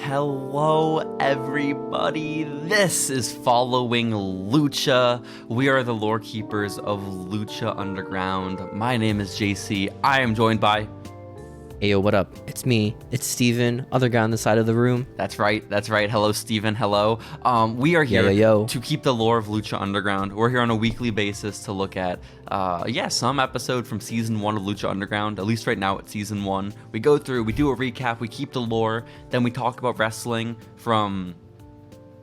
Hello, everybody. This is Following Lucha. We are the lore keepers of Lucha Underground. My name is JC. I am joined by... Hey, yo, what up? It's me. It's Steven, other guy on the side of the room. That's right. Hello, Steven. Hello. We are here to keep the lore of Lucha Underground. We're here on a weekly basis to look at, some episode from Season 1 of Lucha Underground. At least right now it's Season 1. We go through, we do a recap, we keep the lore, then we talk about wrestling from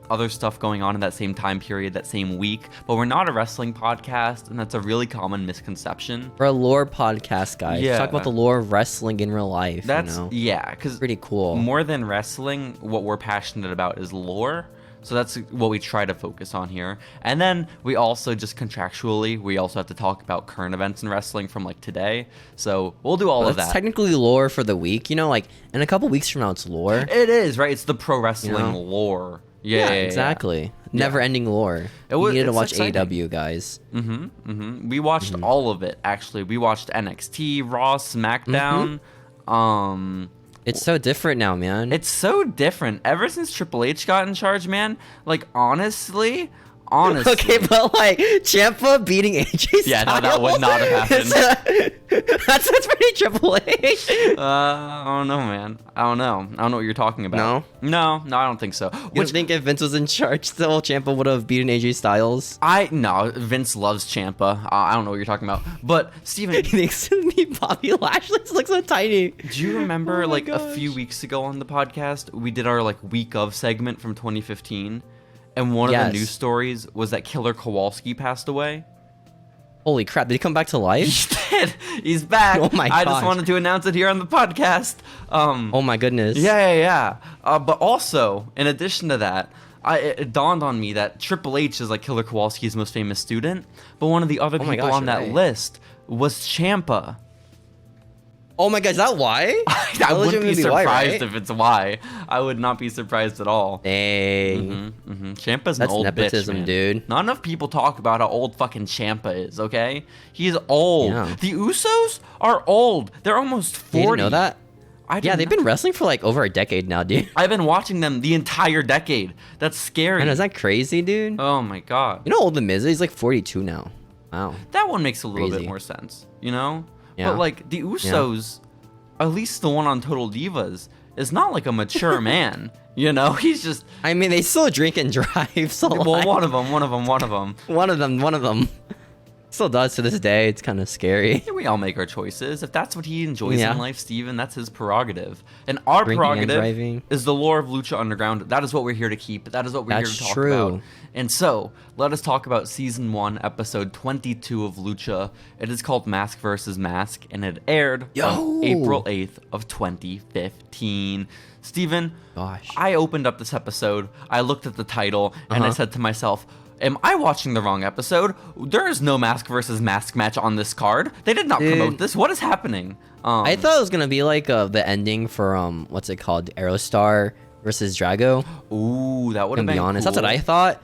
other stuff going on in that same time period, that same week. But we're not a wrestling podcast, and that's a really common misconception. We're a lore podcast, guys. Yeah. Talk about the lore of wrestling in real life. Because pretty cool. More than wrestling, what we're passionate about is lore. So that's what we try to focus on here. And then we also just contractually, we also have to talk about current events in wrestling from like today. So we'll do all of that. It's technically lore for the week. You know, like in a couple weeks from now, it's lore. It is, right? It's the pro wrestling lore. Yeah, exactly. Never-ending lore. You needed to watch AEW, guys. We watched all of it, actually. We watched NXT, Raw, SmackDown. It's so different now, man. It's so different. Ever since Triple H got in charge, man, like, honestly... Okay, but like Ciampa beating AJ Styles. Yeah, no, that would not have happened. That's pretty Triple H. I don't know, man. I don't know what you're talking about. No, I don't think so. You don't think if Vince was in charge, still Ciampa would have beaten AJ Styles? No, Vince loves Ciampa. I don't know what you're talking about. But Steven, he thinks Bobby Lashley looks so tiny. Do you remember a few weeks ago on the podcast, we did our week of segment from 2015? And one of the news stories was that Killer Kowalski passed away. Holy crap, did he come back to life? He did. He's back. Oh my gosh. I just wanted to announce it here on the podcast. Oh my goodness. Yeah. But also, in addition to that, it dawned on me that Triple H is Killer Kowalski's most famous student. But one of the other people on that list was Ciampa. Oh my god, is that why? I wouldn't be surprised if it's why. I would not be surprised at all. Dang. Ciampa's an old nepotism, bitch, man. Dude. Not enough people talk about how old fucking Ciampa is, okay? He's old. Yeah. The Usos are old. They're almost 40. You didn't know that? They've been wrestling for over a decade now, dude. I've been watching them the entire decade. That's scary. And is that crazy, dude? Oh my god. You know how old The Miz is? He's 42 now. Wow. That one makes a little bit more sense, you know? Yeah. But the Usos, at least the one on Total Divas, is not a mature man. You know, he's just... I mean, they still drink and drive, so well, one of them. One of them. Still does to this day. It's kind of scary. Yeah, we all make our choices. If that's what he enjoys in life, Steven, that's his prerogative. And our prerogative is the lore of Lucha Underground. That is what we're here to keep. That is what we're here to talk about. And so, let us talk about Season 1, Episode 22 of Lucha. It is called Mask vs. Mask, and it aired on April 8th of 2015. Steven, I opened up this episode, I looked at the title, and I said to myself, am I watching the wrong episode? There is no Mask versus Mask match on this card. They did not promote this. What is happening? I thought it was gonna be the ending for what's it called, Aerostar versus Drago. Ooh, that would have been cool. That's what I thought,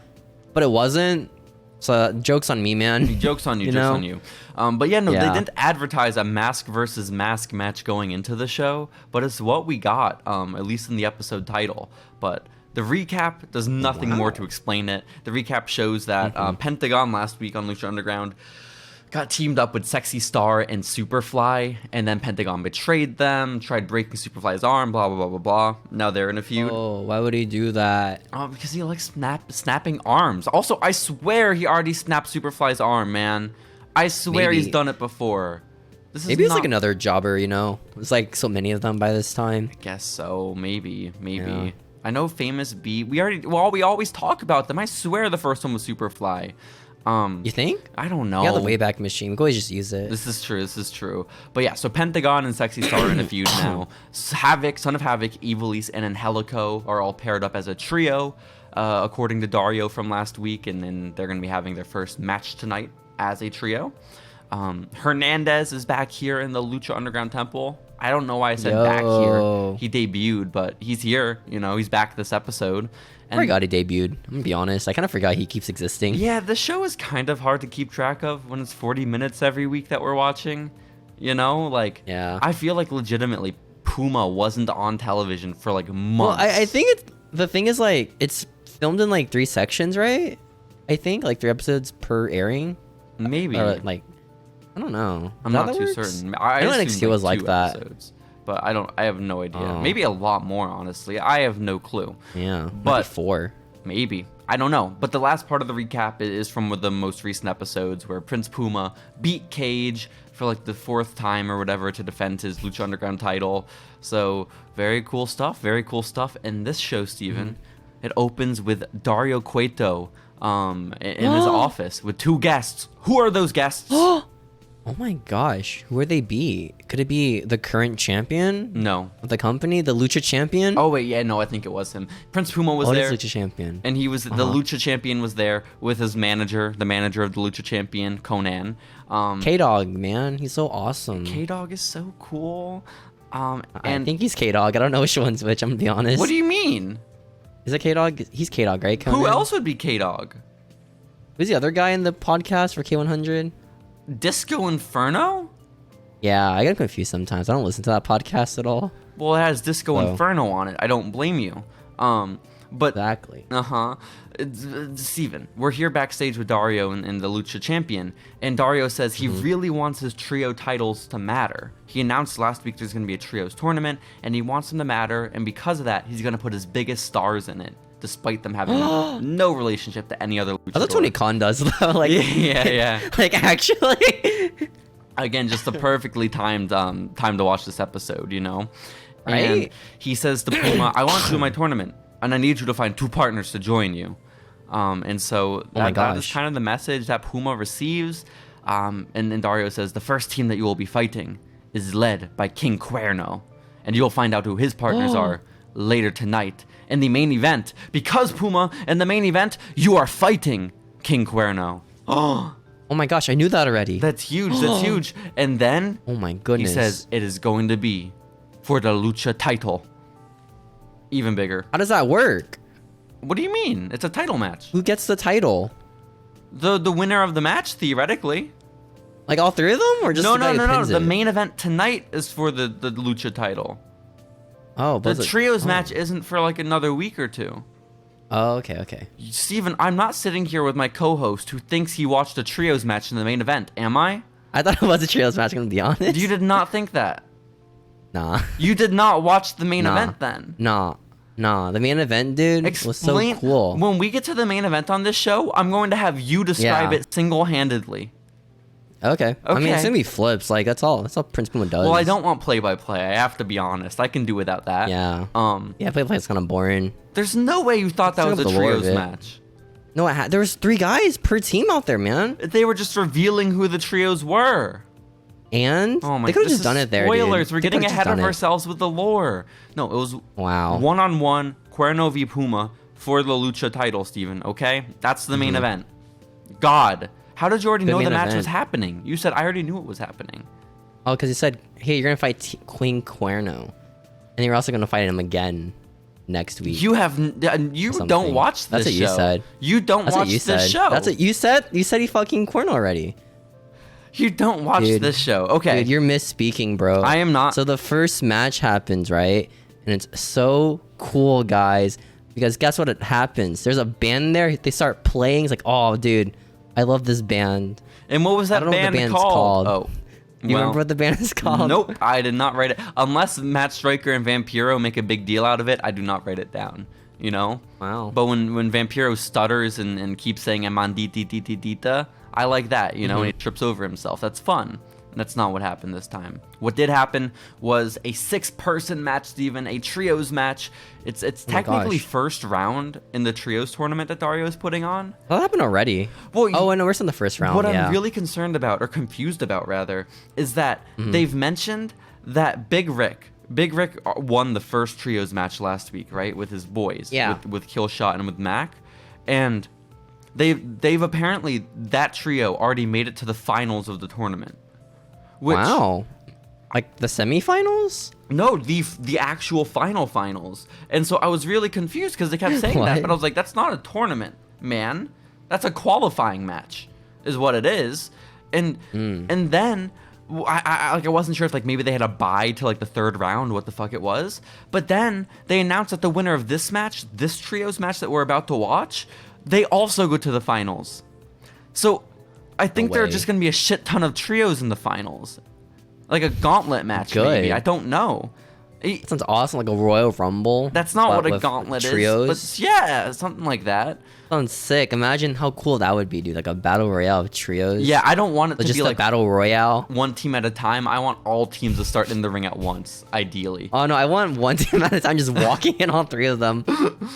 but it wasn't. So joke's on me, man. Joke's on you. Joke's on you. But they didn't advertise a Mask versus Mask match going into the show, but it's what we got, at least in the episode title. But the recap does nothing more to explain it. The recap shows that Pentagon last week on Lucha Underground got teamed up with Sexy Star and Superfly, and then Pentagon betrayed them, tried breaking Superfly's arm, blah, blah, blah, blah, blah. Now they're in a feud. Oh, why would he do that? Because he likes snapping arms. Also, I swear he already snapped Superfly's arm, man. I swear he's done it before. Maybe it's another jobber, you know? It's so many of them by this time. I guess so. Maybe. Yeah. I know Famous B. We always talk about them. I swear the first one was Superfly. You think? I don't know. You got the Wayback Machine. We can always just use it. This is true. But yeah, so Pentagon and Sexy Star are in a feud now. Havoc, Son of Havoc, Evilise, and Angelico are all paired up as a trio, according to Dario from last week, and then they're going to be having their first match tonight as a trio. Hernandez is back here in the Lucha Underground Temple. I don't know why I said back here. He debuted, but he's here. You know, he's back this episode. I forgot he debuted. I'm gonna be honest. I kind of forgot he keeps existing. Yeah, the show is kind of hard to keep track of when it's 40 minutes every week that we're watching. You know, like, yeah. I feel like legitimately Puma wasn't on television for like months. Well, I think the thing is, like, it's filmed in like 3 sections, right? I think like 3 episodes per airing. Maybe. Or, like, I don't know. I'm not too certain. I know NXT was like that. Episodes, but I have no idea. Maybe a lot more, honestly. I have no clue. Yeah, but 4. Maybe. I don't know. But the last part of the recap is from the most recent episodes where Prince Puma beat Cage for like the 4th time or whatever to defend his Lucha Underground title. So very cool stuff. Very cool stuff. And this show, Steven, it opens with Dario Cueto in his office with 2 guests. Who are those guests? Oh my gosh, who would they be? Could it be the current champion? No. Of the company, the Lucha champion? Oh wait, yeah, no, I think it was him. Prince Puma was there. Lucha champion? And he was the Lucha champion was there with his manager, the manager of the Lucha champion, Conan. K-Dog, man, he's so awesome. K-Dog is so cool. I think he's K-Dog. I don't know which one's which. I'm gonna be honest. What do you mean? Is it K-Dog? He's K-Dog, right? Conan? Who else would be K-Dog? Who's the other guy in the podcast for K100? Disco Inferno? Yeah, I get confused sometimes. I don't listen to that podcast at all. Well, it has Disco Inferno on it. I don't blame you. But exactly. Steven, we're here backstage with Dario and the Lucha champion, and Dario says he really wants his trio titles to matter. He announced last week there's going to be a trios tournament, and he wants them to matter, and because of that, he's going to put his biggest stars in it, despite them having no relationship to any other luchador. I thought Tony Khan does, though. Like, yeah. Like, actually. Again, just the perfectly timed time to watch this episode, you know? Right? And he says to Puma, I want to do my tournament, and I need you to find 2 partners to join you. And so that is kind of the message that Puma receives. And Dario says, the first team that you will be fighting is led by King Cuerno, and you'll find out who his partners are later tonight in the main event. Because Puma, in the main event, you are fighting King Cuerno. Oh my gosh, I knew that already. That's huge. That's huge. And then oh my goodness, he says it is going to be for the Lucha title. Even bigger. How does that work? What do you mean? It's a title match. Who gets the title? The winner of the match, theoretically. Like all 3 of them, or just no. The main event tonight is for the Lucha title. Oh, the trios match isn't for like another week or 2. Oh, okay. Steven, I'm not sitting here with my co-host who thinks he watched a trios match in the main event, am I? I thought it was a trios match, gonna be honest. You did not think that? Nah. You did not watch the main event then? Nah. The main event, dude, was so cool. When we get to the main event on this show, I'm going to have you describe it single-handedly. Okay. I mean, it's gonna be flips. Like, that's all Prince Puma does. Well, I don't want play-by-play. I have to be honest. I can do without that. Yeah. Play-by-play is kind of boring. There's no way you thought that was a trios match. No, there was 3 guys per team out there, man. They were just revealing who the trios were. And they could have just done it there. Spoilers. Dude. We're getting ahead of ourselves with the lore. No, it was one-on-one Cuerno v Puma for the Lucha title, Steven. Okay, that's the main event. God, how did you already know the match was happening? You said I already knew it was happening. Oh, because you said, hey, you're gonna fight Queen Cuerno, and you're also gonna fight him again next week. You don't watch this show. That's what you said. You don't watch this show. That's what you said. You said he fucking Cuerno already. You don't watch this show. Okay. Dude, you're misspeaking, bro. I am not. So the first match happens, right? And it's so cool, guys. Because guess what happens? There's a band there. They start playing. It's like, oh, dude, I love this band. And what was that band called? Oh. Do you remember what the band is called? Nope. I did not write it. Unless Matt Stryker and Vampiro make a big deal out of it, I do not write it down. You know? Wow. But when Vampiro stutters and keeps saying Amandita, I like that, you know, and he trips over himself. That's fun. And that's not what happened this time. What did happen was a 6-person match, Steven, a trios match. It's technically first round in the trios tournament that Dario is putting on. That happened already. Well, no, we're still in the first round. What I'm really concerned about, or confused about rather, is that they've mentioned that Big Rick won the first trios match last week, right, with his boys, with Killshot and with Mac, and they've apparently, that trio already made it to the finals of the tournament. Which, wow. Like the semifinals? No, the actual finals. And so I was really confused because they kept saying that, but I was like, that's not a tournament, man. That's a qualifying match, is what it is. And then I wasn't sure if like maybe they had a bye to like the third round, what the fuck it was. But then they announced that the winner of this match, this trios match that we're about to watch, they also go to the finals. So I think there are just going to be a shit ton of trios in the finals. Like a gauntlet match, maybe. I don't know. That sounds awesome, like a Royal Rumble. That's not what a gauntlet trios. But yeah, something like that. Sounds sick. Imagine how cool that would be, dude. Like a battle royale of trios. Yeah, I don't want it to just be like battle royale. One team at a time. I want all teams to start in the ring at once, ideally. Oh no, I want one team at a time, just walking in, all three of them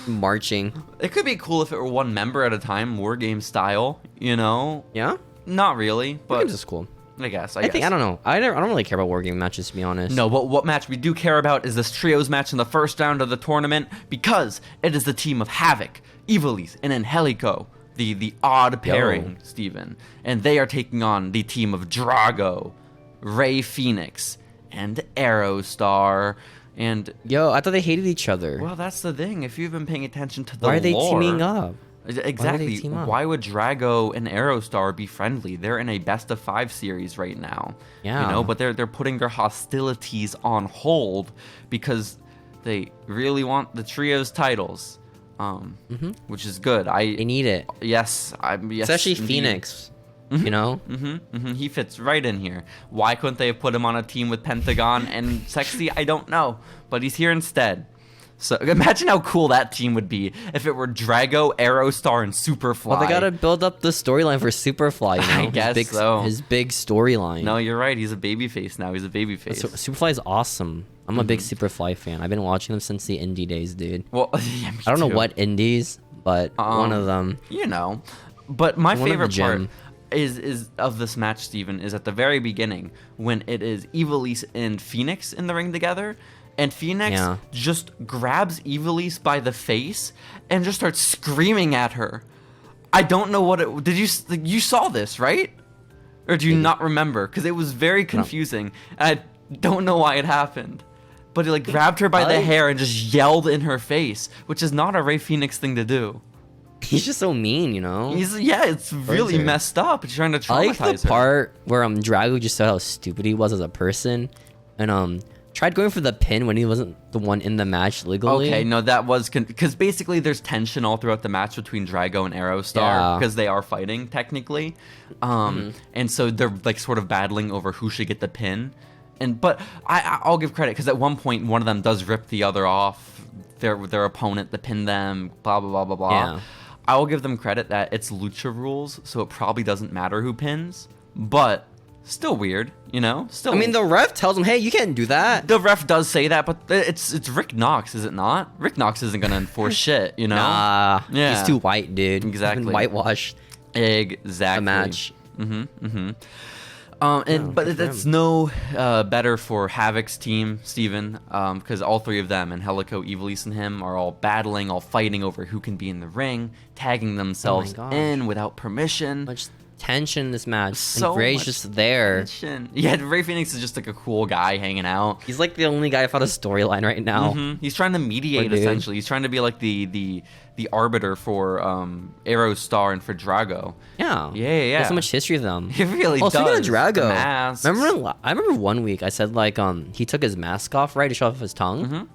marching. It could be cool if it were one member at a time, war game style. You know? Yeah. Not really, but war games is cool. I guess. I don't know. I don't really care about wargame matches, to be honest. No, but what match we do care about is this trios match in the first round of the tournament, because it is the team of Havoc, Ivelisse, and Angelico, the odd pairing, Steven. And they are taking on the team of Drago, Rey Fenix, and Aerostar. And I thought they hated each other. Well, that's the thing. If you've been paying attention to the lore, why are they lore, teaming up? Exactly. Why would Drago and Aerostar be friendly? They're in a best of 5 series right now. Yeah. You know, but they're putting their hostilities on hold because they really want the trios titles. Which is good. They need it. Yes, especially indeed. Phoenix. You know? He fits right in here. Why couldn't they have put him on a team with Pentagon and Sexy? I don't know. But he's here instead. So imagine how cool that team would be if it were Drago, Aerostar, and Superfly. Well, they gotta build up the storyline for Superfly, you know? I guess so. His big storyline. No, you're right. He's a babyface now. He's a babyface. Superfly is awesome. I'm a big Superfly fan. I've been watching them since the indie days, dude. Well, yeah, I don't know what indies, but one of them. You know. But my favorite part is of this match, Steven, is at the very beginning when it is Ivelisse and Phoenix in the ring together. And Phoenix just grabs Ivelisse by the face and just starts screaming at her. I don't know what it... You saw this, right? Or do you not remember? Because it was very confusing. And I don't know why it happened. But he grabbed her by the hair and just yelled in her face, which is not a Rey Fenix thing to do. He's just so mean, you know? It's really messed up. He's trying to traumatize her. I like the part where Drago just said how stupid he was as a person. And tried going for the pin when he wasn't the one in the match legally. Okay, no, that was... Because basically there's tension all throughout the match between Drago and Aerostar because they are fighting, technically. And so they're sort of battling over who should get the pin. But I'll give credit because at one point one of them does rip the other off, their opponent, to pin them, blah, blah, blah, blah, blah. Yeah. I will give them credit that it's lucha rules, so it probably doesn't matter who pins. But... still weird, you know? Still. I mean, the ref tells him, hey, you can't do that. The ref does say that, but it's Rick Knox, is it not? Rick Knox isn't going to enforce shit, you know? Nah. Yeah. He's too white, dude. Exactly. He's been whitewashed. Exactly. The match. But it's no better for Havoc's team, Steven, because all three of them, Angelico, Ivelisse, and him, are all battling, all fighting over who can be in the ring, tagging themselves in without permission. Much tension in this match. So and Rey's just there. Tension. Yeah, Rey Fenix is just a cool guy hanging out. He's the only guy without a storyline right now. He's trying to mediate, essentially. He's trying to be the arbiter for Aerostar and for Drago. Yeah. Yeah. There's so much history of them. It really does. Speaking of Drago, I remember one week I said he took his mask off, right, to show off his tongue.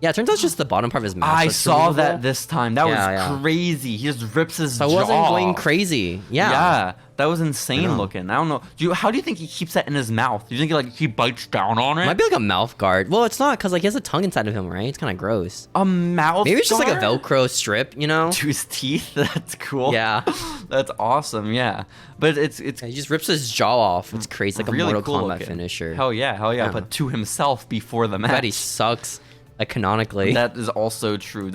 Yeah, it turns out it's just the bottom part of his mask. I saw that this time. That was crazy. He just rips his jaw. So I wasn't going crazy. Yeah, that was insane looking. I don't know. How do you think he keeps that in his mouth? Do you think he bites down on it? Might be like a mouth guard. Well, it's not because he has a tongue inside of him, right? It's kind of gross. A mouth? Maybe it's just guard? like a Velcro strip, you know? To his teeth. That's cool. Yeah, that's awesome. Yeah, but it's he just rips his jaw off. It's crazy, like really a Mortal cool Kombat looking finisher. Hell yeah. But to himself before the match. But he sucks. Canonically. That is also true.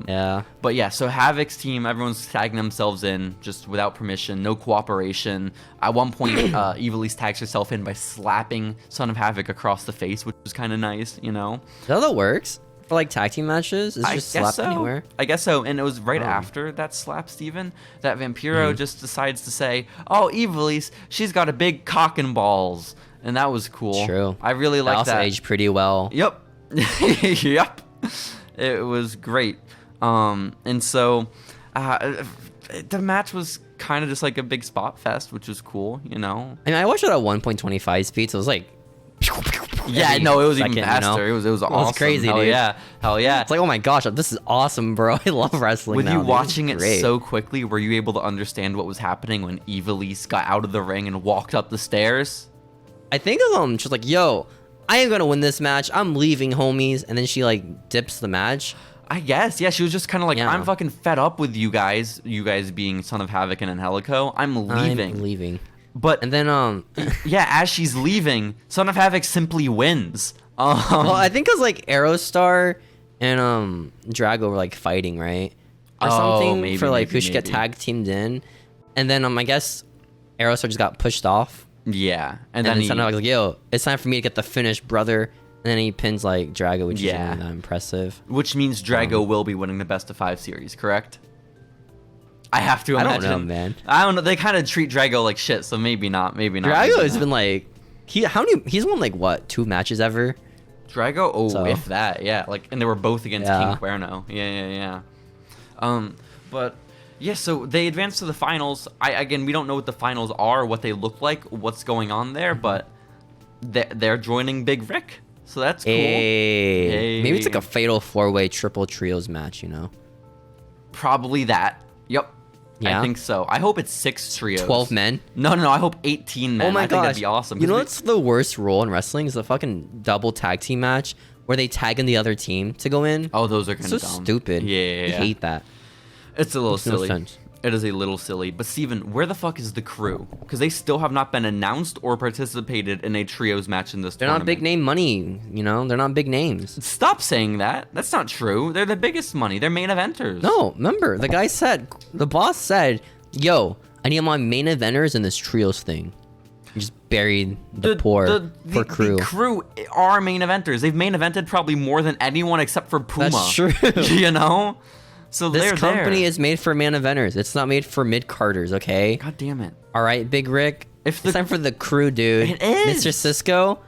Yeah. But yeah, so Havoc's team, everyone's tagging themselves in just without permission, no cooperation. At one point, Ivelisse tags herself in by slapping Son of Havoc across the face, which was kind of nice, you know? Is that how that works? For tag team matches? Is it just slap anywhere? I guess so. And it was right after that slap, Steven, that Vampiro just decides to say, oh, Ivelisse, she's got a big cock and balls. and that was cool. True. I really like that. Also aged pretty well. Yep. Yep. It was great. And so the match was kind of just like a big spot fest, which was cool, you know. I mean, I watched it at 1.25 speed, so it was like. Yeah, no, it was second, even faster. You know? It was awesome. It was crazy, Hell dude. yeah. Hell yeah. It's like, oh my gosh, this is awesome, bro. I love wrestling. With now, you dude. watching it so quickly, were you able to understand what was happening when Ivelisse got out of the ring and walked up the stairs? I think she's like, yo, I ain't gonna win this match. I'm leaving, homies. And then she like dips the match. I guess, yeah. She was just kind of like, I'm fucking fed up with you guys being Son of Havoc and Angelico. I'm leaving. But and then yeah, as she's leaving, Son of Havoc simply wins. Well, I think it was like Aerostar and Drago were like fighting, right? Or something maybe, for like who should get tag teamed in. And then I guess Aerostar just got pushed off. Yeah. And then Son of Havoc was like, yo, it's time for me to get the finish, brother. And then he pins like Drago, which is really not impressive. Which means Drago will be winning the best of 5 series, correct? I have to imagine. I don't know, man. I don't know. They kind of treat Drago like shit, so maybe not. Drago has been like, he's won like what, 2 matches ever? Drago, if that, yeah. Like, and they were both against King Cuerno. Yeah. But yeah, so they advanced to the finals. Again, we don't know what the finals are, what they look like, what's going on there, but they're joining Big Rick, so that's cool. Hey. Maybe it's like a fatal 4-way triple trios match, you know? Probably that. Yep. Yeah? I think so. I hope it's 6 trios. 12 men? No. I hope 18 men. Oh my gosh. I think that'd be awesome. You know what's the worst rule in wrestling is the fucking double tag team match where they tag in the other team to go in. Oh, those are kind of so dumb. Stupid. Yeah. I hate that. It's a little silly. No sense. It is a little silly. But Steven, where the fuck is the crew? Because they still have not been announced or participated in a trios match in this They're tournament. not big name money, you know? They're not big names. Stop saying that. That's not true. They're the biggest money. They're main eventers. No, remember, the boss said, yo, I need my main eventers in this trios thing. You just buried the poor crew. The crew are main eventers. They've main evented probably more than anyone except for Puma. That's true. You know? So this company is made for main eventers. It's not made for mid-carders, okay? God damn it. All right, Big Rick. It's time for the crew, dude. It is. Mr. Cisco,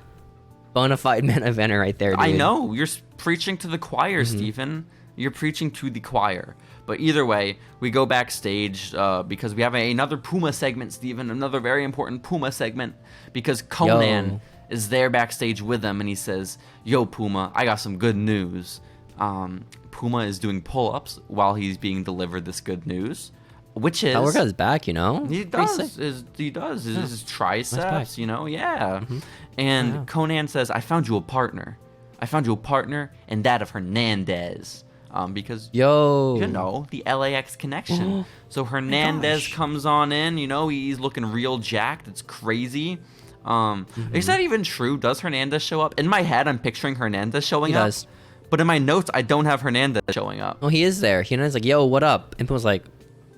bona fide main eventer right there, dude. I know. You're preaching to the choir, Stephen. You're preaching to the choir. But either way, we go backstage because we have another Puma segment, Stephen. Another very important Puma segment because Conan is there backstage with them and he says, yo, Puma, I got some good news. Puma is doing pull-ups while he's being delivered this good news, which is... I work on his back, you know? He does. His triceps, you know? Yeah. And Conan says, I found you a partner. And that of Hernandez. Because, you know, the LAX connection. So Hernandez comes on in, you know, he's looking real jacked. It's crazy. Is that even true? Does Hernandez show up? In my head, I'm picturing Hernandez showing up. He does. But in my notes, I don't have Hernandez showing up. Oh, he is there. Hernandez like, yo, what up? And Puma's like,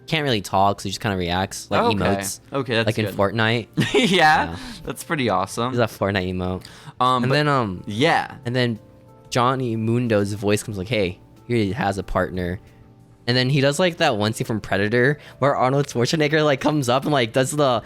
can't really talk, so he just kind of reacts, like emotes. Okay, that's like good. in Fortnite. Yeah, that's pretty awesome. He's a Fortnite emote. And then Johnny Mundo's voice comes like, hey, here he has a partner. And then he does like that one scene from Predator where Arnold Schwarzenegger like comes up and like does the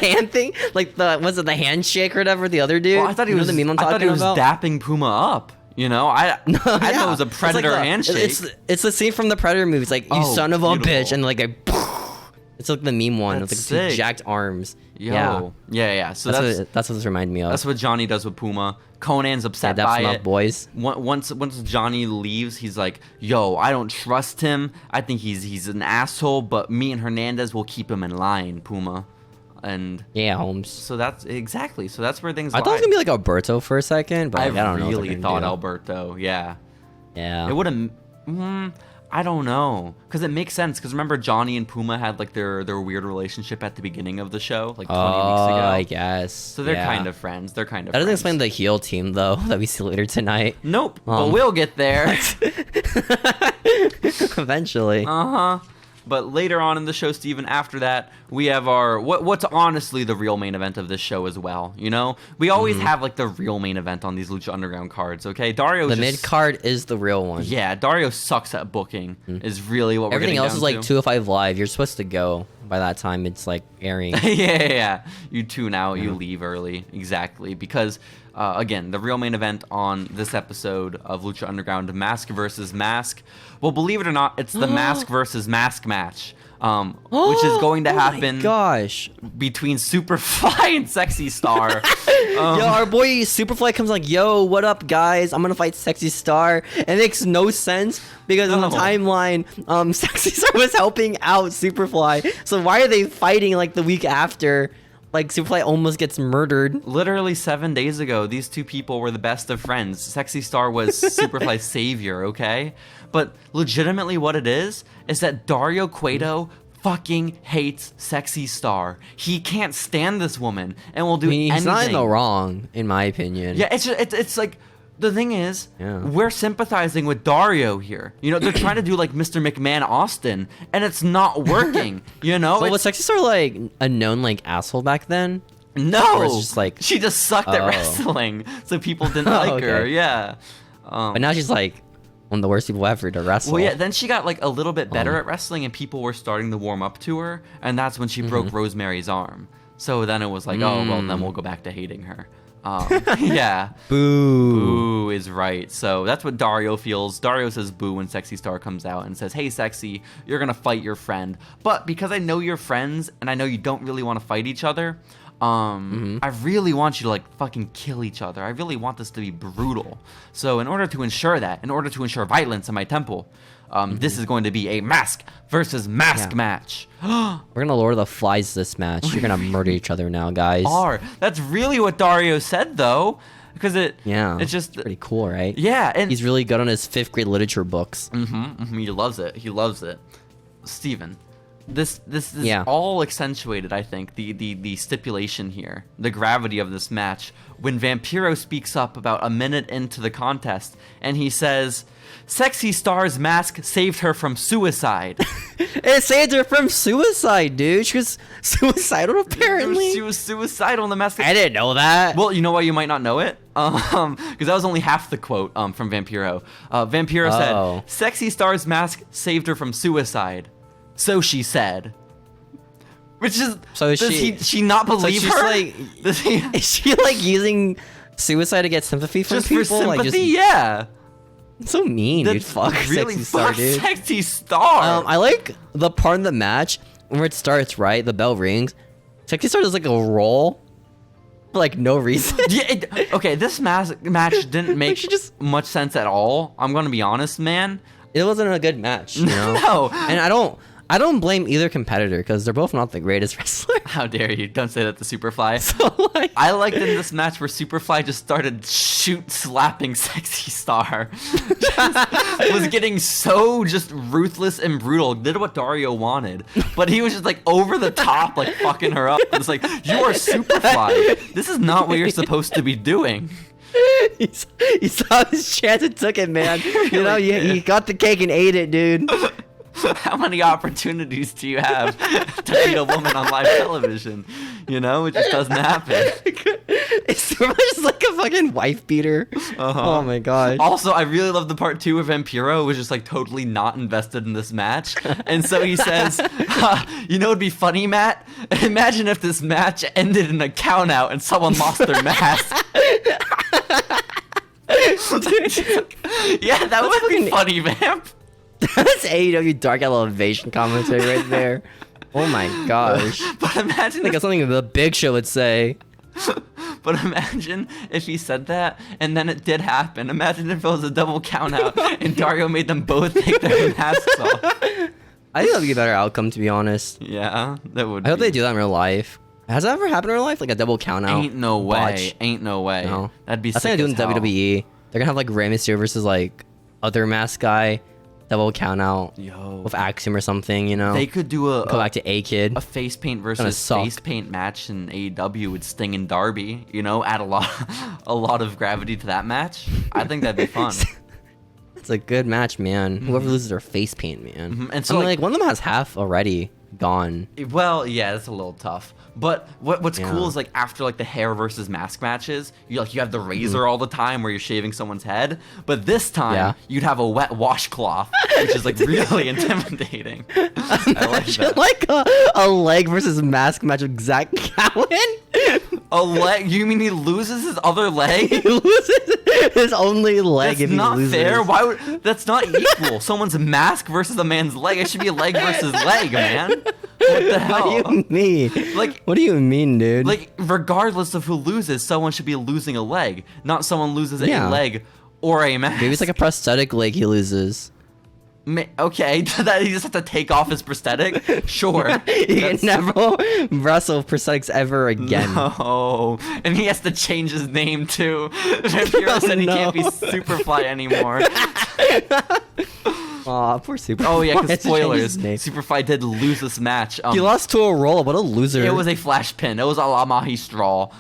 hand thing, like the handshake or whatever. The other dude. Well, I thought he was dapping Puma up. You know, I thought it was a Predator handshake. It's the scene from the Predator movie. It's like, you son of a bitch, and like it's like the meme one with like 2 jacked arms. Yeah. So that's what this reminded me of. That's what Johnny does with Puma. Conan's upset by it. Boys. Once Johnny leaves, he's like, "Yo, I don't trust him. I think he's an asshole. But me and Hernandez will keep him in line, Puma." And Holmes. So that's where things. I thought it was gonna be like Alberto for a second, but I don't know. I really thought Alberto. Yeah. It would have. I don't know, because it makes sense. Because remember, Johnny and Puma had like their weird relationship at the beginning of the show, like 20 weeks ago. I guess. So they're kind of friends. That doesn't explain the heel team though that we see later tonight. Nope. But we'll get there. Eventually. But later on in the show, Steven, after that, we have our what's honestly the real main event of this show as well. You know, we always have like the real main event on these Lucha Underground cards. Okay, the mid card is the real one. Yeah, Dario sucks at booking. Is really what everything we're else is like 205 Live. You're supposed to go, by that time it's like airing. yeah. You tune out, you leave early. Exactly. Because, again, the real main event on this episode of Lucha Underground, Mask versus Mask. Well, believe it or not, it's the Mask versus Mask match. Which is going to happen between Superfly and Sexy Star. Yo, our boy Superfly comes like, yo, what up, guys? I'm gonna fight Sexy Star. It makes no sense because in the timeline, Sexy Star was helping out Superfly. So why are they fighting like the week after? Like, Superfly almost gets murdered. Literally 7 days ago, these two people were the best of friends. Sexy Star was Superfly's savior, okay? But legitimately what it is that Dario Cueto fucking hates Sexy Star. He can't stand this woman and will do anything. He's not in the wrong, in my opinion. Yeah, it's like... The thing is, we're sympathizing with Dario here. You know, they're trying to do like Mr. McMahon Austin, and it's not working. You know, so was Sexy Star like a known like asshole back then? No, or it's just like she just sucked at wrestling, so people didn't like her. Yeah, but now she's like one of the worst people ever to wrestle. Well, yeah. Then she got like a little bit better at wrestling, and people were starting to warm up to her, and that's when she broke Rosemary's arm. So then it was like, oh well, then we'll go back to hating her. Yeah. Boo is right. So that's what Dario feels. Dario says boo when Sexy Star comes out and says, hey, Sexy, you're gonna fight your friend. But because I know you're friends and I know you don't really want to fight each other, I really want you to like fucking kill each other. I really want this to be brutal. So in order to ensure that, in order to ensure violence in my temple, this is going to be a mask versus mask match. We're gonna Lord of the Flies this match. You're gonna murder each other now, guys. That's really what Dario said, though, because it's just pretty cool, right? Yeah, and he's really good on his 5th grade literature books. He loves it. He loves it. Steven, this is all accentuated, I think, the stipulation here, the gravity of this match, when Vampiro speaks up about a minute into the contest, and he says, Sexy Star's mask saved her from suicide. It saved her from suicide, dude. She was suicidal, apparently. She was suicidal in the mask. I didn't know that. Well, you know why you might not know it? Because that was only half the quote from Vampiro. Vampiro said, Sexy Star's mask saved her from suicide. So she said. Which is, does she not believe her? Like, is she like using suicide to get sympathy from people? Just for sympathy, like, yeah. So mean, dude. Fuck really Sexy Star, dude. Sexy Star. I like the part in the match where it starts, right? The bell rings. Sexy Star does like a roll for like no reason. Okay, this match didn't make much sense at all. I'm gonna be honest, man. It wasn't a good match, you know? No. And I don't blame either competitor because they're both not the greatest wrestler. How dare you? Don't say that to Superfly. So, like, I liked in this match where Superfly just started slapping Sexy Star. Was getting so just ruthless and brutal. Did what Dario wanted. But he was just like over the top, like fucking her up. It's like, you are Superfly. This is not what you're supposed to be doing. He saw his chance and took it, man. You know, he got the cake and ate it, dude. How many opportunities do you have to beat a woman on live television? You know, it just doesn't happen. It's just like a fucking wife beater. Oh my god. Also, I really love the part 2 where Vampiro was just like totally not invested in this match. And so he says, you know what'd be funny, Matt? Imagine if this match ended in a count out and someone lost their mask. Yeah, that would be funny, Vamp. That's AEW Dark Elevation commentary right there. Oh my gosh. But imagine like something the Big Show would say. But imagine if he said that and then it did happen. Imagine if it was a double count out and Dario made them both take their masks off. I think that would be a better outcome, to be honest. Yeah, that would. I hope they do that in real life. Has that ever happened in real life? Like a double count out? Ain't no way. Ain't no way. No. That'd be sick. That's what they do in WWE. They're gonna have like Rey Mysterio versus like other mask guy. Double count out with Axiom or something, you know. They could do go back to A-Kid. A face paint versus face paint match in AEW with Sting and Darby, you know, add a lot of gravity to that match. I think that'd be fun. It's a good match, man. Whoever loses their face paint, man. And so like one of them has half already. gone. Well, yeah, that's a little tough. But what's cool is like after like the hair versus mask matches, you have the razor all the time where you're shaving someone's head. But this time you'd have a wet washcloth, which is like really intimidating. I like that. Like a leg versus mask match with Zach Cowan. A leg? You mean he loses his other leg? He loses his only leg. That's not fair. Why would? That's not equal. Someone's mask versus a man's leg. It should be leg versus leg, man. What the hell? What do you mean? Like, what do you mean, dude? Like, regardless of who loses, someone should be losing a leg, not someone loses a leg or a mask. Maybe it's like a prosthetic leg he loses. Okay, that he just have to take off his prosthetic? Sure. He can never wrestle with prosthetics ever again. No. And he has to change his name too. Vampiro said he can't be Superfly anymore. Aw, poor Superfly. Oh yeah, because spoilers. Superfly did lose this match. He lost to a roll-up. What a loser. It was a flash pin. It was a La Magistral,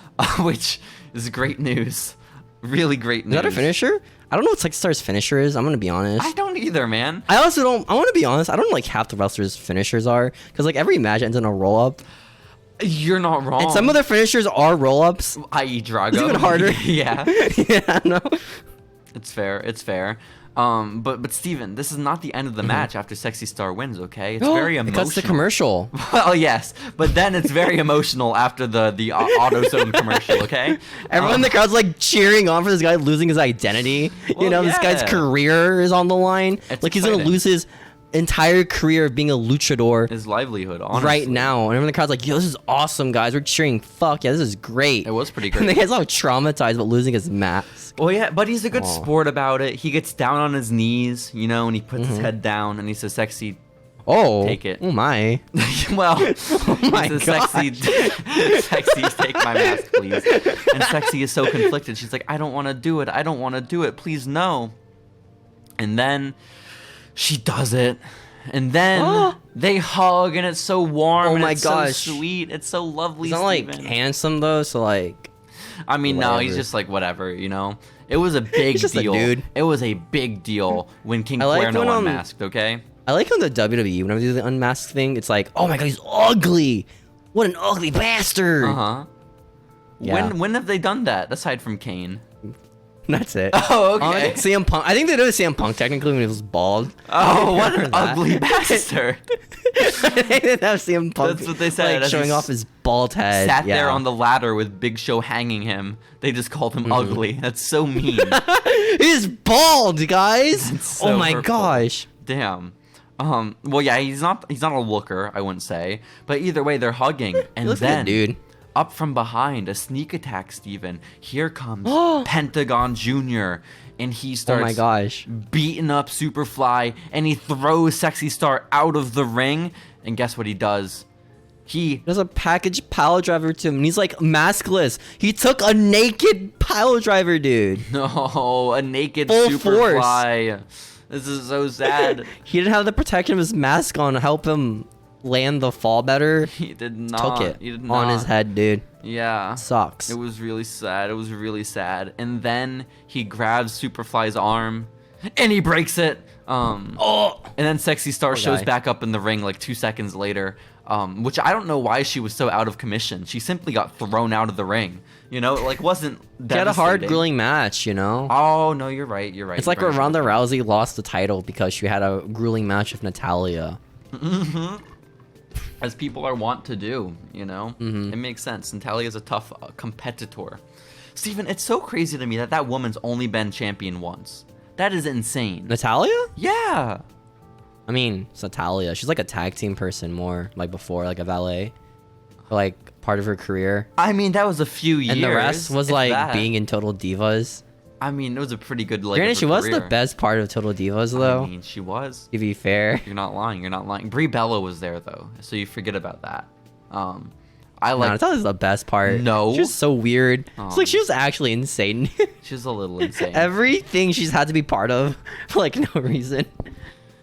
which is great news. Really great news. Is that a finisher? I don't know what Sexy Star's finisher is. I'm gonna be honest. I don't either, man. I also don't. I want to be honest. I don't know like half the wrestlers' finishers are because like every match ends in a roll up. You're not wrong. And some of their finishers are roll ups. I.e. Drago. It's even harder. Yeah. Yeah. No. It's fair. It's fair. But Steven, this is not the end of the match after Sexy Star wins, okay? It's very emotional. It cuts the commercial. Well, yes, but then it's very emotional after the AutoZone commercial, okay? Everyone in the crowd's like cheering on for this guy losing his identity. Well, you know, this guy's career is on the line. It's like he's gonna lose his entire career of being a luchador. His livelihood, honestly. Right now. And everyone in the crowd's like, yo, this is awesome, guys. We're cheering. Fuck yeah, this is great. It was pretty great. And the guy's all traumatized about losing his mask. Well, yeah, but he's a good sport about it. He gets down on his knees, you know, and he puts his head down and he says, Sexy, take it. Oh my. Well, oh my God. Sexy, take my mask, please. And Sexy is so conflicted. She's like, I don't want to do it. I don't want to do it. Please, no. And then she does it. And then they hug, and it's so warm. And it's so sweet. It's so lovely. He's not like handsome though, so like. I mean, no, he's just like whatever, you know. It was a big deal. Dude. It was a big deal when King Cuerno unmasked. Okay. I like on the WWE whenever they do the unmasked thing, it's like, oh my god, he's ugly. What an ugly bastard. Yeah. When have they done that aside from Kane? That's it. Oh, okay. CM Punk. I think they did a CM Punk technically when he was bald. Oh, what an ugly bastard! They didn't have CM Punk. That's what they said. Like, showing off his bald head. Sat there on the ladder with Big Show hanging him. They just called him ugly. That's so mean. He's bald, guys. So oh my gosh. Damn. Well, yeah, he's not a looker, I wouldn't say. But either way, they're hugging, and then, dude. Up from behind, a sneak attack, Steven. Here comes Pentagon Jr. And he starts beating up Superfly, and he throws Sexy Star out of the ring. And guess what he does? He does a package pile driver to him, and he's like maskless. He took a naked pile driver, dude. No, a naked Full Superfly. Force. This is so sad. He didn't have the protection of his mask on to help him land the fall better. He did not. Took it he did not. on his head, dude. Yeah. Sucks. It was really sad. It was really sad. And then he grabs Superfly's arm and he breaks it. And then Sexy Star shows back up in the ring like 2 seconds later. Which I don't know why she was so out of commission. She simply got thrown out of the ring. You know, it like wasn't She had a hard grueling match, you know? Oh, no, you're right. You're right. It's like where Ronda Rousey lost the title because she had a grueling match with Natalya. As people are wont to do, you know? It makes sense. Natalia's a tough competitor. Steven, it's so crazy to me that that woman's only been champion once. That is insane. Natalya? Yeah. I mean, it's Natalya. She's like a tag team person more, like before, like a valet. Like, part of her career. I mean, that was a few years. And the rest was like being in Total Divas. I mean, it was a pretty good like. Granted, she was the best part of Total Divas, though. I mean, she was. To be fair, you're not lying. You're not lying. Brie Bella was there though, so you forget about that. I like. Natalya's the best part. No, she's so weird. It's like she was actually insane. She's a little insane. Everything she's had to be part of for like no reason.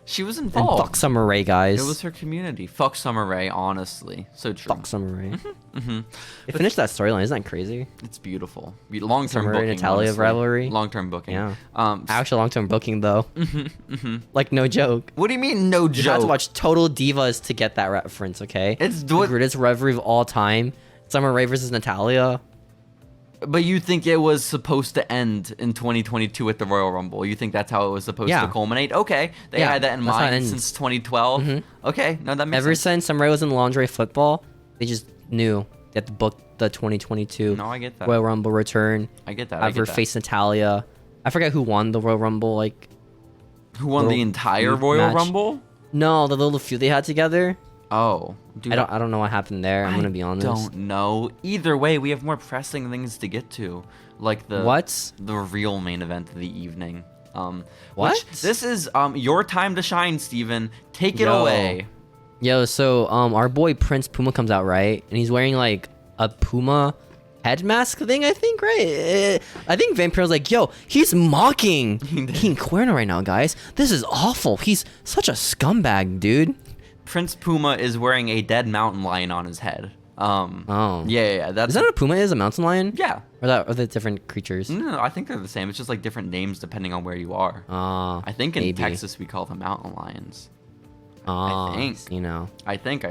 She was involved. And fuck Summer Rae, guys. It was her community. Fuck Summer Rae, honestly. So true. Fuck Summer Rae. They finished that storyline. Isn't that crazy? It's beautiful. Long-term booking. Natalia rivalry. Long-term booking. Yeah. Actually, long-term booking though. Like no joke. What do you mean no joke? You have to watch Total Divas to get that reference. Okay. It's the greatest rivalry of all time. Summer Rae versus Natalia. But you think it was supposed to end in 2022 at the Royal Rumble? You think that's how it was supposed to culminate? Okay, they had that in mind since 2012. Okay, no, that makes sense. Ever since Summer Rae was in lingerie football, they just knew they had to book the 2022 no, I get that. Royal Rumble return. I get that. Have her face Natalia. I forget who won the Royal Rumble. Like, who won the entire Royal Rumble? No, the little feud they had together. Oh, dude, I don't know what happened there. I'm gonna be honest. I don't know. Either way, we have more pressing things to get to, like the real main event of the evening. This is your time to shine, Steven. Take it away. Yo, so our boy Prince Puma comes out, right? And he's wearing like a Puma head mask thing, I think, right? I think Vampiro's like, yo, he's mocking King Cuerno right now, guys. This is awful. He's such a scumbag, dude. Prince Puma is wearing a dead mountain lion on his head. Yeah. That's... Is that what a puma is? A mountain lion? Yeah. Or are they different creatures? No, I think they're the same. It's just like different names depending on where you are. I think in Texas we call them mountain lions. I think. You know. I think.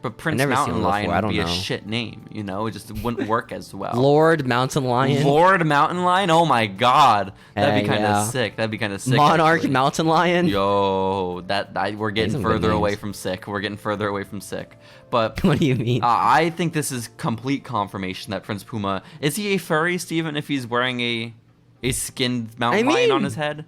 But Prince Mountain Lion would be a shit name, you know? It just wouldn't work as well. Lord Mountain Lion? Lord Mountain Lion? Oh my god. That'd be kind of sick. Monarch actually. Mountain Lion? Yo, we're getting further away from sick. But what do you mean? I think this is complete confirmation that Prince Puma... Is he a furry, Steven, if he's wearing a skinned mountain lion on his head?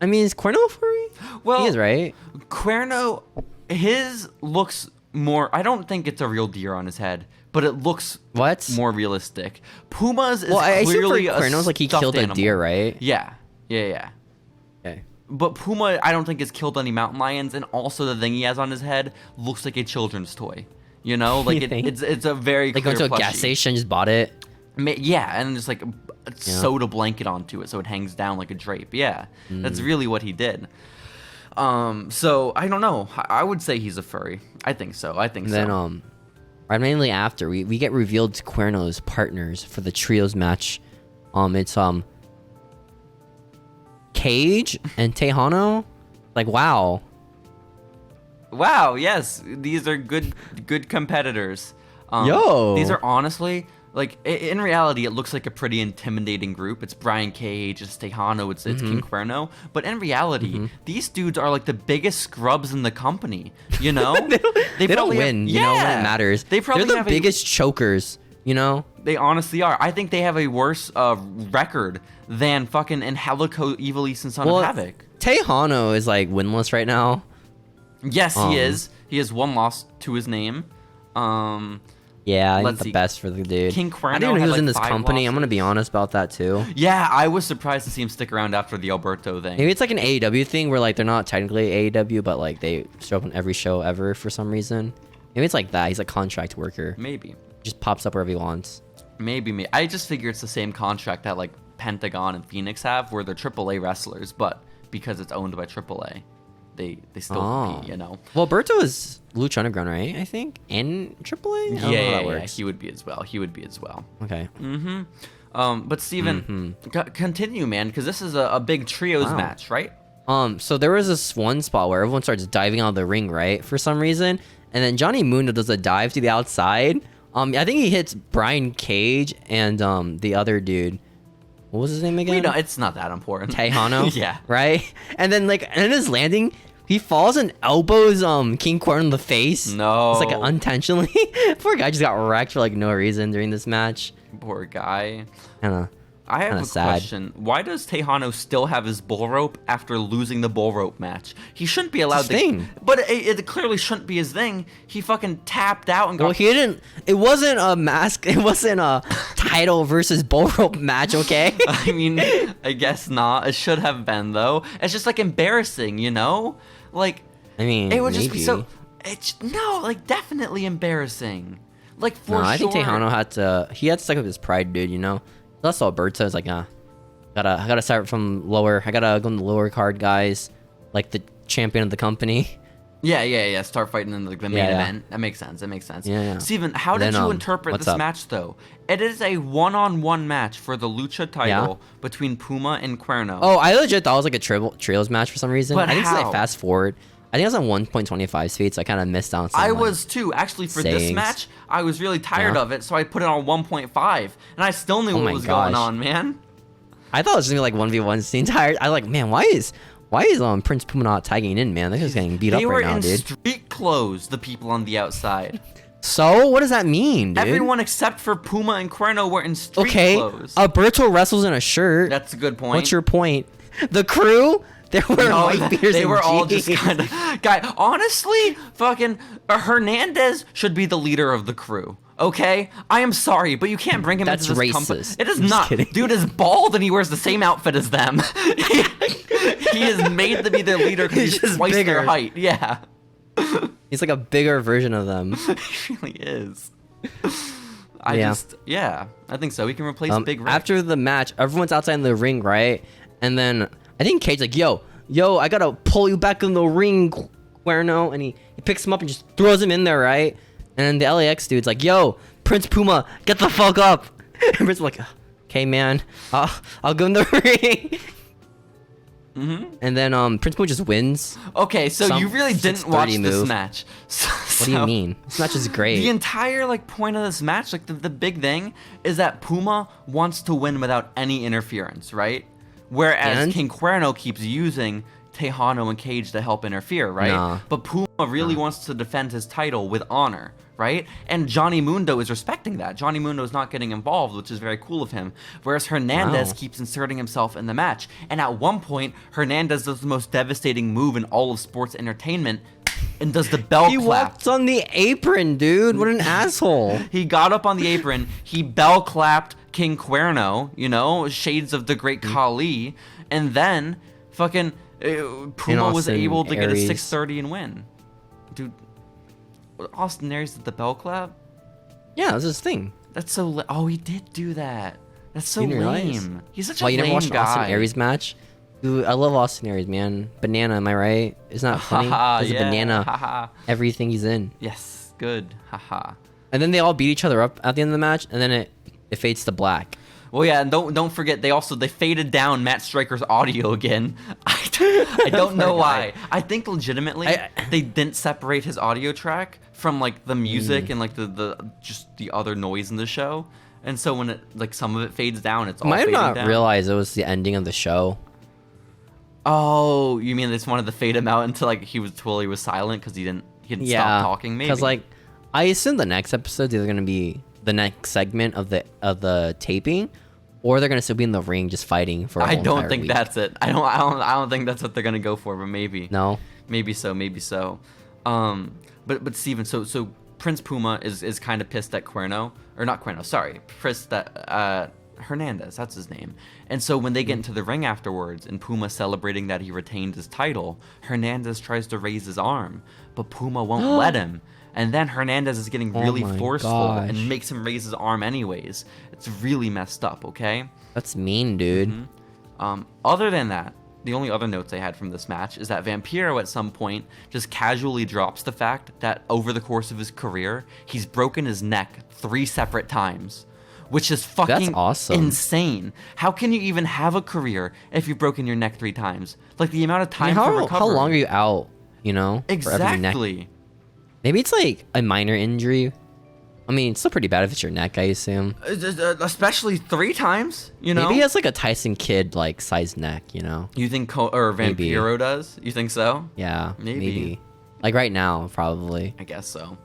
I mean, is Cuerno furry? Well, he is, right? Cuerno, his looks more... I don't think it's a real deer on his head, but it looks more realistic. Puma's is clearly a Cuerno's like he killed animal. A deer, right? Yeah. Okay. But Puma, I don't think has killed any mountain lions, and also the thing he has on his head looks like a children's toy. You know? Like, it's a very like clear go to a gas station, just bought it? Yeah, and just like sewed a blanket onto it so it hangs down like a drape. Yeah, that's really what he did. So I don't know. I would say he's a furry. I think so. Then right mainly after we get revealed Cuerno's partners for the trios match. It's Cage and Tejano. Like wow, yes, these are good competitors. These are honestly. Like, in reality, it looks like a pretty intimidating group. It's Brian Cage, it's Tejano, it's King Cuerno. But in reality, these dudes are like the biggest scrubs in the company, you know? they don't win, you know, when it matters. They're the biggest chokers, you know? They honestly are. I think they have a worse record than fucking Angelico, Evil East, and Son of Havoc. Tejano is like winless right now. Yes, he is. He has one loss to his name. Yeah, I think the best for the dude. King Cuerno I didn't know he was in this company. I'm going to be honest about that, too. Yeah, I was surprised to see him stick around after the Alberto thing. Maybe it's like an AEW thing where, like, they're not technically AEW, but, like, they show up on every show ever for some reason. Maybe it's like that. He's a contract worker. Maybe. Just pops up wherever he wants. Maybe. I just figure it's the same contract that, like, Pentagon and Phoenix have, where they're AAA wrestlers, but because it's owned by AAA. They still compete, you know. Well, Alberto is Lucha Underground, right? I think, and AAA. Yeah, he would be as well. Okay. But Steven, continue, man, because this is a big trios match, right? So there was this one spot where everyone starts diving out of the ring, right, for some reason, and then Johnny Mundo does a dive to the outside. I think he hits Brian Cage and the other dude. What was his name again? It's not that important. Tejano. Yeah. Right? And then, like, in his landing, he falls and elbows King Cuerno in the face. No. It's like unintentionally. Poor guy just got wrecked for like no reason during this match. Poor guy. I have a question. Why does Tejano still have his bull rope after losing the bull rope match? He shouldn't be allowed But it clearly shouldn't be his thing. He fucking tapped out and got... Well, he didn't... It wasn't a mask... It wasn't a title versus bull rope match, okay? I mean, I guess not. It should have been, though. It's just, like, embarrassing, you know? Like... I mean, it would just be so... definitely embarrassing. Like, for sure. I think Tejano had to... He had to stick with his pride, dude, you know? That's Alberto. It's like, I gotta start from lower. I gotta go in the lower card, guys. Like the champion of the company. Yeah. Start fighting in the main event. That makes sense. Yeah. Steven, how did you interpret this match, though? It is a one-on-one match for the Lucha title between Puma and Cuerno. Oh, I legit thought it was like a trios match for some reason. But I think how? It's fast forward. I think it was on 1.25 speed, so I kind of missed out on some. I was too. Actually, for this match, I was really tired of it, so I put it on 1.5, and I still knew what was going on, man. I thought it was gonna be like 1v1 the entire. I was like, man, why is Prince Puma not tagging in, man? They're just getting beat up right now, dude. They were in street clothes, the people on the outside. So what does that mean, dude? Everyone except for Puma and Cuerno were in street clothes. Alberto wrestles in a shirt. That's a good point. What's your point? The crew? They were white beers. They were all just kind of guy. Honestly, fucking Hernandez should be the leader of the crew. Okay, I am sorry, but you can't bring him into this company. It is not. Dude is bald and he wears the same outfit as them. He is made to be their leader because he's just twice their height. Yeah. He's like a bigger version of them. He really is. I think so. We can replace Big Rick. After the match, everyone's outside in the ring, right? And then I think Cage's like, yo, I gotta pull you back in the ring, Cuerno. And he picks him up and just throws him in there, right? And then the LAX dude's like, yo, Prince Puma, get the fuck up. And Prince like, okay, man, I'll go in the ring. Mm-hmm. And then Prince Puma just wins. Okay, so you really didn't watch this match. What do you mean? This match is great. The entire point of this match, the big thing, is that Puma wants to win without any interference, right? Whereas King Cuerno keeps using Tejano and Cage to help interfere, right? Nah. But Puma really wants to defend his title with honor, right? And Johnny Mundo is respecting that. Johnny Mundo is not getting involved, which is very cool of him. Whereas Hernandez keeps inserting himself in the match. And at one point, Hernandez does the most devastating move in all of sports entertainment and does the bell clap. He walked on the apron, dude. What an asshole. He got up on the apron. He bell clapped King Cuerno, shades of the great Khali. And then fucking Puma was able to get a 630 and win. Dude, Austin Aries did the bell clap? Yeah, that's his thing. That's so oh, he did do that. That's so lame. He's such a lame you never watched guy. An Austin Aries match? Dude, I love Austin Aries, man. Banana, am I right? It's not funny. There's a banana. Everything he's in. Yes, good. Haha. And then they all beat each other up at the end of the match, and then it fades to black. Well, yeah, and don't forget they faded down Matt Striker's audio again. I don't know why. I think legitimately they didn't separate his audio track from the music and the just the other noise in the show. And so when it some of it fades down, it's all fading down. Might not realize it was the ending of the show. Oh, you mean they just wanted to fade him out until he was silent because he didn't stop talking? Maybe because I assume the next episode's either gonna be the next segment of the taping, or they're gonna still be in the ring just fighting for. I don't think that's it. I don't think that's what they're gonna go for, but maybe. No. Maybe so. But Steven, so Prince Puma is kind of pissed at Cuerno, or not Cuerno, sorry, pissed at Hernandez, that's his name. And so when they get into the ring afterwards, and Puma celebrating that he retained his title, Hernandez tries to raise his arm, but Puma won't let him. And then Hernandez is getting really forceful and makes him raise his arm anyways. It's really messed up, okay? That's mean, dude. Mm-hmm. Other than that, the only other notes I had from this match is that Vampiro at some point just casually drops the fact that over the course of his career, he's broken his neck 3 separate times, which is fucking insane. How can you even have a career if you've broken your neck 3 times? The amount of time for recovery. How long are you out, Exactly. Maybe it's a minor injury. I mean, it's still pretty bad if it's your neck, I assume. Especially 3 times, Maybe he has a Tyson Kidd sized neck, You think Vampiro does? You think so? Yeah, maybe. Like right now, probably. I guess so.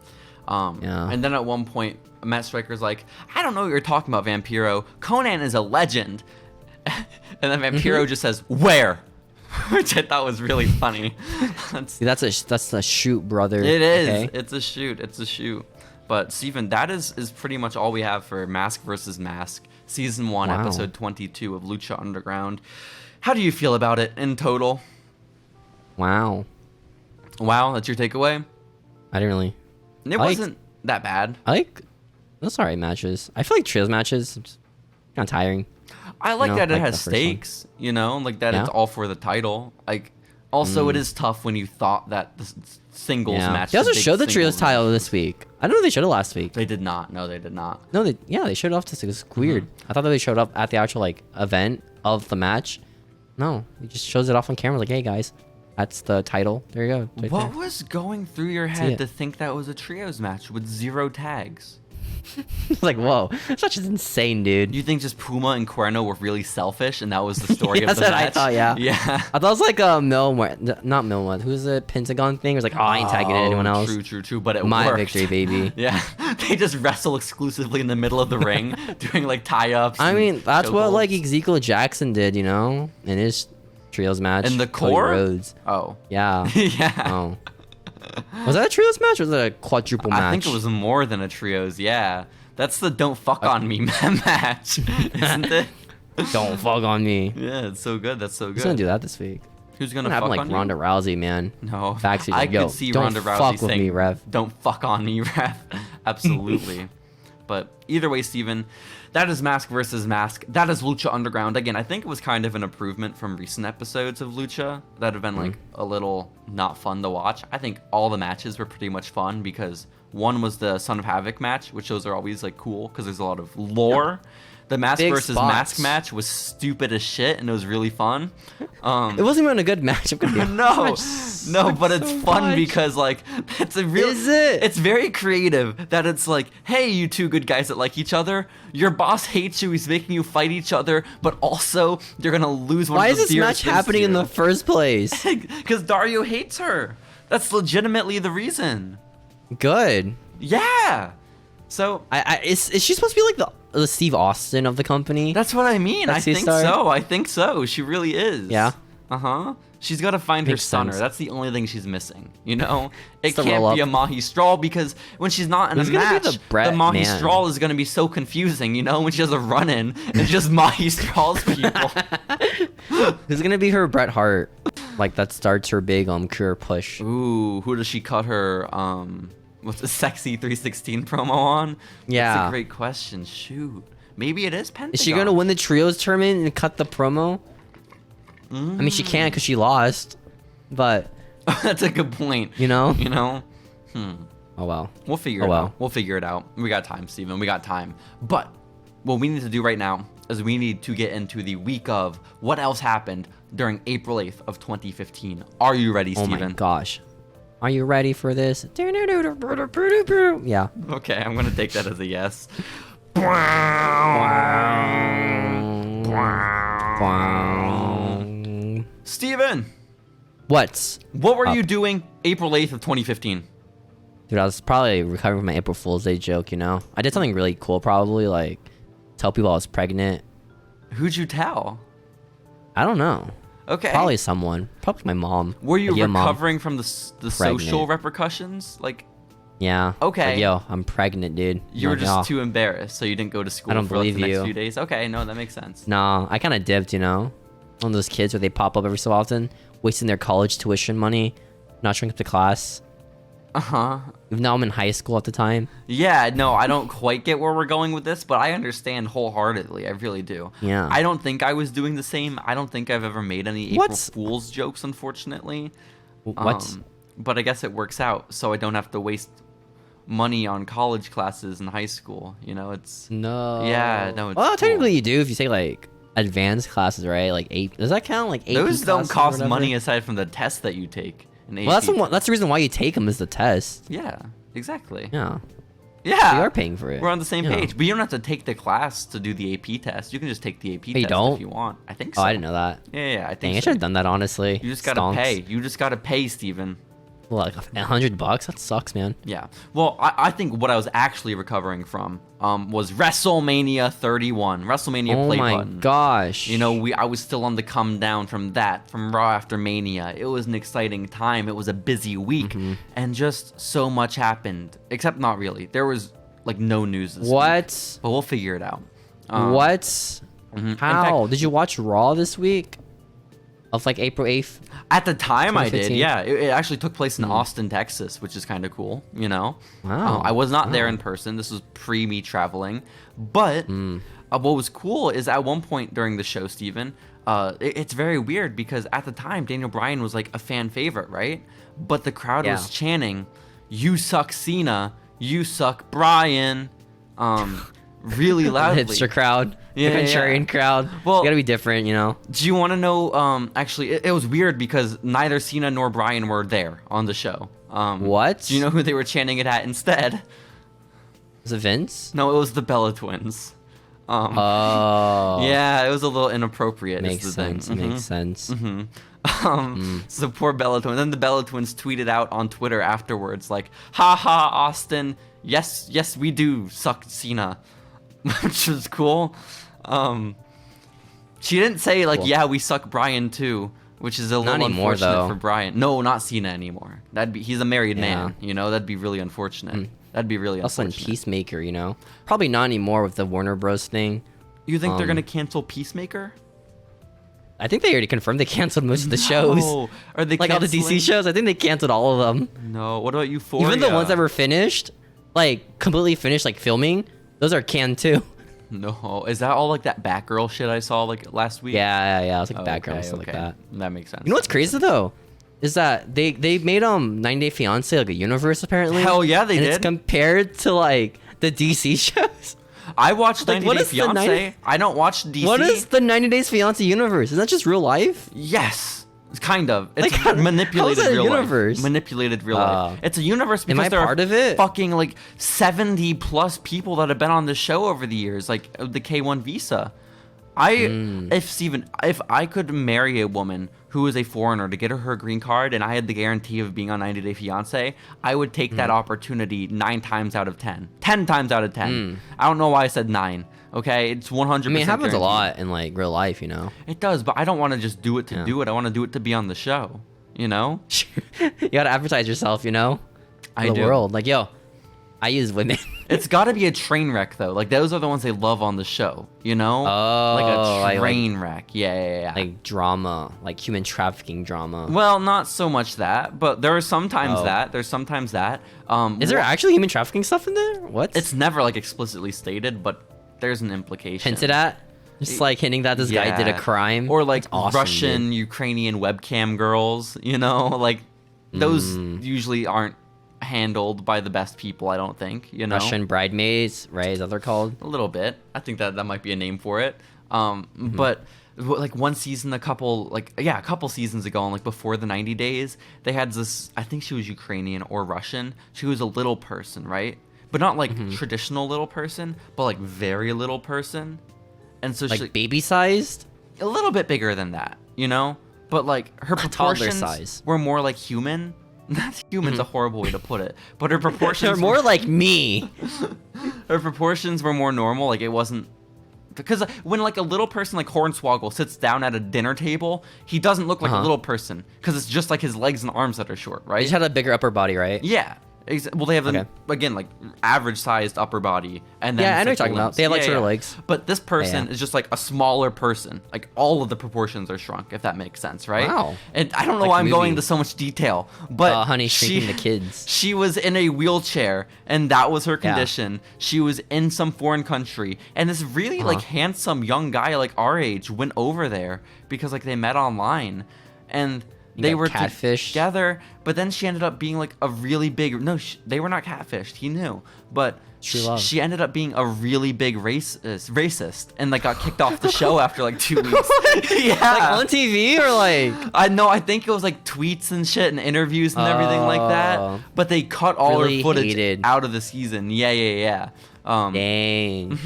Yeah. And then at one point, Matt Striker's like, I don't know what you're talking about, Vampiro. Conan is a legend. And then Vampiro just says, where? Which I thought was really funny. That's a shoot, brother. It is. Okay? It's a shoot. But Steven, that is pretty much all we have for Mask vs. Mask, Season 1, Episode 22 of Lucha Underground. How do you feel about it in total? Wow, that's your takeaway? I didn't really... It wasn't that bad. Those alright matches. I feel like trios matches kind of tiring. I like that it has stakes, that it's all for the title. Also, it is tough when you thought that the singles match. They also showed the trios title this week. I don't know if they showed it last week. They did not. No, they did not. No, they showed it off this week. It was weird. I thought that they showed up at the actual like event of the match. No, he just shows it off on camera like, hey guys, that's the title. There you go. Right what there. was going through your head to think that was a trios match with 0 tags? It's like, whoa, that's just insane, dude. You think just Puma and Cuerno were really selfish, and that was the story of the match? That's what I thought, yeah. Yeah. I thought it was like not Millwood. Who's the Pentagon thing? It was like, I ain't tagging anyone else. True. But it My worked. victory, baby. Yeah. They just wrestle exclusively in the middle of the ring, doing like tie-ups. I mean, that's what holds. like Ezekiel Jackson did, in his trios match. In the Cody core? Rhodes. Oh. Yeah. Yeah. Oh. Was that a trios match or was it a quadruple match? I think it was more than a trios, yeah. That's the don't fuck on me match, isn't it? Don't fuck on me. Yeah, it's so good. That's so good. Who's gonna do that this week? Who's gonna happen fuck like on Ronda you? Rousey, man. No. Backstage, I yo, could see don't Ronda Rousey fuck with saying, me, ref. Don't fuck on me, ref. Absolutely. But either way, Steven, that is Mask versus Mask. That is Lucha Underground. Again, I think it was kind of an improvement from recent episodes of Lucha that have been like a little not fun to watch. I think all the matches were pretty much fun because one was the Son of Havoc match, which those are always like cool because there's a lot of lore. The Mask Big versus spots. Mask match was stupid as shit and it was really fun. It wasn't even a good match. I'm gonna be No, but it's so fun much. because like it's a real. Is it? It's very creative that it's like, hey, you two good guys that like each other. Your boss hates you. He's making you fight each other, but also you're gonna lose one. Why of the is this match happening in the first place? Because Dario hates her. That's legitimately the reason. Good. Yeah. So Is she supposed to be like the Steve Austin of the company? that's what I mean. I Sexy think star? so. I think so. She really is. Yeah. Uh-huh. She's got to find her Makes stunner. sense. That's the only thing she's missing. It It's the can't be roll-up. a Mahi Straw because when she's not in Who's a gonna be match, the Brett Mahi man? Straw is going to be so confusing, when she has a run-in and just Mahi Straw's people. Who's gonna be her Bret Hart? Like that starts her big career push. Ooh, who does she cut her, what's the sexy 316 promo on? Yeah. That's a great question. Shoot. Maybe it is Pentagon. Is she gonna win the trios tournament and cut the promo? I mean, she can't because she lost. But That's a good point. Oh well. We'll figure it out. We'll figure it out. We got time, Steven. We got time. But what we need to do right now is we need to get into the week of what else happened during April 8th of 2015. Are you ready, Steven? Oh my gosh. Are you ready for this? Yeah. Okay, I'm going to take that as a yes. Steven, What were you doing April 8th of 2015? Dude, I was probably recovering from my April Fool's Day joke, I did something really cool, probably, like, tell people I was pregnant. Who'd you tell? I don't know. Okay. Probably someone. Probably my mom. Were you Like, "Yo, Mom, recovering from the social repercussions? Like, yeah. Okay. Like, yo, I'm pregnant, dude. you were Like, just "Oh." too embarrassed, so you didn't go to school I don't for like, the believe next you. few days? Okay, no, that makes sense. Nah, I kind of dipped, One of those kids where they pop up every so often, wasting their college tuition money, not showing up to class. Uh-huh. Even though I'm in high school at the time. Yeah, no, I don't quite get where we're going with this, but I understand wholeheartedly. I really do. Yeah. I don't think I was doing the same. I don't think I've ever made any April Fool's jokes, unfortunately. What? But I guess it works out, so I don't have to waste money on college classes in high school. It's... No. Yeah, no, it's Well, cool. technically you do if you take, like, advanced classes, right? Like, does that count? Like, AP Those don't classes or cost whatever? money aside from the test that you take. Well, that's the reason why you take them is the test. Yeah, exactly. Yeah. Yeah. You are paying for it. We're on the same Yeah. page. But you don't have to take the class to do the AP test. You can just take the AP you test don't? if you want. I think so. Oh, I didn't know that. Yeah, I Dang, think I so. should have done that, honestly. You just gotta pay. You just gotta pay, Steven. Well, like $100? That sucks, man. Yeah. Well, I think what I was actually recovering from was WrestleMania 31. WrestleMania play button. Oh my gosh. I was still on the come down from Raw after Mania. It was an exciting time. It was a busy week. And just so much happened. Except not really. There was, like, no news this week. But we'll figure it out. What? In How? fact- Did you watch Raw this week? Of, like, April 8th? At the time, I did. 2015? Yeah, it actually took place in Austin, Texas, which is kind of cool. Wow. I was not there in person. This was pre me traveling, but what was cool is at one point during the show, Steven, it's very weird because at the time Daniel Bryan was like a fan favorite, right? But the crowd was chanting, "You suck, Cena. You suck, Bryan." Really loudly. Hipster crowd. The contrarian crowd. Well, you gotta be different, you know. Do you want to know? Actually, it was weird because neither Cena nor Bryan were there on the show. What? Do you know who they were chanting it at instead? Was it Vince? No, it was the Bella Twins. Yeah, it was a little inappropriate. Makes sense. Makes sense. So poor Bella Twins. Then the Bella Twins tweeted out on Twitter afterwards, like, "Ha ha, Austin. Yes, we do suck Cena," which was cool. She didn't say like, "Yeah, we suck Bryan too," which is a little unfortunate for Bryan. No, not Cena anymore. He's a married man. You know, that'd be really unfortunate. That'd be really unfortunate. Also in Peacemaker, you know, probably not anymore with the Warner Bros. Thing. You think they're gonna cancel Peacemaker? I think they already confirmed they canceled most of the shows. Are they like all the DC shows? I think they canceled all of them. No. What about Euphoria? Even the ones that were finished, like completely finished, like filming, those are canned too. No, is that all like that Batgirl shit I saw like last week? Yeah. It was like Batgirl and stuff like that. That makes sense. You know what's crazy though? Is that they made 90 Day Fiancé like a universe apparently. Hell yeah, they did. It's compared to like the DC shows. I watched 90 Day Fiancé. I don't watch DC. What is the 90 Days Fiancé universe? Is that just real life? Yes. Kind of. It's like, manipulated real universe? Life. Manipulated real life. It's a universe because there are fucking like 70 plus people that have been on the show over the years, like the K1 visa. If I could marry a woman who is a foreigner to get her green card and I had the guarantee of being on 90 Day Fiancé, I would take that opportunity 9 times out of 10. 10 times out of 10. I don't know why I said 9. Okay, it's 100%. I mean, it happens guaranteed. A lot in like real life, you know. It does, but I don't want to just do it to do it. I want to do it to be on the show, you know. You gotta advertise yourself, you know. For the world, like yo, I use women. It's got to be a train wreck though. Like those are the ones they love on the show, you know. Like a train wreck. Yeah. Like drama, like human trafficking drama. Well, not so much that, but there are sometimes that. There's sometimes that. Is there actually human trafficking stuff in there? What? It's never like explicitly stated, but there's an implication. Hinted at? Just like hinting that this guy did a crime? Or like awesome, Russian, Ukrainian webcam girls, you know? Like those usually aren't handled by the best people, I don't think, you know? Russian bridesmaids, right? Is that what they're called? A little bit. I think that might be a name for it. But like one season, a couple seasons ago, and like before the 90 days, they had this, I think she was Ukrainian or Russian. She was a little person, right? But not like traditional little person, but like very little person. And so like she, baby sized? A little bit bigger than that, you know? But like her proportions were more like human. Not human's a horrible way to put it, but her proportions are more like me. Her proportions were more normal. Like it wasn't, because when like a little person like Hornswoggle sits down at a dinner table, he doesn't look like a little person because it's just like his legs and arms that are short, right? He just had a bigger upper body, right? Yeah. Well, they have again like average-sized upper body, and then I know what you're talking about. They have like shorter legs. But this person is just like a smaller person. Like all of the proportions are shrunk, if that makes sense, right? Wow. And I don't know why I'm going into so much detail, but honey, shrinking the kids. She was in a wheelchair, and that was her condition. She was in some foreign country, and this really like handsome young guy like our age went over there because like they met online, and they were together, but then she ended up being like a really big. No, they were not catfished. He knew, but she ended up being a really big racist, and like got kicked off the show after like 2 weeks. Yeah, like on TV or like I think it was like tweets and shit and interviews and everything like that. But they cut all her footage out of the season. Yeah. Dang,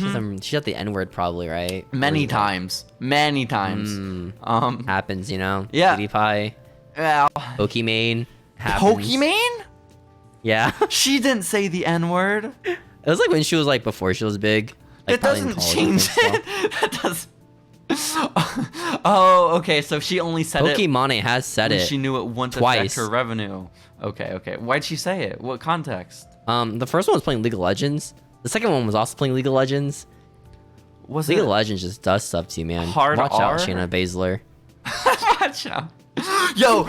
she got the N-word probably, right? Many times. Happens, you know. Yeah. Cutie pie. Well, Pokimane happens. Pokimane? Yeah. She didn't say the N-word. It was like when she was like before she was big. Like, it doesn't change it. That does. Oh, okay. So she only said Pokimane has said it. She knew it wouldn't affect her revenue. Okay. Why'd she say it? What context? The first one was playing League of Legends. The second one was also playing League of Legends. League of Legends just does stuff to you, man. Hard Watch R? out, Shayna Baszler. Watch out. Yo.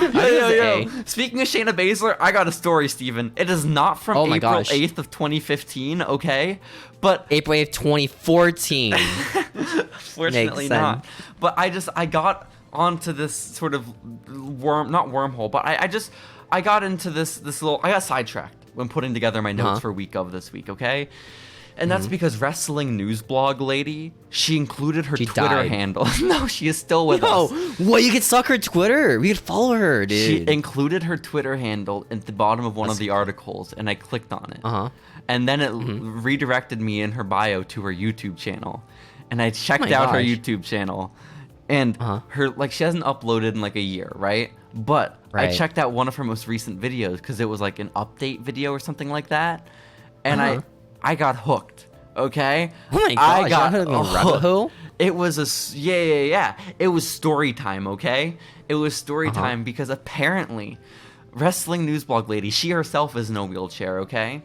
Speaking of Shayna Baszler, I got a story, Steven. It is not from April 8th of 2015, okay? But April 8th, 2014. Fortunately not. But I got onto this sort of not wormhole, but I got into this little, I got sidetracked when putting together my notes for week of this week, okay? And that's because Wrestling Newsblog lady, she included her Twitter handle. No, she is still with us. Well, you can suck her Twitter. We could follow her, dude. She included her Twitter handle at the bottom of one of the articles, and I clicked on it. And then it redirected me in her bio to her YouTube channel. And I checked out her YouTube channel. And her, like, she hasn't uploaded in like a year, right? But I checked out one of her most recent videos because it was like an update video or something like that. And I got hooked, okay? Oh my gosh, I got hooked. It was it was story time, okay? It was story time because apparently Wrestling Newsblog lady, she herself is in a wheelchair, okay?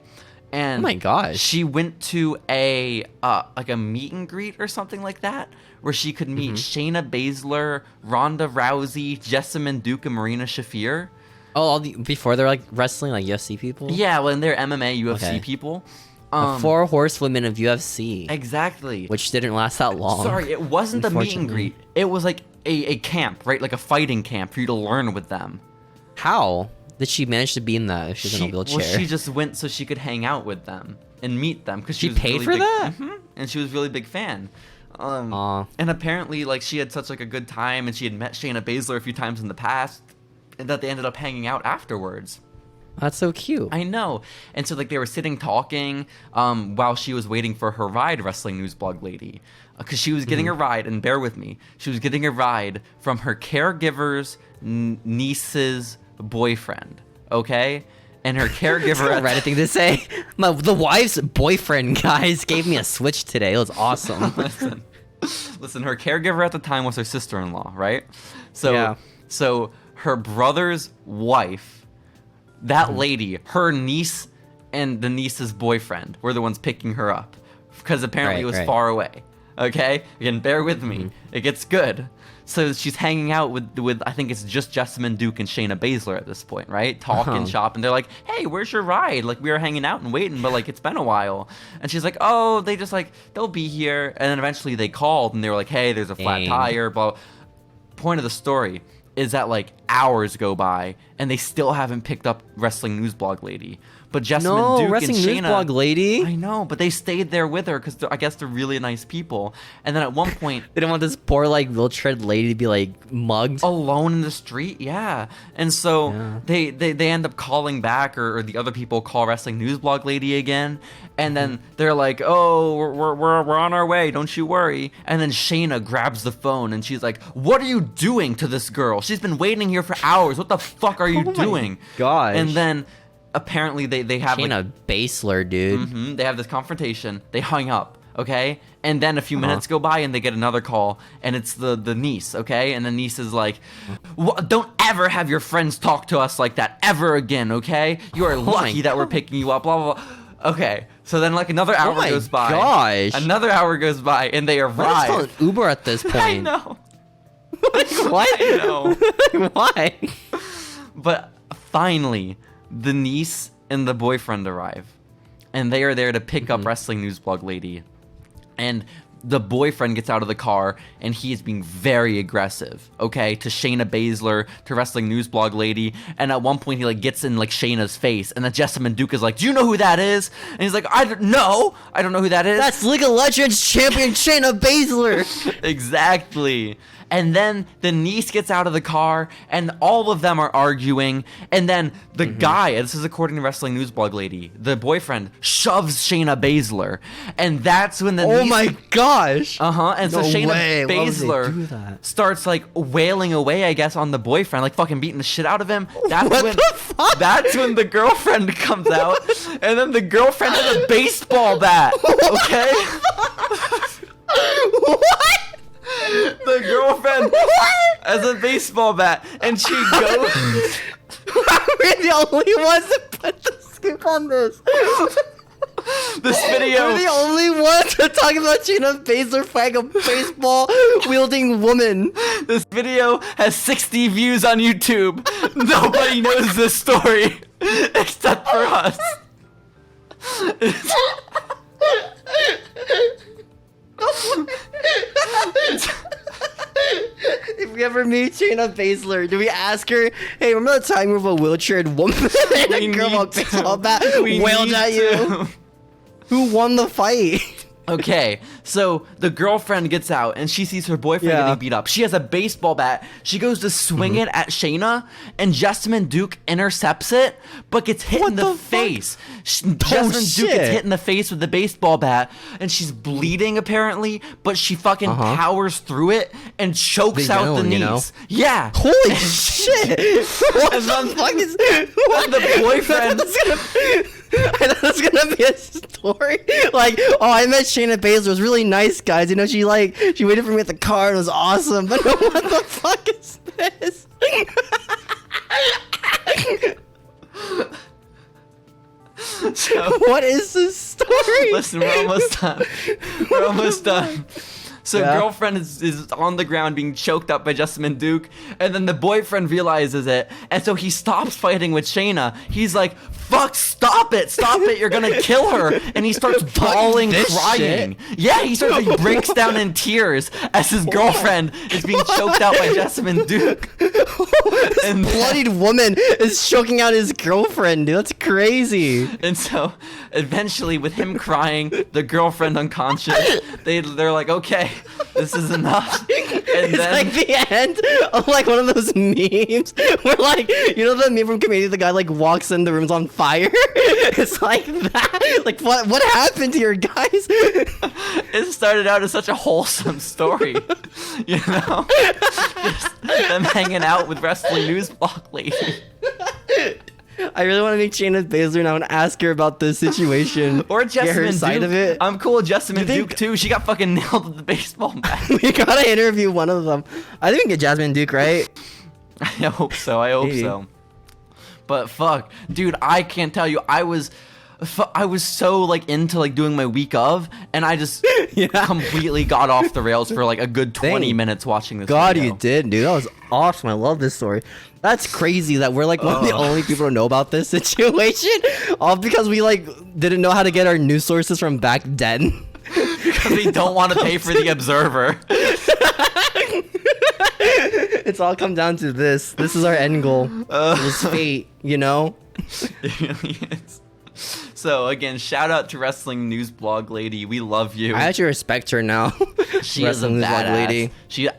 And oh my gosh. She went to a like a meet and greet or something like that where she could meet Shayna Baszler, Ronda Rousey, Jessamyn Duke, and Marina Shafir. Oh, before they're like wrestling, like UFC people? Yeah, when they're MMA, UFC people. The 4 horsewomen of UFC. Exactly. Which didn't last that long. Sorry, it wasn't a meet and greet. It was like a camp, right? Like a fighting camp for you to learn with them. How did she manage to be in that if she's in a wheelchair? Well, she just went so she could hang out with them and meet them. Because she paid for that? And she was a really big fan. And apparently, like, she had such like a good time, and she had met Shayna Baszler a few times in the past, and that they ended up hanging out afterwards. That's so cute. I know. And so, like, they were sitting talking while she was waiting for her ride, Wrestling Newsblog lady. Because she was getting a ride, and bear with me, she was getting a ride from her caregiver's niece's boyfriend, okay? And her caregiver... That's the right thing to say. The wife's boyfriend, guys, gave me a Switch today. It was awesome. Listen, her caregiver at the time was her sister-in-law, right? So her brother's wife... That lady, her niece, and the niece's boyfriend were the ones picking her up. Because apparently it was far away. Okay? Again, bear with me. It gets good. So she's hanging out with I think it's just Jessamyn Duke and Shayna Baszler at this point, right? Talking shop. And they're like, hey, where's your ride? Like, we were hanging out and waiting, but, like, it's been a while. And she's like, oh, they just, like, they'll be here. And then eventually they called, and they were like, hey, there's a flat tire. Blah. Point of the story is that, like, hours go by and they still haven't picked up Wrestling Newsblog lady. But Jessamyn Duke Wrestling and Shayna, Newsblog lady. I know, but they stayed there with her because I guess they're really nice people. And then at one point, they didn't want this poor like wheelchair lady to be like mugged alone in the street. Yeah, and so they end up calling back, or the other people call Wrestling Newsblog lady again, and then they're like, "Oh, we're on our way. Don't you worry." And then Shayna grabs the phone and she's like, "What are you doing to this girl? She's been waiting here for hours. What the fuck are you doing?" Gosh. And then apparently they have Shayna Baszler, dude. They have this confrontation. They hung up, okay? And then a few minutes go by and they get another call, and it's the niece, okay? And the niece is like, don't ever have your friends talk to us like that ever again, okay? You are lucky that we're picking you up, blah, blah, blah. Okay, so then like another hour goes by. Oh my gosh. Another hour goes by and they arrive. Let's call an Uber at this point. I know. What? I know. Why? But finally, the niece and the boyfriend arrive, and they are there to pick up Wrestling Newsblog lady. And the boyfriend gets out of the car, and he is being very aggressive, okay, to Shayna Baszler, to Wrestling Newsblog lady. And at one point, he like gets in like Shayna's face, and then Jessamyn Duke is like, "Do you know who that is?" And he's like, I don't know who that is." That's League of Legends champion Shayna Baszler. Exactly. And then the niece gets out of the car, and all of them are arguing. And then the guy, and this is according to Wrestling Newsblog lady, the boyfriend shoves Shayna Baszler, and that's when the niece... Oh my gosh! And so Shayna Baszler starts like wailing away, I guess, on the boyfriend, like fucking beating the shit out of him. That's when the girlfriend comes out, and then the girlfriend has a baseball bat. Okay. What? The girlfriend has a baseball bat, and she goes... We're the only ones that put the skip on this. This video. We're the only ones talking about Shayna Baszler fighting a baseball wielding woman. This video has 60 views on YouTube. Nobody knows this story except for us. If we ever meet Shayna Baszler, do we ask her, hey, remember the time you were a wheelchaired woman and a girl with a baseball bat wailed at you? Who won the fight? Okay, so the girlfriend gets out and she sees her boyfriend getting beat up. She has a baseball bat. She goes to swing it at Shayna, and Jessamyn Duke intercepts it, but gets hit in the face. Jessamyn Duke gets hit in the face with the baseball bat, and she's bleeding apparently, but she fucking powers through it and chokes out the knees. You know? Yeah. Holy shit! What the fuck is the boyfriend? I thought it was gonna be a story like, oh, I met Shayna Baszler. It was really nice, guys. You know, she waited for me at the car and it was awesome. But what the fuck is this? So, what is this story? Listen, we're almost done. We're almost done. So girlfriend is on the ground being choked up by Jessamyn Duke, and then the boyfriend realizes it, and so he stops fighting with Shayna. He's like, fuck, stop it, you're gonna kill her. And he starts bawling, crying. Yeah, he breaks down in tears as his girlfriend is being choked out by Jessamyn Duke. This bloodied woman is choking out his girlfriend, dude. That's crazy. And so eventually, with him crying, the girlfriend unconscious, they're like, okay, this is enough. And it's like the end of like one of those memes where, like, you know the meme from Community, the guy like walks in, the room's on fire. It's like that. Like, what happened here, guys? It started out as such a wholesome story, you know, just them hanging out with Wrestling News Blog lady. I really want to meet Shayna Baszler now and ask her about this situation. Or Jessamyn Duke. Side of it. I'm cool with Jessamyn Duke too. She got fucking nailed with the baseball bat. We gotta interview one of them. I think we can get Jessamyn Duke, right? I hope so. I hope so. But fuck, dude, I can't tell you. I was so like into like doing my week of, and I just completely got off the rails for like a good 20 minutes watching this video. You did, dude. That was awesome. I love this story. That's crazy that we're like one of the only people to know about this situation, all because we like didn't know how to get our news sources from back then. Because we don't want to pay for the Observer. It's all come down to this. This is our end goal. It's fate, you know? It really is. So again, shout out to Wrestling News Blog lady. We love you. I actually respect her now. She is a badass lady.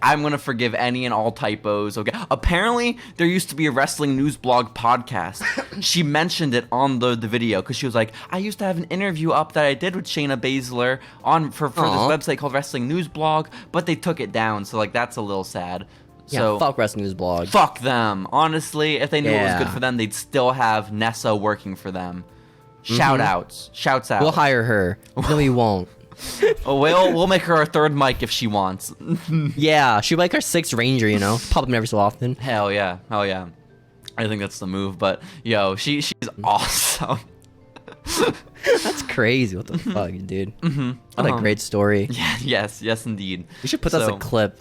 I'm gonna forgive any and all typos. Okay. Apparently, there used to be a Wrestling News Blog podcast. She mentioned it on the video because she was like, I used to have an interview up that I did with Shayna Baszler for this website called Wrestling News Blog, but they took it down. So like that's a little sad. Yeah, so, fuck Wrestling News Blog. Fuck them. Honestly, if they knew it was good for them, they'd still have Nessa working for them. Shouts out. We'll hire her. No, we won't. We'll make her our third mic if she wants. Yeah, she'll be like our sixth ranger, you know? Pop up every so often. Hell yeah. I think that's the move, but yo, she's awesome. That's crazy. What the fuck, dude? What a great story. Yeah, yes, indeed. We should put that as a clip.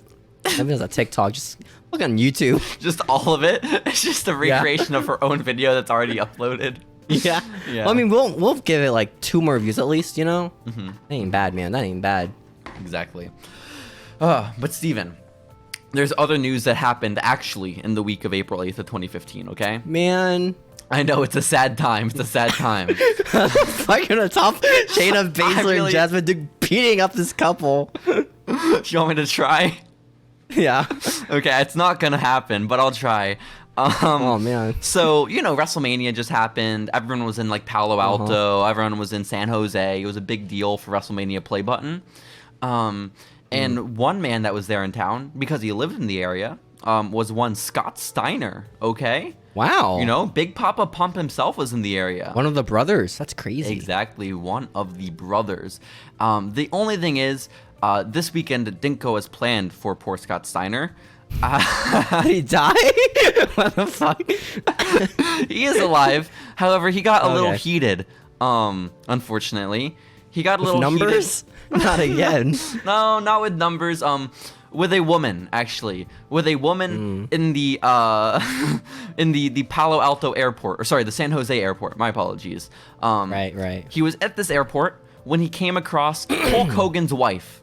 Maybe as a TikTok. Just look on YouTube. Just all of it. It's just a recreation of her own video that's already uploaded. Yeah. Well, I mean, we'll give it like 2 more views at least, you know? That ain't bad, man. That ain't bad. Exactly. But Steven, there's other news that happened actually in the week of April 8th of 2015, okay? Man. I know, it's a sad time. It's a sad time. Fuck, you're gonna top Shayna Baszler and Jessamyn Duke beating up this couple. You want me to try? Yeah. Okay, it's not gonna happen, but I'll try. Oh man. So, you know, WrestleMania just happened. Everyone was in like Palo Alto. Everyone was in San Jose. It was a big deal for WrestleMania Play Button. And one man that was there in town, because he lived in the area, was one Scott Steiner. Okay. Wow. You know, Big Papa Pump himself was in the area. One of the brothers. That's crazy. Exactly. One of the brothers. The only thing is, this weekend didn't go as planned for poor Scott Steiner. Did he die? What the fuck? He is alive. However, he got a little heated unfortunately. He got a with little numbers? Heated. Not again. No, not with numbers. With a woman, actually. With a woman in the in the Palo Alto airport. Or sorry, the San Jose airport. My apologies. Right. He was at this airport when he came across Hulk Hogan's wife.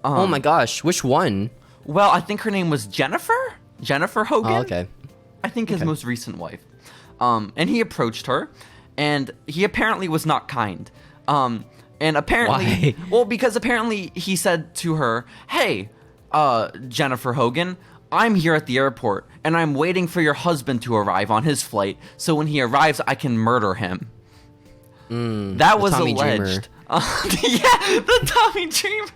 Oh my gosh, which one? Well, I think her name was Jennifer? Jennifer Hogan? Oh, okay. I think his most recent wife. And he approached her, and he apparently was not kind. And apparently... Why? Well, because apparently he said to her, hey, Jennifer Hogan, I'm here at the airport, and I'm waiting for your husband to arrive on his flight, so when he arrives, I can murder him. That was alleged. Yeah, the Tommy Dreamer.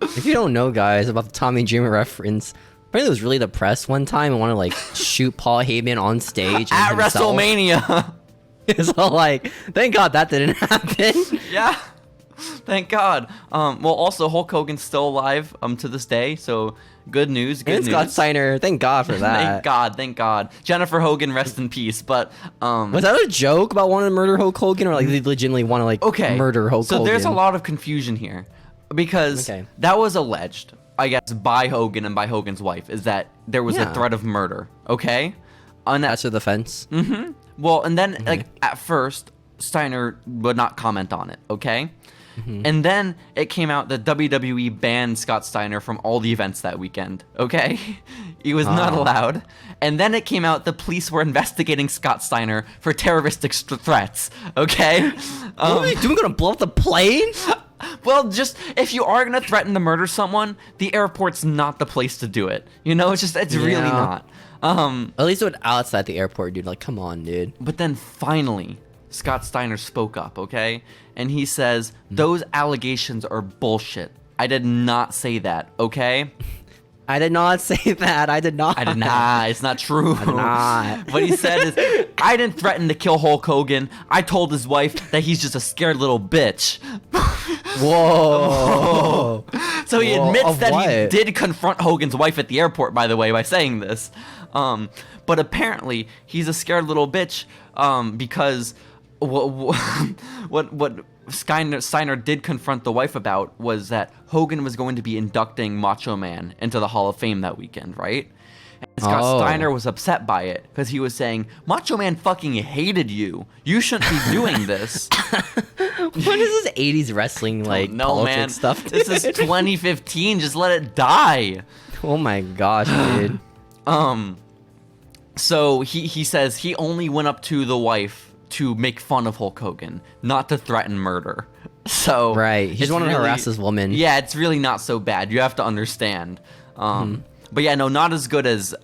If you don't know, guys, about the Tommy Dreamer reference, apparently was really depressed one time and wanted to, like, shoot Paul Heyman on stage. At WrestleMania. So, like, thank God that didn't happen. Yeah. Thank God. Well, also, Hulk Hogan's still alive to this day, so good news, good news. Scott Steiner, thank God for that. Thank God. Jennifer Hogan, rest in peace, but... was that a joke about wanting to murder Hulk Hogan, or, like, they legitimately want to, like, murder Hulk Hogan? So there's a lot of confusion here, because that was alleged, I guess, by Hogan and by Hogan's wife, is that there was a threat of murder, okay? That's the defense? Mm-hmm. Well, and then, like, at first, Steiner would not comment on it, okay? And then it came out that WWE banned Scott Steiner from all the events that weekend, okay? He was not allowed. And then it came out the police were investigating Scott Steiner for terroristic threats, okay? What are we doing? Gonna blow up the plane? Well, just, if you are gonna threaten to murder someone, the airport's not the place to do it. You know, it's really not. At least with outside the airport, dude. Like, come on, dude. But then finally, Scott Steiner spoke up, okay? And he says, those allegations are bullshit. I did not say that, okay? I did not say that. I did not. It's not true. I did not. What he said is, I didn't threaten to kill Hulk Hogan. I told his wife that he's just a scared little bitch. Whoa. So he admits that he did confront Hogan's wife at the airport, by the way, by saying this. But apparently, he's a scared little bitch because what Steiner did confront the wife about was that Hogan was going to be inducting Macho Man into the Hall of Fame that weekend, right? And Scott Steiner was upset by it because he was saying, Macho Man fucking hated you. You shouldn't be doing this. What is this 80s wrestling, like, politics stuff? This is 2015. Just let it die. Oh my gosh, dude. So he says he only went up to the wife to make fun of Hulk Hogan, not to threaten murder. So right, he just wanted to harass this woman. Yeah, it's really not so bad. You have to understand. But yeah, no, not as good as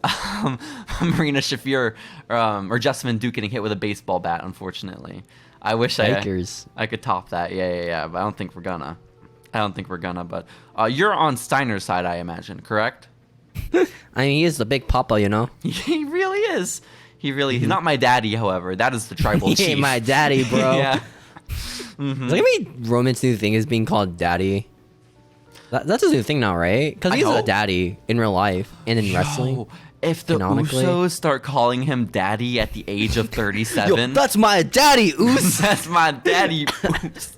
Marina Shafir or Jessamyn Duke getting hit with a baseball bat. Unfortunately, I wish I could top that. Yeah. But I don't think we're gonna. But you're on Steiner's side, I imagine, correct? I mean, he is the big papa, you know. He really is. He's not my daddy, however. That is the tribal chief. He ain't my daddy, bro. Yeah. It's like maybe Roman's new thing is being called daddy. That's his new thing now, right? Because he's a daddy in real life and in wrestling. If the Usos start calling him daddy at the age of 37. Yo, that's my daddy, Oos. That's my daddy, Oos.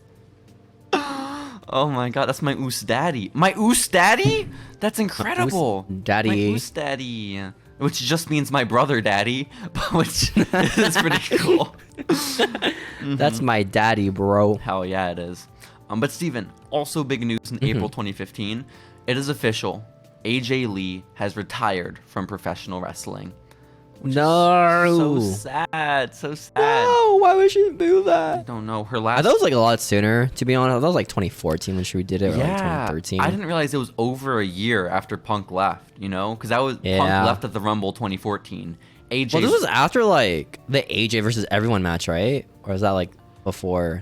Oh my God, that's my Oos daddy. My Oos daddy? That's incredible. Daddy. My Oos daddy. Which just means my brother daddy, which is pretty cool. That's my daddy, bro. Hell yeah, it is. But Steven, also big news in April 2015. It is official. AJ Lee has retired from professional wrestling. No. So sad. No, why would she do that? I don't know. Her last... That was like a lot sooner, to be honest. That was like 2014 when she did it, or like 2013. I didn't realize it was over a year after Punk left, you know? Because that was Punk left at the Rumble 2014. AJ... Well, this was after like the AJ versus everyone match, right? Or was that like before?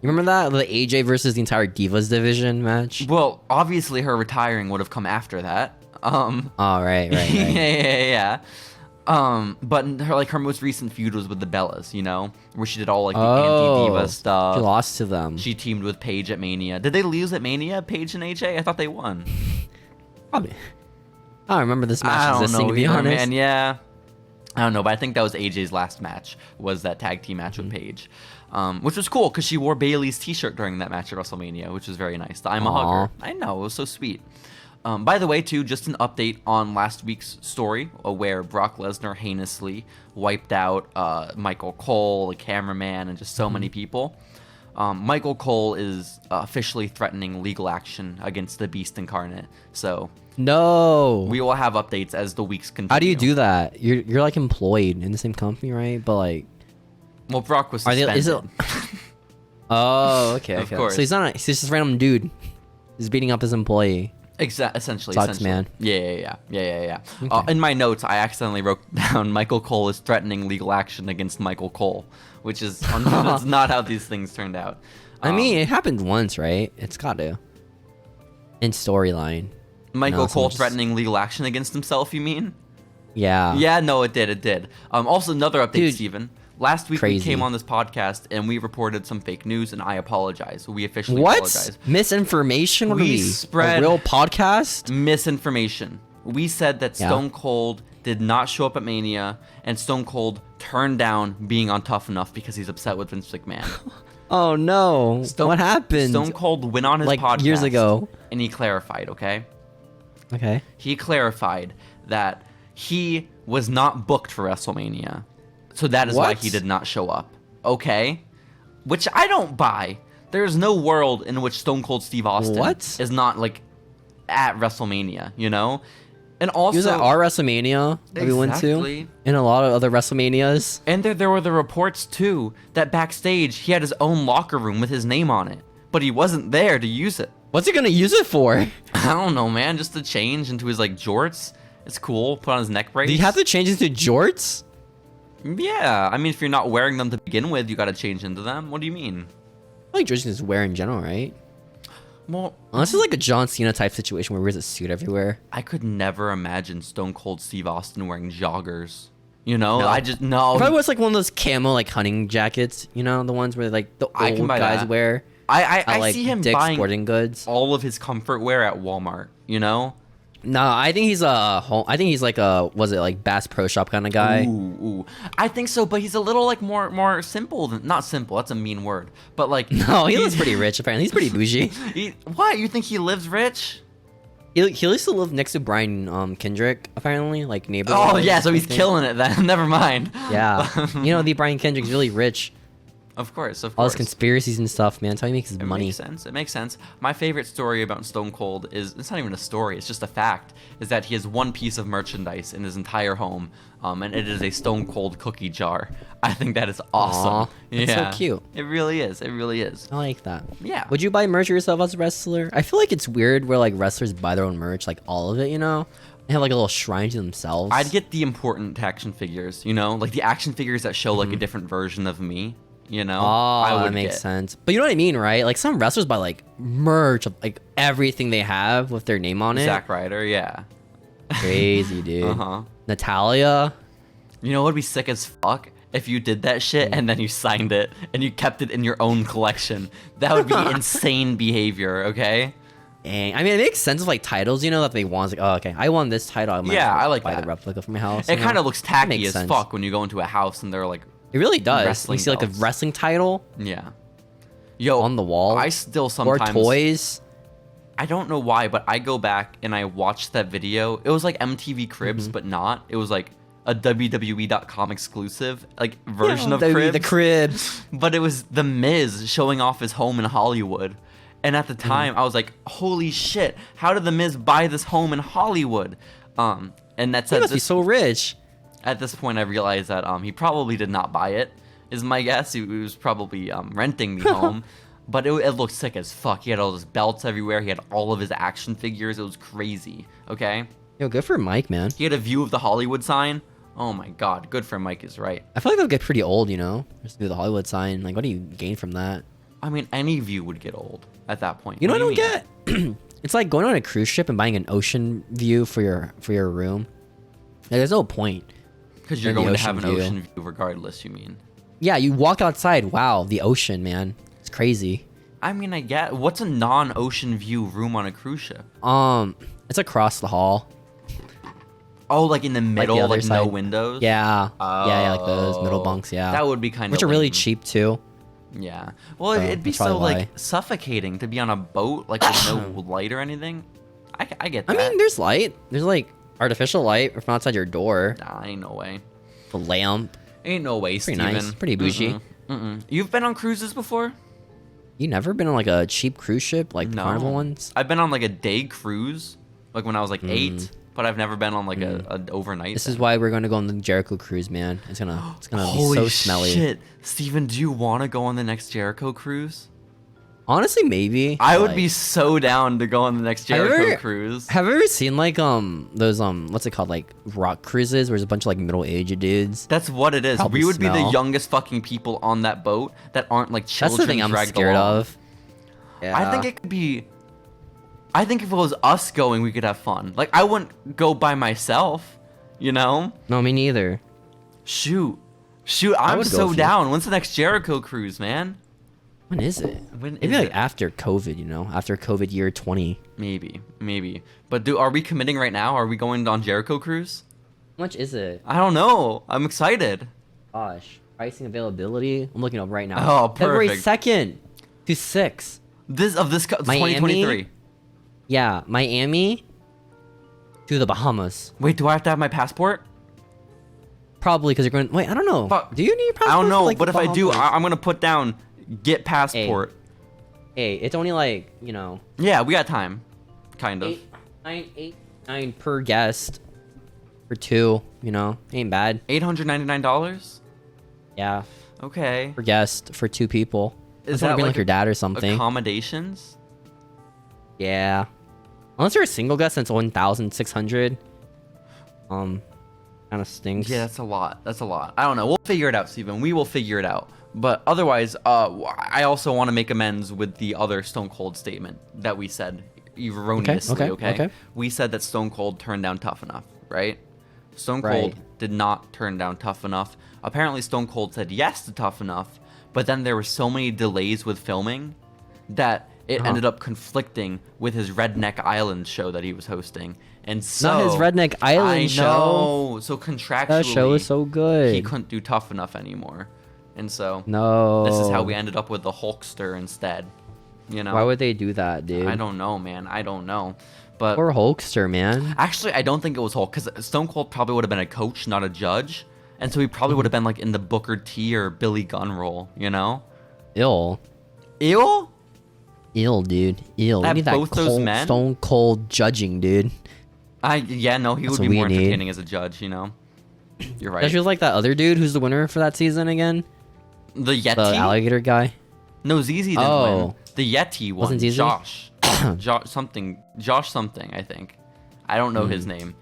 You remember that? The AJ versus the entire Divas division match? Well, obviously her retiring would have come after that. Oh, right. yeah. But her most recent feud was with the Bellas, you know, where she did all like the anti-diva stuff. She lost to them. She teamed with Paige at Mania. Did they lose at Mania, Paige and AJ? I thought they won. Probably. I don't remember this match existing, to be honest. Man, yeah. I don't know, but I think that was AJ's last match, was that tag team match with Paige. Which was cool because she wore Bayley's t-shirt during that match at WrestleMania, which was very nice. I'm a hugger. I know, it was so sweet. By the way, too, just an update on last week's story where Brock Lesnar heinously wiped out Michael Cole, the cameraman, and just so many people. Michael Cole is officially threatening legal action against the Beast Incarnate. So no, we will have updates as the weeks continue. How do you do that? You're like employed in the same company, right? But like, well, Brock was suspended. Oh, okay. Of course. So he's just a random dude. He's beating up his employee. Essentially. Sucks, man. Yeah. Okay. In my notes, I accidentally wrote down Michael Cole is threatening legal action against Michael Cole, which is that's not how these things turned out. I mean, it happened once, right? It's got to. In storyline. Michael Cole threatening legal action against himself, you mean? Yeah. Yeah, no, it did. Also, another update, Dude, Steven. Last week we came on this podcast and we reported some fake news, and I apologize. We officially apologize. Misinformation? What we spread a real podcast? Misinformation. We said that Stone Cold did not show up at Mania, and Stone Cold turned down being on Tough Enough because he's upset with Vince McMahon. Oh no! What happened? Stone Cold went on his podcast years ago, and he clarified. Okay. He clarified that he was not booked for WrestleMania. So that is why he did not show up. Okay? Which I don't buy. There's no world in which Stone Cold Steve Austin is not, like, at WrestleMania, you know? And also... He was at our WrestleMania that we went to. And a lot of other WrestleManias. And there were the reports, too, that backstage he had his own locker room with his name on it. But he wasn't there to use it. What's he gonna use it for? I don't know, man. Just to change into his, like, jorts. It's cool. Put on his neck brace. Do you have to change into jorts? Yeah, I mean, if you're not wearing them to begin with, you gotta change into them. What do you mean? I like jorts is wear in general, right? Well, unless it's like a John Cena type situation where he wears a suit everywhere. I could never imagine Stone Cold Steve Austin wearing joggers. You know, no. I just no. Probably was like one of those camo like hunting jackets. You know, the ones where like the old guys wear. I see him Dick's buying Sporting Goods. All of his comfort wear at Walmart. You know. No, I think he's like a was it like Bass Pro Shop kind of guy. Ooh. I think so, but he's a little like more simple than not simple. That's a mean word, but like no, he looks pretty rich. Apparently, he's pretty bougie. What you think he lives rich? He used to live next to Brian Kendrick, apparently, like neighbor. Oh yeah, so he's killing it then. Never mind. Yeah, you know the Brian Kendrick's really rich. Of course. All his conspiracies and stuff, man. That's how he makes his money. It makes sense. My favorite story about Stone Cold is, it's not even a story, it's just a fact, is that he has one piece of merchandise in his entire home, and it is a Stone Cold cookie jar. I think that is awesome. It's so cute. It really is. I like that. Yeah. Would you buy merch yourself as a wrestler? I feel like it's weird where like wrestlers buy their own merch, like all of it, you know? They have like a little shrine to themselves. I'd get the important action figures, you know? Like the action figures that show like a different version of me. You know, that makes sense. But you know what I mean, right? Like some wrestlers buy like merch of like everything they have with their name on it. Zack Ryder, yeah. Crazy, dude. Natalia. You know what would be sick as fuck? If you did that shit and then you signed it and you kept it in your own collection. That would be insane behavior, okay? Dang. I mean, it makes sense with like titles, you know, that they want. It's like, oh, okay, I won this title. I like buy that. The replica for my house. It kind of looks tacky as fuck when you go into a house and they're like, it really does. You see like a wrestling title. Yeah. Yo, on the wall. I still sometimes. Or toys. I don't know why, but I go back and I watch that video. It was like MTV Cribs, but not. It was like a WWE.com exclusive like version of Cribs. The Cribs. But it was The Miz showing off his home in Hollywood. And at the time, I was like, holy shit, how did The Miz buy this home in Hollywood? And that's he must be so rich. At this point, I realized that he probably did not buy it, is my guess. He was probably renting the home. But it looked sick as fuck. He had all his belts everywhere. He had all of his action figures. It was crazy, okay? Yo, good for Mike, man. He had a view of the Hollywood sign. Oh my god, good for Mike is right. I feel like that would get pretty old, you know? Just do the Hollywood sign. Like, what do you gain from that? I mean, any view would get old at that point. You know what I don't get? It's like going on a cruise ship and buying an ocean view for your room. Like, there's no point. Because you're going to have an ocean view regardless, you mean? Yeah, you walk outside. Wow, the ocean, man. It's crazy. I mean, I get... What's a non-ocean view room on a cruise ship? It's across the hall. Oh, like in the middle, the other like side. no windows? Yeah. Yeah, like those middle bunks, yeah. That would be kind of Which are really cheap, too. Yeah. Well, it'd be so, like, suffocating to be on a boat, like, with no light or anything. I get that. I mean, there's light. There's, like, artificial light from outside your door. Nah, ain't no way. The lamp. Ain't no way, Pretty Steven. nice. Pretty bougie. You've been on cruises before? You never been on, like, a cheap cruise ship? Like, the Carnival ones? I've been on, like, a day cruise, like, when I was, like, 8. But I've never been on, like, a overnight. This is why we're going to go on the Jericho cruise, man. It's gonna be so smelly. Holy shit. Steven, do you want to go on the next Jericho cruise? Honestly, maybe. I would be so down to go on the next Jericho cruise. Have you ever seen, like, those, what's it called? Like, rock cruises where there's a bunch of, like, middle-aged dudes? That's what it is. Probably we would be the youngest fucking people on that boat that aren't, like, children. That's the thing I'm scared of. Yeah. I think it could be... I think if it was us going, we could have fun. Like, I wouldn't go by myself, you know? No, me neither. Shoot, I'm so down. When's the next Jericho cruise, man? When is it? Maybe like after COVID, you know? After COVID year 20. Maybe. But are we committing right now? Are we going on Jericho cruise? How much is it? I don't know. I'm excited. Gosh. Pricing availability? I'm looking up right now. Oh, perfect. February 2nd to 6th. This 2023. Yeah, Miami to the Bahamas. Wait, do I have to have my passport? Probably because you're going... Wait, I don't know. Do you need a passport? I don't know, like, but if I do, I'm going to put down get passport. Hey, it's only like, you know... Yeah, we got time. Kind of. $8.99 per guest for 2, you know? Ain't bad. $899? Yeah. Okay. Per guest for 2 people. Is that like your dad or something? Accommodations? Yeah. Unless you're a single guest, it's 1,600. Kind of stinks. Yeah, that's a lot. I don't know. We'll figure it out, Steven. We will figure it out. But otherwise, I also want to make amends with the other Stone Cold statement that we said erroneously, okay? We said that Stone Cold turned down Tough Enough, right? Stone Cold did not turn down Tough Enough. Apparently, Stone Cold said yes to Tough Enough, but then there were so many delays with filming that it ended up conflicting with his Redneck Island show that he was hosting. And so... Not his Redneck Island show. I know. So contractually... That show is so good. He couldn't do Tough Enough anymore. And so... No. This is how we ended up with the Hulkster instead. You know? Why would they do that, dude? I don't know, man. I don't know. But... Poor Hulkster, man. Actually, I don't think it was Hulk. Because Stone Cold probably would have been a coach, not a judge. And so he probably would have been like in the Booker T or Billy Gunn role, you know? Ill, dude. Ill. We need that those men? Stone Cold judging, dude. He would be more entertaining as a judge, you know? You're right. That feels like that other dude who's the winner for that season again. The Yeti? The alligator guy. No, ZZ didn't win. The Yeti won. Wasn't ZZ? Josh something, I think. I don't know his name.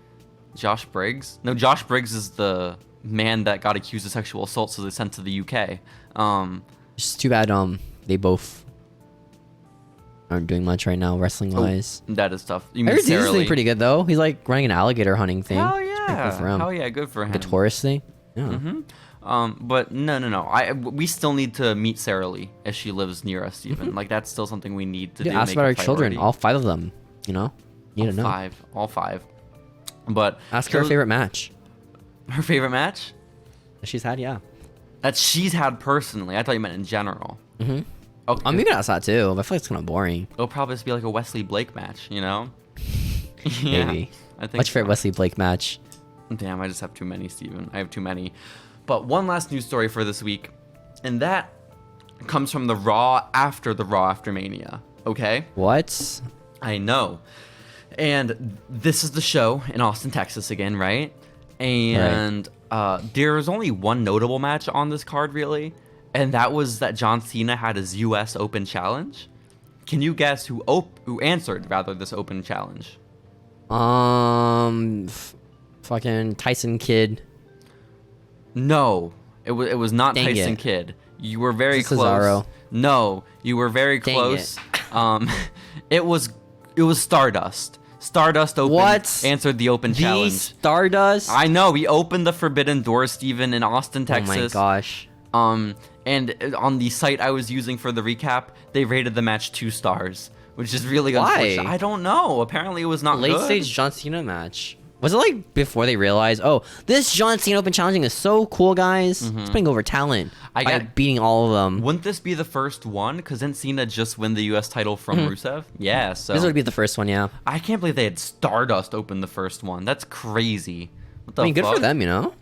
Josh Briggs? No, Josh Briggs is the man that got accused of sexual assault, so they sent to the UK. It's just too bad they both aren't doing much right now wrestling wise. That is tough. I heard he's doing pretty good though. He's like running an alligator hunting thing. Hell yeah. Good for him. The tourist thing. Yeah. But no. We still need to meet Sarah Lee if she lives near us, Steven. Like that's still something we need to do. Ask about our children, all 5 of them. You know, need to know. All 5. But ask her favorite match. Her favorite match? She's had, yeah. That she's had personally. I thought you meant in general. Okay. I'm gonna ask that too, but I feel like it's kind of boring. It'll probably just be like a Wesley Blake match, you know? Maybe. I think. What's your favorite Wesley Blake match? Damn, I just have too many, Steven. I have too many. But one last news story for this week, and that comes from the Raw after Mania. Okay? What? I know. And this is the show in Austin, Texas again, right? And there was only one notable match on this card, really, and that was that John Cena had his U.S. Open Challenge. Can you guess who answered this Open Challenge? Fucking Tyson Kidd. No, it was not Tyson Kidd. You were very close. Cesaro. No, you were very close. It was Stardust. Stardust answered the Open Challenge. Stardust? I know. We opened the Forbidden Door, Steven, in Austin, Texas. Oh my gosh. And on the site I was using for the recap, they rated the match 2 stars, which is really unfortunate. I don't know. Apparently it was not good. Late stage John Cena match. Was it like before they realized, oh, this John Cena Open challenging is so cool, guys? It's putting over talent by beating all of them. Wouldn't this be the first one? Because didn't Cena just win the U.S. title from Rusev? Yeah, so this would be the first one, yeah. I can't believe they had Stardust open the first one. That's crazy. What the fuck? Good for them, you know?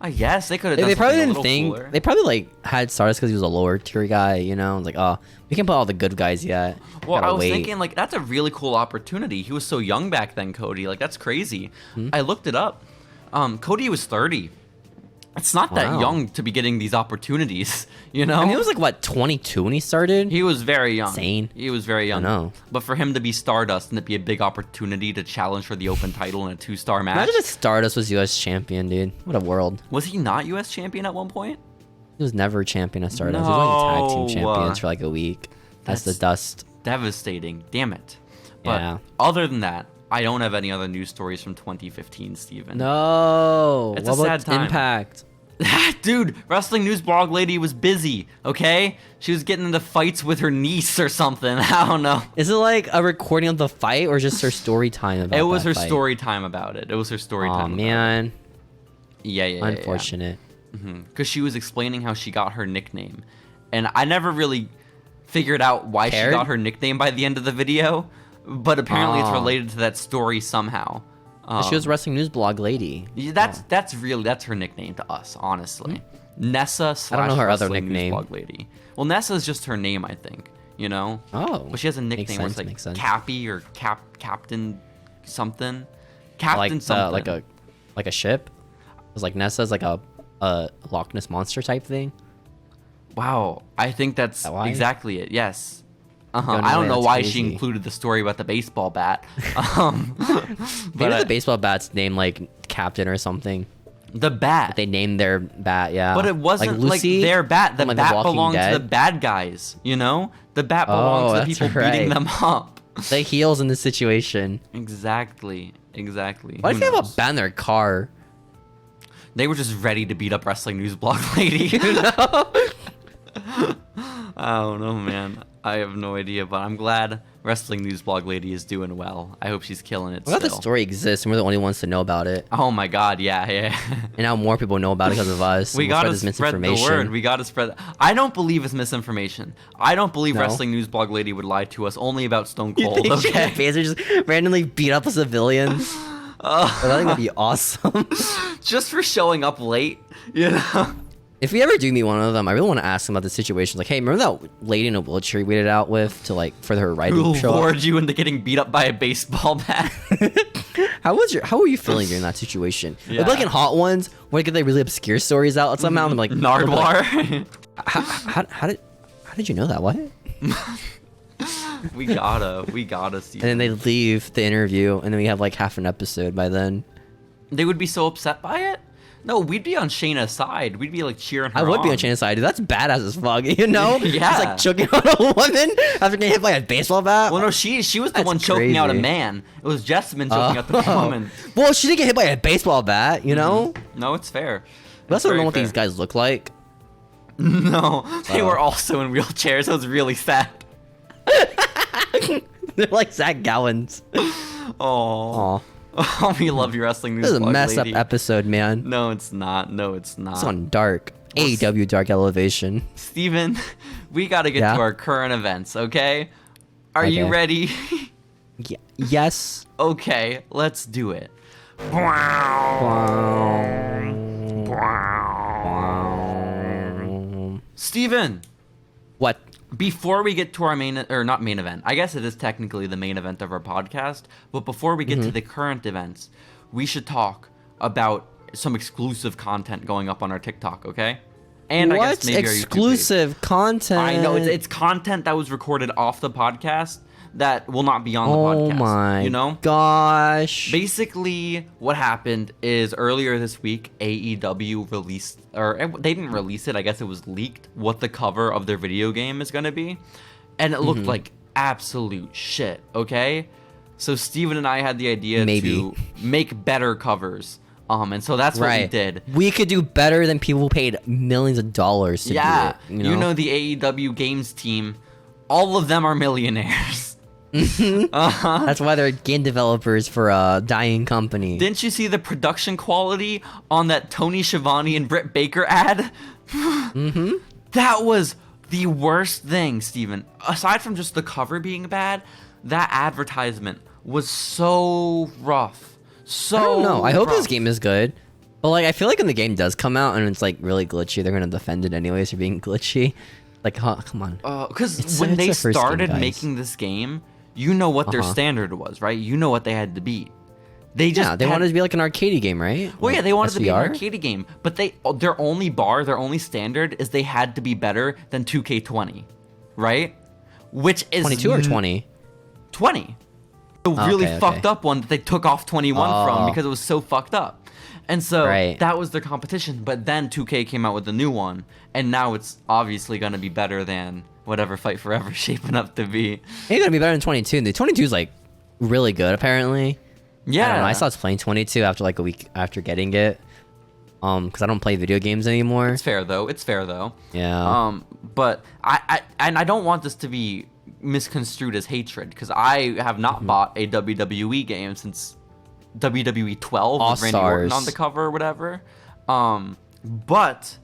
I guess they could have done They probably didn't think cooler. They probably like had Stardust because he was a lower tier guy, you know? It's like, oh, we can't put all the good guys yet. Well, I was thinking like that's a really cool opportunity. He was so young back then, Cody. Like that's crazy. I looked it up. Cody was 30. It's not that young to be getting these opportunities, you know? I mean, he was like, what, 22 when he started? He was very young. Insane. He was very young. I know. But for him to be Stardust and it be a big opportunity to challenge for the Open title in a 2-star match. Imagine if Stardust was U.S. champion, dude. What a world. Was he not U.S. champion at one point? He was never champion at Stardust. He was only tag team champions for like a week. That's the Dust. Devastating. Damn it. But yeah. Other than that, I don't have any other news stories from 2015, Steven. No. It's a sad time. Impact? Dude, wrestling news blog lady was busy, okay? She was getting into fights with her niece or something. I don't know. Is it like a recording of the fight or just her story time about it? It was her story time about it. It was her story time. Oh, man. Yeah. Unfortunate. Because she was explaining how she got her nickname. And I never really figured out why she got her nickname by the end of the video. But apparently it's related to that story somehow. She was wrestling news blog lady. That's her nickname to us, honestly. Nessa / I don't know her other nickname. Blog lady. Well, Nessa is just her name, I think. You know. Oh. But she has a nickname where it's like Cappy or Captain something. Captain something. Like a ship. It was like Nessa's like a Loch Ness monster type thing. Wow, I think that's exactly it. Yes. I don't know why she included the story about the baseball bat. Maybe the baseball bat's named like Captain or something. The bat. They named their bat, yeah. But it wasn't like their bat. The bat belonged to the bad guys, you know? The bat belonged to the people beating them up. The heels in this situation. Exactly. Why do they have a bat in their car? They were just ready to beat up wrestling news blog lady. You know? I don't know, man. I have no idea, but I'm glad wrestling news blog lady is doing well. I hope she's killing it. Well, the story exists, and we're the only ones to know about it. Oh my god, yeah. And now more people know about it because of us. We gotta spread the word. We gotta spread. I don't believe it's misinformation. I don't believe wrestling news blog lady would lie to us only about Stone Cold. You think okay, just randomly beat up civilians. I think that'd be awesome. Just for showing up late, you know. If we ever do meet one of them, I really want to ask them about the situation. Like, hey, remember that lady in a wheelchair you waited out with to like for her ride to show up? Who lured you into getting beat up by a baseball bat? How were you feeling during that situation? Yeah. Like in Hot Ones, where they get like really obscure stories out somehow. I'm like Nardwar. Like, how did you know that? What? we gotta see. And then they leave the interview, and then we have like half an episode by then. They would be so upset by it. No, we'd be on Shayna's side. We'd be like cheering her on. I would be on Shayna's side, dude. That's badass as fuck, you know? Yeah. She's like choking out a woman after getting hit by a baseball bat. Well, no, she was the one choking out a man. It was Jessamyn choking out the woman. Well, she didn't get hit by a baseball bat, you know? No, it's fair. I also don't know what these guys look like. No, they were also in wheelchairs. It was really sad. They're like Zach Gowans. Oh, we love your wrestling news. This is a mess up episode, man. No, it's not. It's on dark. AEW Dark Elevation. Steven, we got to get to our current events, okay? Are you ready? Yes. Okay, let's do it. Steven. What? Before we get to our not main event, I guess it is technically the main event of our podcast, but before we get to the current events, we should talk about some exclusive content going up on our TikTok, okay? And what? I guess maybe exclusive content? I know, it's content that was recorded off the podcast that will not be on the podcast. Oh my gosh. Basically, what happened is earlier this week, AEW released, or they didn't release it, I guess it was leaked, what the cover of their video game is going to be. And it looked like absolute shit, okay? So Steven and I had the idea to make better covers. And so that's what we did. We could do better than people who paid millions of dollars to do it. You know the AEW games team, all of them are millionaires. That's why they're game developers for a dying company. Didn't you see the production quality on that Tony Schiavone and Britt Baker ad? That was the worst thing, Steven. Aside from just the cover being bad, that advertisement was so rough. So I don't know. I hope rough. this game is good. But like, I feel like when the game does come out and it's like really glitchy, they're gonna defend it anyways for being glitchy. Like, come on. Because when they started making this game, you know what their standard was, right? You know what they had to beat. They wanted to be like an arcade game, right? Well, yeah, they wanted to be an arcade game, but their only standard is they had to be better than 2K20, right? Which is 22 or 20? 20. The really fucked up one that they took off 21 from because it was so fucked up. And so that was their competition, but then 2K came out with a new one, and now it's obviously going to be better than whatever Fight Forever is shaping up to be. It's going to be better than 22, and the 22 is like really good apparently. Yeah. I don't know, I stopped playing 22 after like a week after getting it. Because I don't play video games anymore. It's fair though. Yeah. But I don't want this to be misconstrued as hatred, because I have not bought a WWE game since WWE 12 with Randy Orton on the cover or whatever. But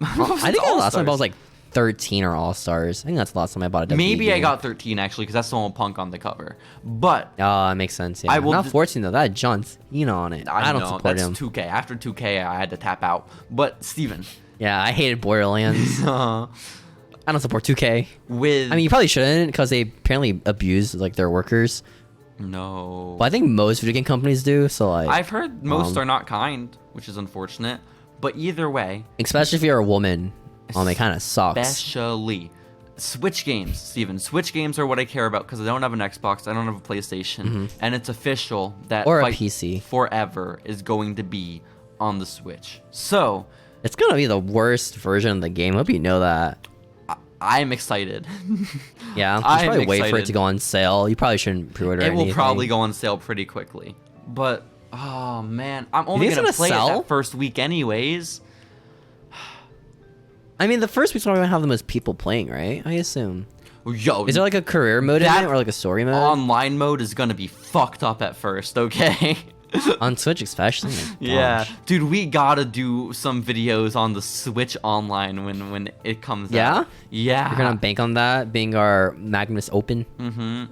I think the last time I bought was like 13 or All Stars. I think that's the last time I bought a WWE Maybe game. I got 13 actually, because that's the one with Punk on the cover. But that makes sense. Yeah. Not 14 though. That had John Cena on it. I don't support him. That's 2K. After 2K, I had to tap out. But Steven. Yeah, I hated Borderlands. I don't support 2K. I mean, you probably shouldn't, because they apparently abuse like their workers. No. Well, I think most video game companies do. So like, I've heard most are not kind, which is unfortunate. But either way, especially if you're a woman, it kind of sucks. Especially Switch games, Steven. Switch games are what I care about, because I don't have an Xbox, I don't have a PlayStation, and it's official that or Fight a PC Forever is going to be on the Switch. So it's gonna be the worst version of the game. I hope you know that. I'm excited. Yeah, you should probably wait for it to go on sale. You probably shouldn't pre-order anything. It will probably go on sale pretty quickly. But, oh man, I'm only going to play it that first week anyways. I mean, the first week's not going to have the most people playing, right? I assume. Yo, is there like a career mode in it, or like a story mode? Online mode is going to be fucked up at first, okay? On Switch especially. Yeah, dude, we gotta do some videos on the Switch online when it comes out. Yeah, we're gonna bank on that being our Magnus Open.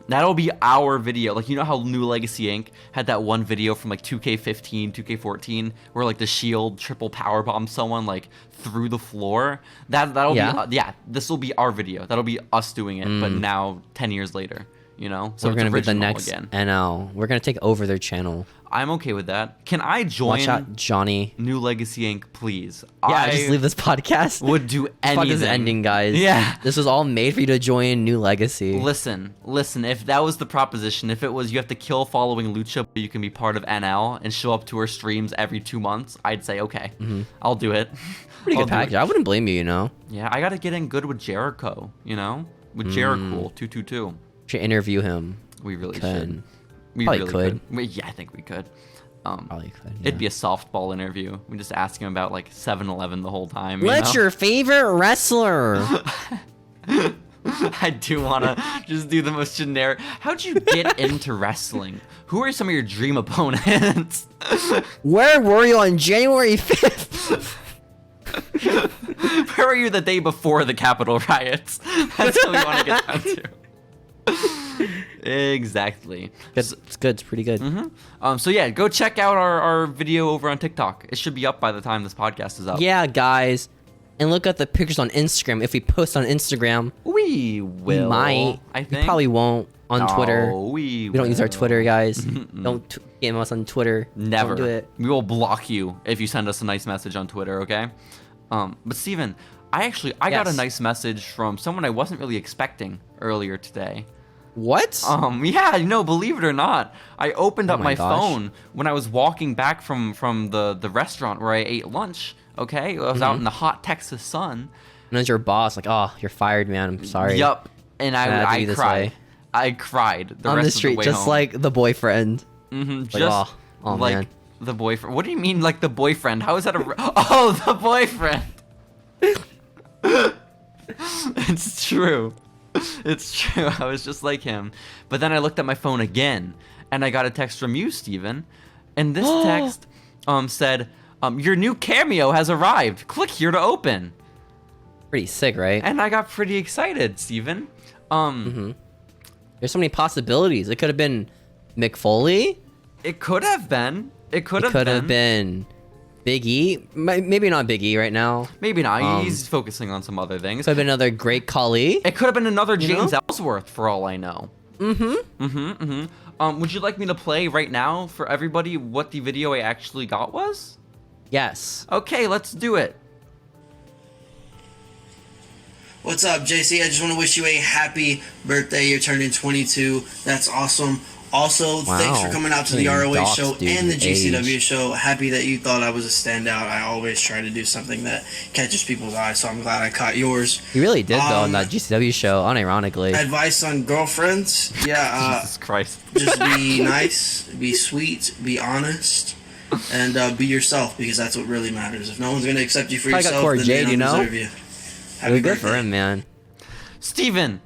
That'll be our video. Like, you know how New Legacy Inc. had that one video from like 2K15, 2K14 where like the Shield triple powerbomb someone like through the floor? That'll be this will be our video. That'll be us doing it, but now 10 years later, you know? So we're gonna be the next NL. We're gonna take over their channel. I'm okay with that. Can I join? Watch out, Johnny. New Legacy Inc., please. Yeah, just leave this podcast. Would do anything. Fuck is ending, guys. Yeah. This was all made for you to join New Legacy. Listen. If that was the proposition, if it was you have to kill Following Lucha, but you can be part of NL and show up to her streams every 2 months, I'd say, okay, I'll do it. Pretty good package. I wouldn't blame you, you know? Yeah, I got to get in good with Jericho, you know? With Jericho, 222. Should interview him. We really should. We probably really could. Yeah, I think we could. Probably could. Yeah. It'd be a softball interview. We just ask him about like 7-Eleven the whole time. What's your favorite wrestler? I do want to just do the most generic. How'd you get into wrestling? Who are some of your dream opponents? Where were you on January 5th? Where were you the day before the Capitol riots? That's what we want to get down to. Exactly. It's good. It's pretty good. So yeah, go check out our video over on TikTok. It should be up by the time this podcast is up. Yeah, guys. And look at the pictures on Instagram. If we post on Instagram, we will. We might. I think. We probably won't on Twitter. We don't use our Twitter, guys. Don't DM us on Twitter. Never. Don't do it. We will block you if you send us a nice message on Twitter, okay? But Steven, I got a nice message from someone I wasn't really expecting earlier today. What? Yeah, believe it or not, I opened up my phone when I was walking back from the restaurant where I ate lunch. Okay, I was out in the hot Texas sun. And it was your boss, like, oh, you're fired, man. I'm sorry. Yup. And I cried. I cried the rest on the street, of the way just home. like the boyfriend. Just like, oh like man. The boyfriend. What do you mean, like the boyfriend? How is that the boyfriend? It's true. It's true. I was just like him. But then I looked at my phone again, and I got a text from you, Steven. And this text said, your new cameo has arrived. Click here to open. Pretty sick, right? And I got pretty excited, Steven. There's so many possibilities. It could have been Mick Foley. It could have been. It could have been Big E. Maybe not Big E right now. Maybe not. He's focusing on some other things. Could have been another Great Khali. It could have been another James Ellsworth, for all I know. Would you like me to play right now for everybody what the video I actually got was? Yes. Okay, let's do it. What's up, JC? I just want to wish you a happy birthday. You're turning 22. That's awesome. Also, thanks for coming out to the ROH show and the GCW show. Happy that you thought I was a standout. I always try to do something that catches people's eyes, so I'm glad I caught yours. You really did, though, on that GCW show, unironically. Advice on girlfriends? Yeah, Jesus Christ. Just be nice, be sweet, be honest, and be yourself, because that's what really matters. If no one's going to accept you for yourself, then they don't deserve you. Happy birthday. Good for him, man. Steven.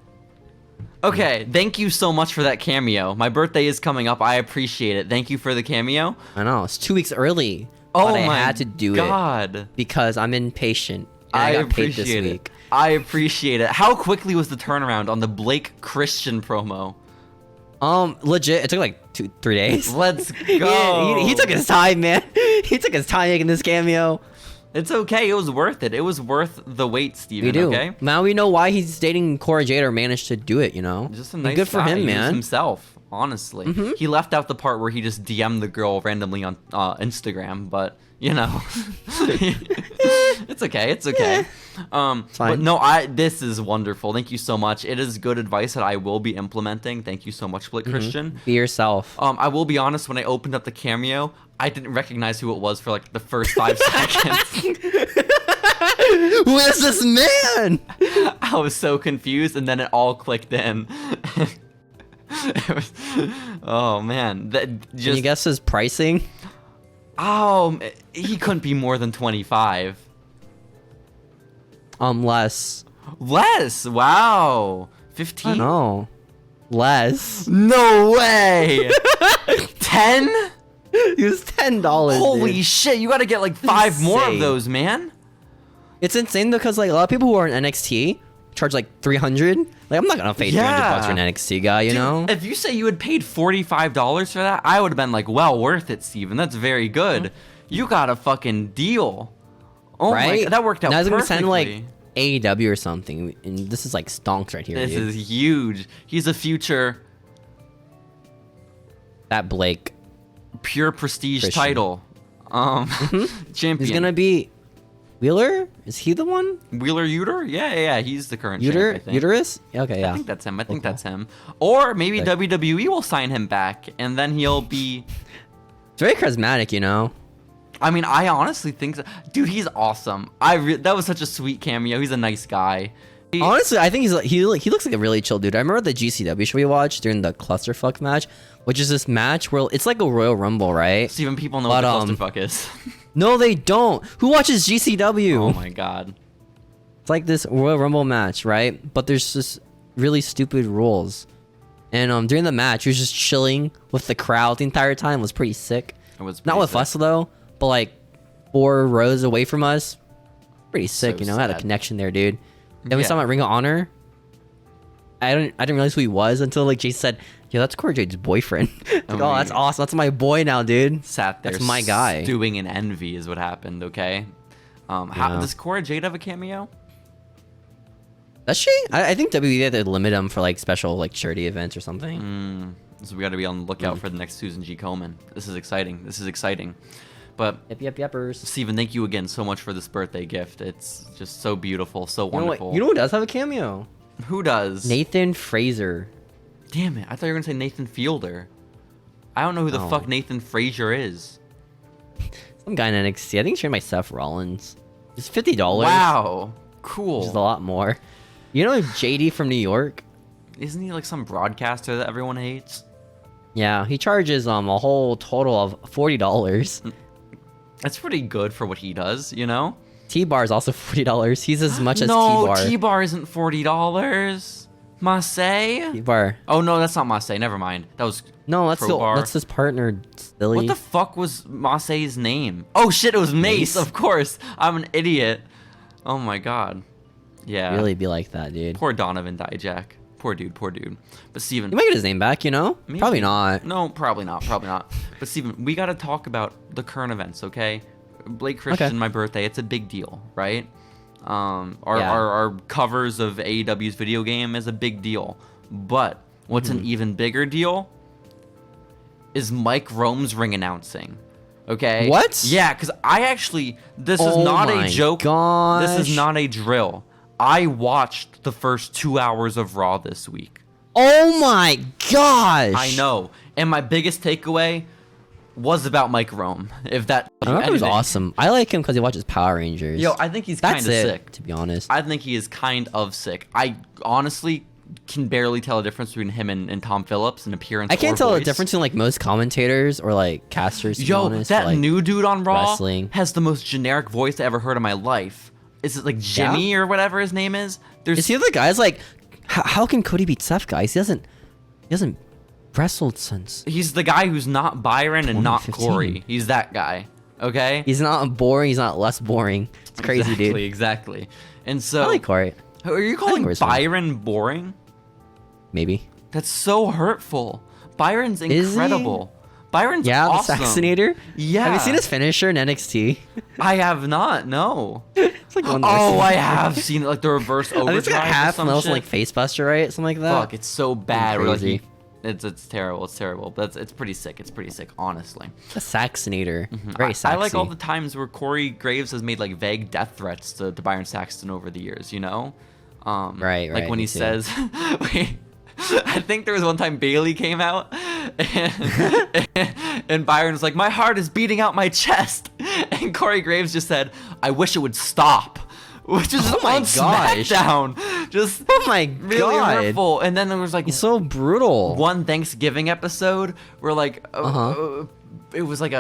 Okay, thank you so much for that cameo. My birthday is coming up. I appreciate it. Thank you for the cameo. I know. It's 2 weeks early. Oh but my I had to do it because I'm impatient. And I got paid this week. I appreciate it. How quickly was the turnaround on the Blake Christian promo? Legit. It took like 2-3 days. Let's go. Yeah, he took his time, man. He took his time making this cameo. It's okay. It was worth it. It was worth the wait, Steven. We do. Okay? Now we know why he's dating Cora Jade or managed to do it, you know? Just a nice good for him, He man. was himself, honestly. He left out the part where he just DM'd the girl randomly on Instagram, but, you know. It's okay. It's okay. But no, this is wonderful. Thank you so much. It is good advice that I will be implementing. Thank you so much, Blake Christian. Be yourself. I will be honest, when I opened up the cameo, I didn't recognize who it was for like the first 5 seconds. Who is this man? I was so confused, and then it all clicked in. Oh man, Can you guess his pricing? Oh, he couldn't be more than 25. Less. Less? Wow. 15? No. Less. No way. 10? He was $10. Holy shit! You got to get like 5 more of those, man. It's insane because like a lot of people who are in NXT charge like $300. Like I'm not gonna pay $300 for an NXT guy, you know. If you say you had paid $45 for that, I would have been like, well worth it, Steven. That's very good. You got a fucking deal. Oh my God, that worked out perfectly. Now he's gonna send like AEW or something, and this is like stonks right here. This is huge. He's a future. That Blake. Pure prestige title. Champion. He's gonna be Wheeler? Is he the one? Wheeler Uter? Yeah. He's the current champ, I think. Uterus? Okay, yeah. I think that's him. I think that's him. Or maybe WWE will sign him back, and then he'll be... It's very charismatic, you know? I mean, I honestly think so. Dude, he's awesome. That was such a sweet cameo. He's a nice guy. Honestly, I think he looks like a really chill dude. I remember the GCW show we watched during the clusterfuck match, which is this match where it's like a Royal Rumble, right? Steven, people know what the clusterfuck is. No, they don't. Who watches GCW? Oh my God. It's like this Royal Rumble match, right? But there's just really stupid rules. And during the match, he was just chilling with the crowd the entire time. It was pretty sick. It was not with sick. us though, but like 4 rows away from us. Pretty sick, you know. Sad. I had a connection there, dude. Then we saw him at Ring of Honor. I didn't realize who he was until like Jason said, "Yo, that's Cora Jade's boyfriend." Like, oh, that's awesome. That's my boy now, dude. Sat there. That's my guy. Stewing in envy is what happened. Okay. How does Cora Jade have a cameo? Does she? I think WWE had to limit them for like special like charity events or something. So we got to be on the lookout for the next Susan G. Komen. This is exciting. This is exciting. But Yepers. Steven, thank you again so much for this birthday gift. It's just so beautiful, so wonderful. You know who does have a cameo? Who does? Nathan Fraser. Damn it! I thought you were gonna say Nathan Fielder. I don't know who the fuck Nathan Frazier is. Some guy in NXT. I think he's trained by Seth Rollins. It's $50. Wow, cool. Which is a lot more. You know JD from New York? Isn't he like some broadcaster that everyone hates? Yeah, he charges a whole total of $40. That's pretty good for what he does, you know? T-Bar is also $40. He's as much as T-Bar. No, T-Bar isn't $40. Massey? Bar. Oh no, that's not Massey. Never mind. That was that's his partner. Silly. What the fuck was Massey's name? Oh shit, it was Mace. Of course. I'm an idiot. Oh my god. Yeah. Really be like that, dude. Poor Donovan Dijak. Poor dude. But Steven, you might get his name back, you know? Maybe. Probably not. No, probably not. But Steven, we got to talk about the current events, okay? Blake Christian, my birthday. It's a big deal, right? Our covers of AEW's video game is a big deal. But what's an even bigger deal is Mike Rome's ring announcing. Okay? What? Yeah, because this is not a joke. Gosh. This is not a drill. I watched the first 2 hours of Raw this week. Oh my gosh! I know. And my biggest takeaway was about Mike Rome. If that was awesome. I like him because he watches Power Rangers. Yo, I think he's kind of sick. To be honest. I think he is kind of sick. I honestly can barely tell the difference between him and Tom Phillips in appearance. I can't tell voice. the difference between like most commentators or like casters. To be honest, that like, new dude on Raw wrestling. has the most generic voice I ever heard in my life. Is it like Jimmy or whatever his name is? Is he the guy's like, how can Cody beat Seth, guys? He hasn't wrestled since. He's the guy who's not Byron and not Corey. He's that guy. Okay. He's not boring. He's not less boring. It's crazy, dude. Exactly. And so I like Corey. Are you calling Byron boring? Maybe. That's so hurtful. Byron's incredible. Byron's awesome. The Saxonator? Yeah. Have you seen his finisher in NXT? I have not, no. It's like I have seen it, like the reverse overdrive. It's like half Nelson like facebuster, right? Something like that. Fuck, it's so bad. Crazy. It's terrible. It's terrible. But it's pretty sick. It's pretty sick, honestly. The Saxonator. Very sexy. I like all the times where Corey Graves has made like vague death threats to Byron Saxton over the years, you know? Right. Like when he says, wait, I think there was one time Bailey came out and Byron was like, my heart is beating out my chest. And Corey Graves just said, I wish it would stop. Which is on SmackDown. Just really hurtful. And then there was like, he's so brutal. One Thanksgiving episode where like, it was like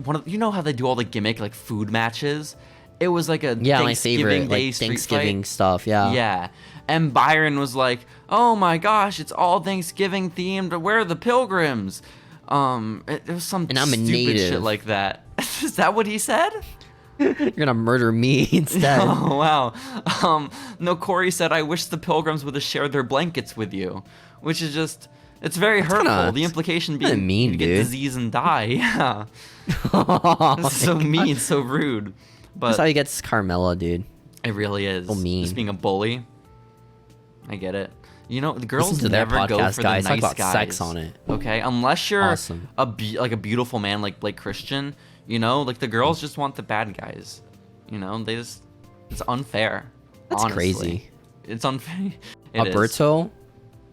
one of, you know how they do all the gimmick like food matches? It was like a Thanksgiving Day street Thanksgiving fight. stuff, yeah. Yeah. And Byron was like, oh my gosh, it's all Thanksgiving themed. Where are the pilgrims? It was some stupid shit like that. Is that what he said? You're gonna murder me instead. Oh, wow. No, Corey said, I wish the pilgrims would have shared their blankets with you. Which is just, it's very hurtful. The implication being you get disease and die. Yeah. It's so mean, so rude. But that's how he gets Carmella, dude. It really is. So mean. Just being a bully. I get it. You know, the girls Listen to never their podcast, go for guys. the nice Talk about guys. sex on it. Okay, unless you're awesome. a beautiful man like Blake Christian. You know, like the girls just want the bad guys. You know, it's unfair. That's honestly. crazy. It's unfair. Alberto,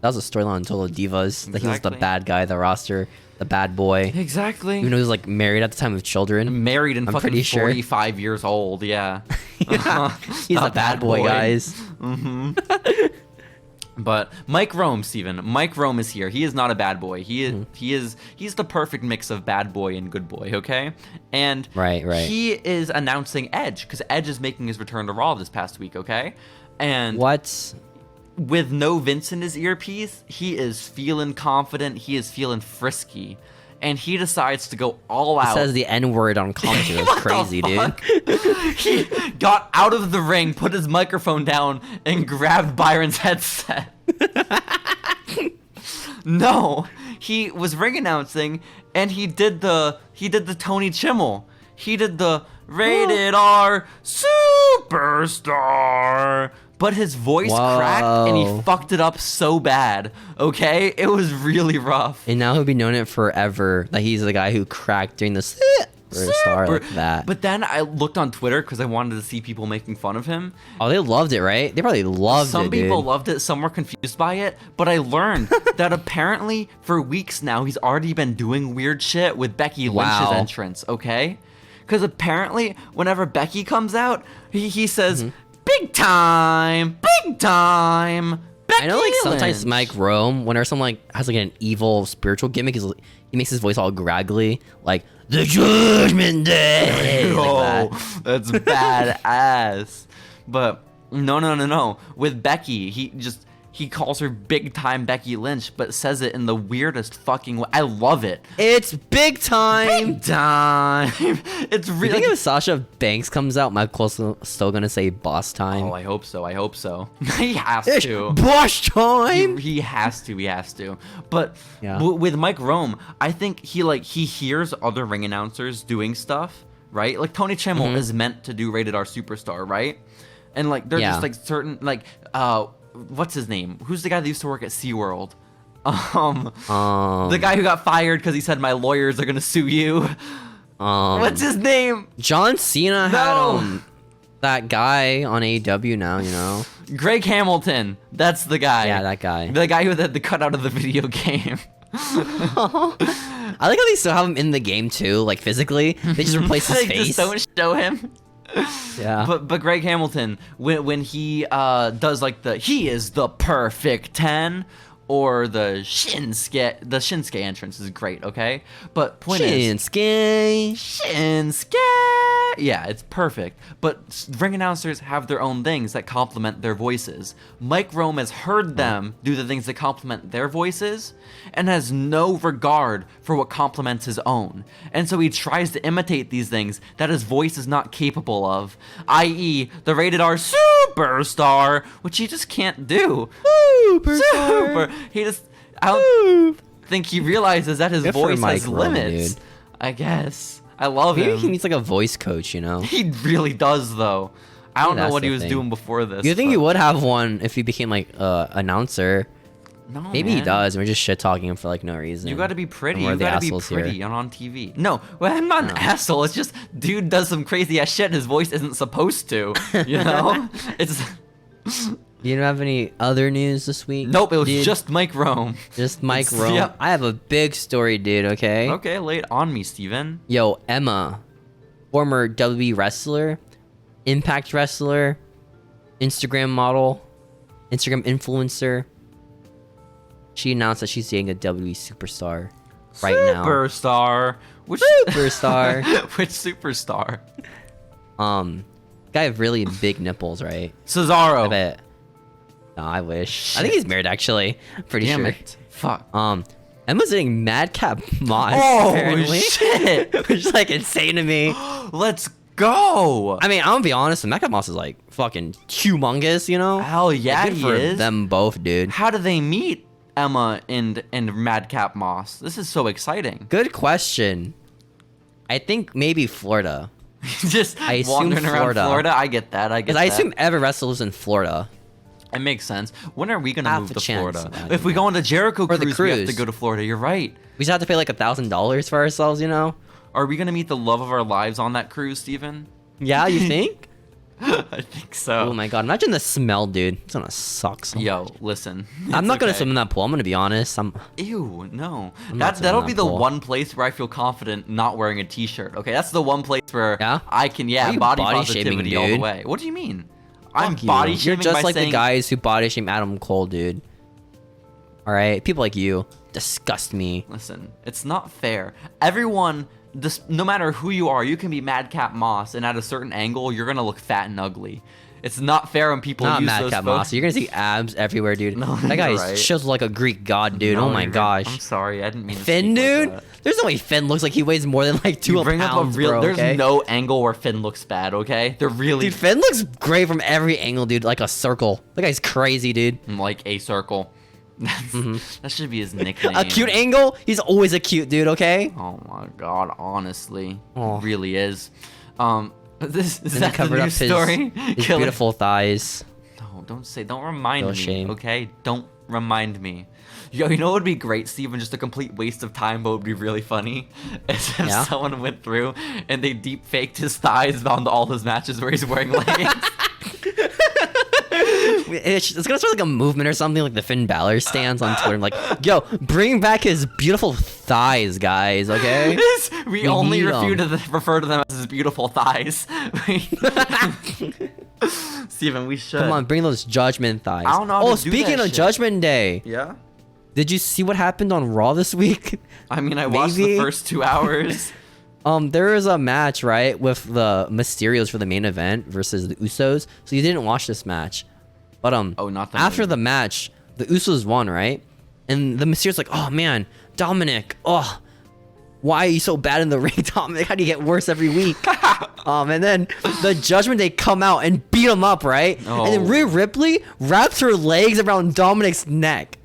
that was a storyline in Total Divas. That he was the bad guy, the roster, the bad boy. Exactly. Even though he was like married at the time with children. Married and fucking 45 years old. Yeah. He's a bad boy, guys. But Mike Rome, Steven. Mike Rome is here. He is not a bad boy. He's the perfect mix of bad boy and good boy, okay? And right. He is announcing Edge because Edge is making his return to Raw this past week, okay? And what? With no Vince in his earpiece, he is feeling confident. He is feeling frisky. And he decides to go all out. He says the N-word on commentary. That's crazy, dude. He got out of the ring, put his microphone down, and grabbed Byron's headset. No, he was ring announcing, and he did the Tony Chimel. He did the Rated R Superstar. But his voice cracked and he fucked it up so bad. Okay? It was really rough. And now he'll be known it forever that he's the guy who cracked during the star like that. But then I looked on Twitter because I wanted to see people making fun of him. Oh, they loved it, right? They probably loved it. Some people loved it, some were confused by it. But I learned that apparently for weeks now he's already been doing weird shit with Becky Lynch's entrance, okay? Because apparently whenever Becky comes out, he says, big time, Becky I know, like, sometimes Lynch. Mike Rome, whenever someone like has like an evil spiritual gimmick, he makes his voice all graggly, like the Judgment Day. Oh, that's badass. But no. With Becky, he calls her big time Becky Lynch, but says it in the weirdest fucking way. I love it. It's big time. Big time. It's really. You think if Sasha Banks comes out, Michael's still gonna say boss time? Oh, I hope so. I hope so. He has to. Boss time. He has to. He has to. But with Mike Rome, I think he hears other ring announcers doing stuff, right? Like Tony Chimel is meant to do Rated R Superstar, right? And like they're just like certain like what's his name? Who's the guy that used to work at SeaWorld? The guy who got fired because he said my lawyers are gonna sue you. What's his name? John Cena had that guy on AEW now, you know. Greg Hamilton. That's the guy. Yeah, that guy. The guy who had the cutout of the video game. I like how they still have him in the game too, like physically. They just replace his face. Just don't show him. Yeah. But Greg Hamilton, when he does like he is the perfect 10, or the Shinsuke entrance is great, okay? But point is Shinsuke. Yeah, it's perfect. But ring announcers have their own things that complement their voices. Mike Rome has heard them do the things that complement their voices and has no regard for what complements his own. And so he tries to imitate these things that his voice is not capable of, i.e. the Rated R Superstar, which he just can't do. He just, I don't think he realizes that his voice has limits. Dude. I guess. I love him. Maybe he needs like a voice coach, you know? He really does, though. I don't know what he was doing before this. You think he would have one if he became like announcer? No, maybe he does. And we're just shit talking him for like no reason. You gotta be pretty. You gotta be pretty on TV. No, well, I'm not an asshole. It's just dude does some crazy ass shit and his voice isn't supposed to. You know? It's. You don't have any other news this week? Nope, it was just Mike Rome. Just Mike Rome. Yep. I have a big story, dude, okay? Okay, lay it on me, Steven. Yo, Emma, former WWE wrestler, Impact wrestler, Instagram model, Instagram influencer. She announced that she's dating a WWE superstar now. Superstar? Which superstar? Which superstar? Guy with really big nipples, right? Cesaro. I bet. No, I wish. Shit. I think he's married, actually. Pretty sure. It. Fuck. Emma's dating Madcap Moss. Oh, apparently. Shit. Which is, like, insane to me. Let's go. I mean, I'm gonna be honest. Madcap Moss is, like, fucking humongous, you know? Hell yeah, good for them both, dude. How do they meet, Emma and Madcap Moss? This is so exciting. Good question. I think maybe Florida. Just wandering around Florida. I get that. Because I assume every wrestler lives in Florida. It makes sense. When are we gonna move to Florida? If we go on the Jericho cruise, we have to go to Florida. You're right. We just have to pay like $1,000 for ourselves, you know? Are we gonna meet the love of our lives on that cruise, Steven? Yeah, you think? I think so. Oh my god, imagine the smell, dude. It's gonna suck so Yo, much. listen. I'm not gonna swim in that pool. I'm gonna be honest. Ew, no. That'll be the one place where I feel confident not wearing a t-shirt. Okay, that's the one place where I can body positivity all the way. What do you mean? I'm body shaming. You're just like the guys who body shame Adam Cole, dude. All right, people like you disgust me. Listen, it's not fair. Everyone, no matter who you are, you can be Madcap Moss, and at a certain angle, you're gonna look fat and ugly. It's not fair when people use those Madcap Moss. You're gonna see abs everywhere, dude. No, that guy shows like a Greek god, dude. No, oh my gosh. I'm sorry, I didn't mean to Finn, dude. Like that. There's no way Finn looks like he weighs more than like 2 pounds, bro. There's no angle where Finn looks bad, okay? They're really. Dude, Finn looks great from every angle, dude. Like a circle. That guy's crazy, dude. Like a circle. That should be his nickname. A cute angle? He's always a cute dude, okay? Oh my god, honestly. It really is. Is that covered the up news story? His beautiful thighs. No, don't remind me, okay? Don't remind me. Yo, you know what would be great, Steven? Just a complete waste of time, but would be really funny? Is if someone went through and they deep faked his thighs onto all his matches where he's wearing leggings. It's gonna start like a movement or something, like the Finn Balor stands on Twitter. I'm like, yo, bring back his beautiful thighs, guys, okay? We only refer to them as his beautiful thighs. Steven, we should. Come on, bring those Judgment thighs. I don't know how to do speaking of Judgment Day. Yeah? Did you see what happened on Raw this week? I mean, I watched the first 2 hours. There was a match, right, with the Mysterios for the main event versus the Usos. So you didn't watch this match. But not the after the match, the Usos won, right? And the Mysterio's like, oh man, Dominic, oh, why are you so bad in the ring, Dominic? How do you get worse every week? And then the Judgment Day come out and beat him up, right? Oh. And then Rhea Ripley wraps her legs around Dominic's neck.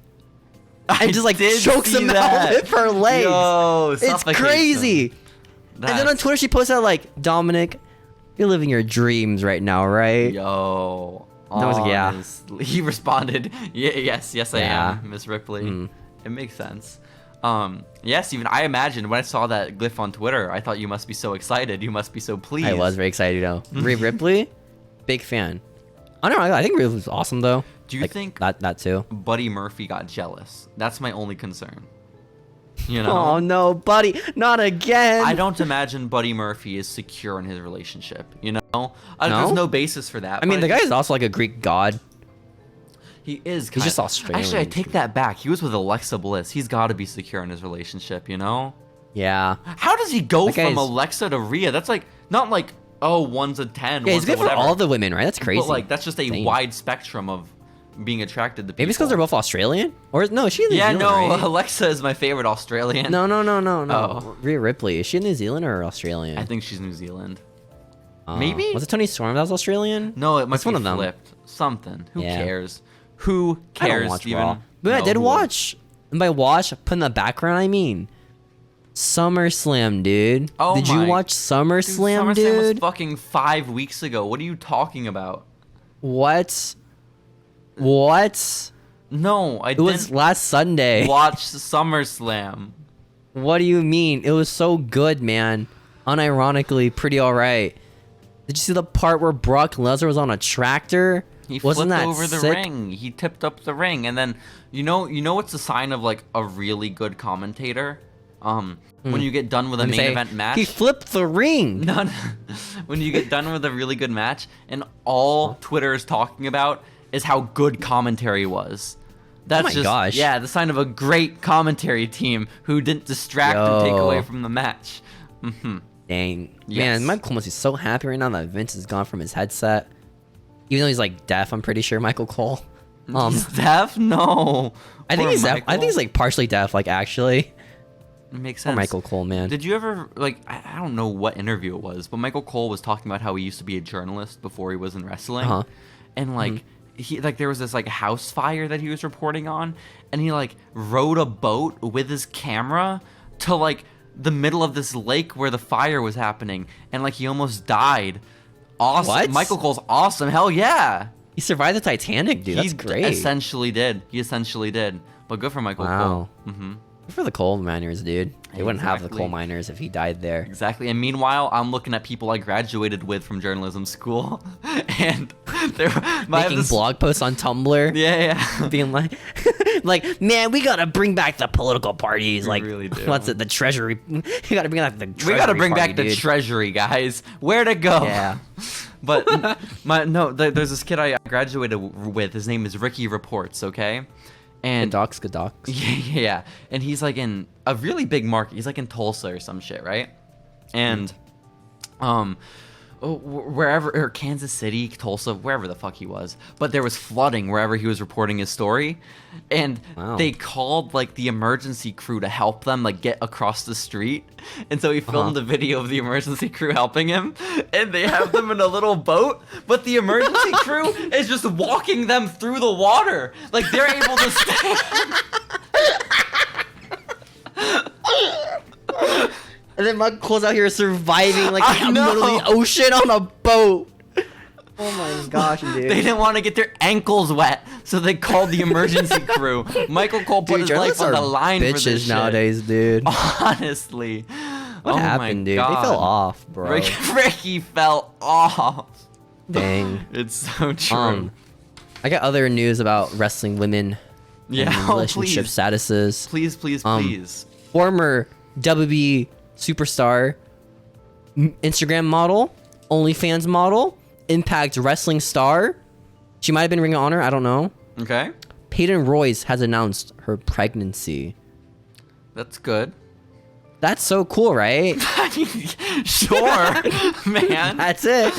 And just like chokes him out with her legs. Yo, it's crazy. And then on Twitter she posts out like, Dominic, you're living your dreams right now, right? Yo. And I was like, yeah. He responded, yes, I am, Miss Ripley. It makes sense. Yes, even I imagined when I saw that glyph on Twitter, I thought you must be so excited. You must be so pleased. I was very excited, you know. Rhea Ripley, big fan. I don't know. I think Rhea was awesome though. Do you think that too? Buddy Murphy got jealous? That's my only concern. You know? Oh no, Buddy, not again. I don't imagine Buddy Murphy is secure in his relationship. You know, there's no basis for that. I mean, the guy is also like a Greek god. He is. He's just Australian. Actually, I take that back. He was with Alexa Bliss. He's got to be secure in his relationship, you know? Yeah. How does he go from Alexa to Rhea? That's like, not like, oh, one's a 10. Yeah, he's good for all the women, right? That's crazy. But like, that's just a wide spectrum of being attracted to people. Maybe it's because they're both Australian? Or no, she's New Zealand, right? Alexa is my favorite Australian. No. Oh. Rhea Ripley. Is she New Zealand or Australian? I think she's New Zealand. Maybe? Was it Tony Storm that was Australian? No, it must be one of them. Flipped. Something. Who cares? Who cares, I don't watch Steven? Raw. But I did watch. And by watch, put in the background, I mean SummerSlam, dude. Oh did you watch SummerSlam, dude? SummerSlam was fucking 5 weeks ago. What are you talking about? What? No, I didn't. It was last Sunday. Watch SummerSlam. What do you mean? It was so good, man. Unironically, pretty alright. Did you see the part where Brock Lesnar was on a tractor? He flipped over the ring. He tipped up the ring, and then you know what's a sign of like a really good commentator? When you get done with a main event match. He flipped the ring. No. When you get done with a really good match, and all Twitter is talking about is how good commentary was. That's gosh. Yeah, the sign of a great commentary team who didn't distract or take away from the match. Dang. Yes. Man, Michael must be so happy right now that Vince is gone from his headset. Even though he's like deaf, I'm pretty sure, Michael Cole. He's deaf? No. I think he's deaf. I think he's like partially deaf, like actually. It makes sense. Or Michael Cole, man. Did you ever, like, I don't know what interview it was, but Michael Cole was talking about how he used to be a journalist before he was in wrestling. And like, he like there was this like house fire that he was reporting on, and he like rowed a boat with his camera to like the middle of this lake where the fire was happening, and like he almost died. Awesome. What? Michael Cole's awesome. Hell yeah. He survived the Titanic, dude. That's great. He essentially did. But good for Michael Cole. Good for the coal miners, dude. They wouldn't have the coal miners if he died there. Exactly. And meanwhile, I'm looking at people I graduated with from journalism school, and they're making blog posts on Tumblr. Yeah. Being like, man, we gotta bring back the political parties. We like, really do. What's it? The Treasury. We gotta bring back the Treasury. We gotta bring party, back the Treasury, guys. Where to go? Yeah. But there's this kid I graduated with. His name is Ricky Reports. Okay. And good docs. Yeah. And he's like in a really big market. He's like in Tulsa or some shit, right? And wherever, or Kansas City, Tulsa, wherever the fuck he was. But there was flooding wherever he was reporting his story. And they called like the emergency crew to help them like get across the street. And so he filmed a video of the emergency crew helping him. And they have them in a little boat, but the emergency crew is just walking them through the water. Like they're able to stand. And then Mug Cole's out here surviving like in the middle of the ocean on a boat. Oh my gosh, dude. They didn't want to get their ankles wet, so they called the emergency crew. Michael Cole put his life on the line for this shit. Nowadays, dude. Honestly. What happened, dude? God. They fell off, bro. Ricky fell off. Dang. It's so true. I got other news about wrestling women and relationship statuses. Please. Former WB superstar, Instagram model, OnlyFans model, Impact Wrestling star. She might have been Ring of Honor. I don't know. Okay. Peyton Royce has announced her pregnancy. That's good. That's so cool, right? Sure, man. That's it.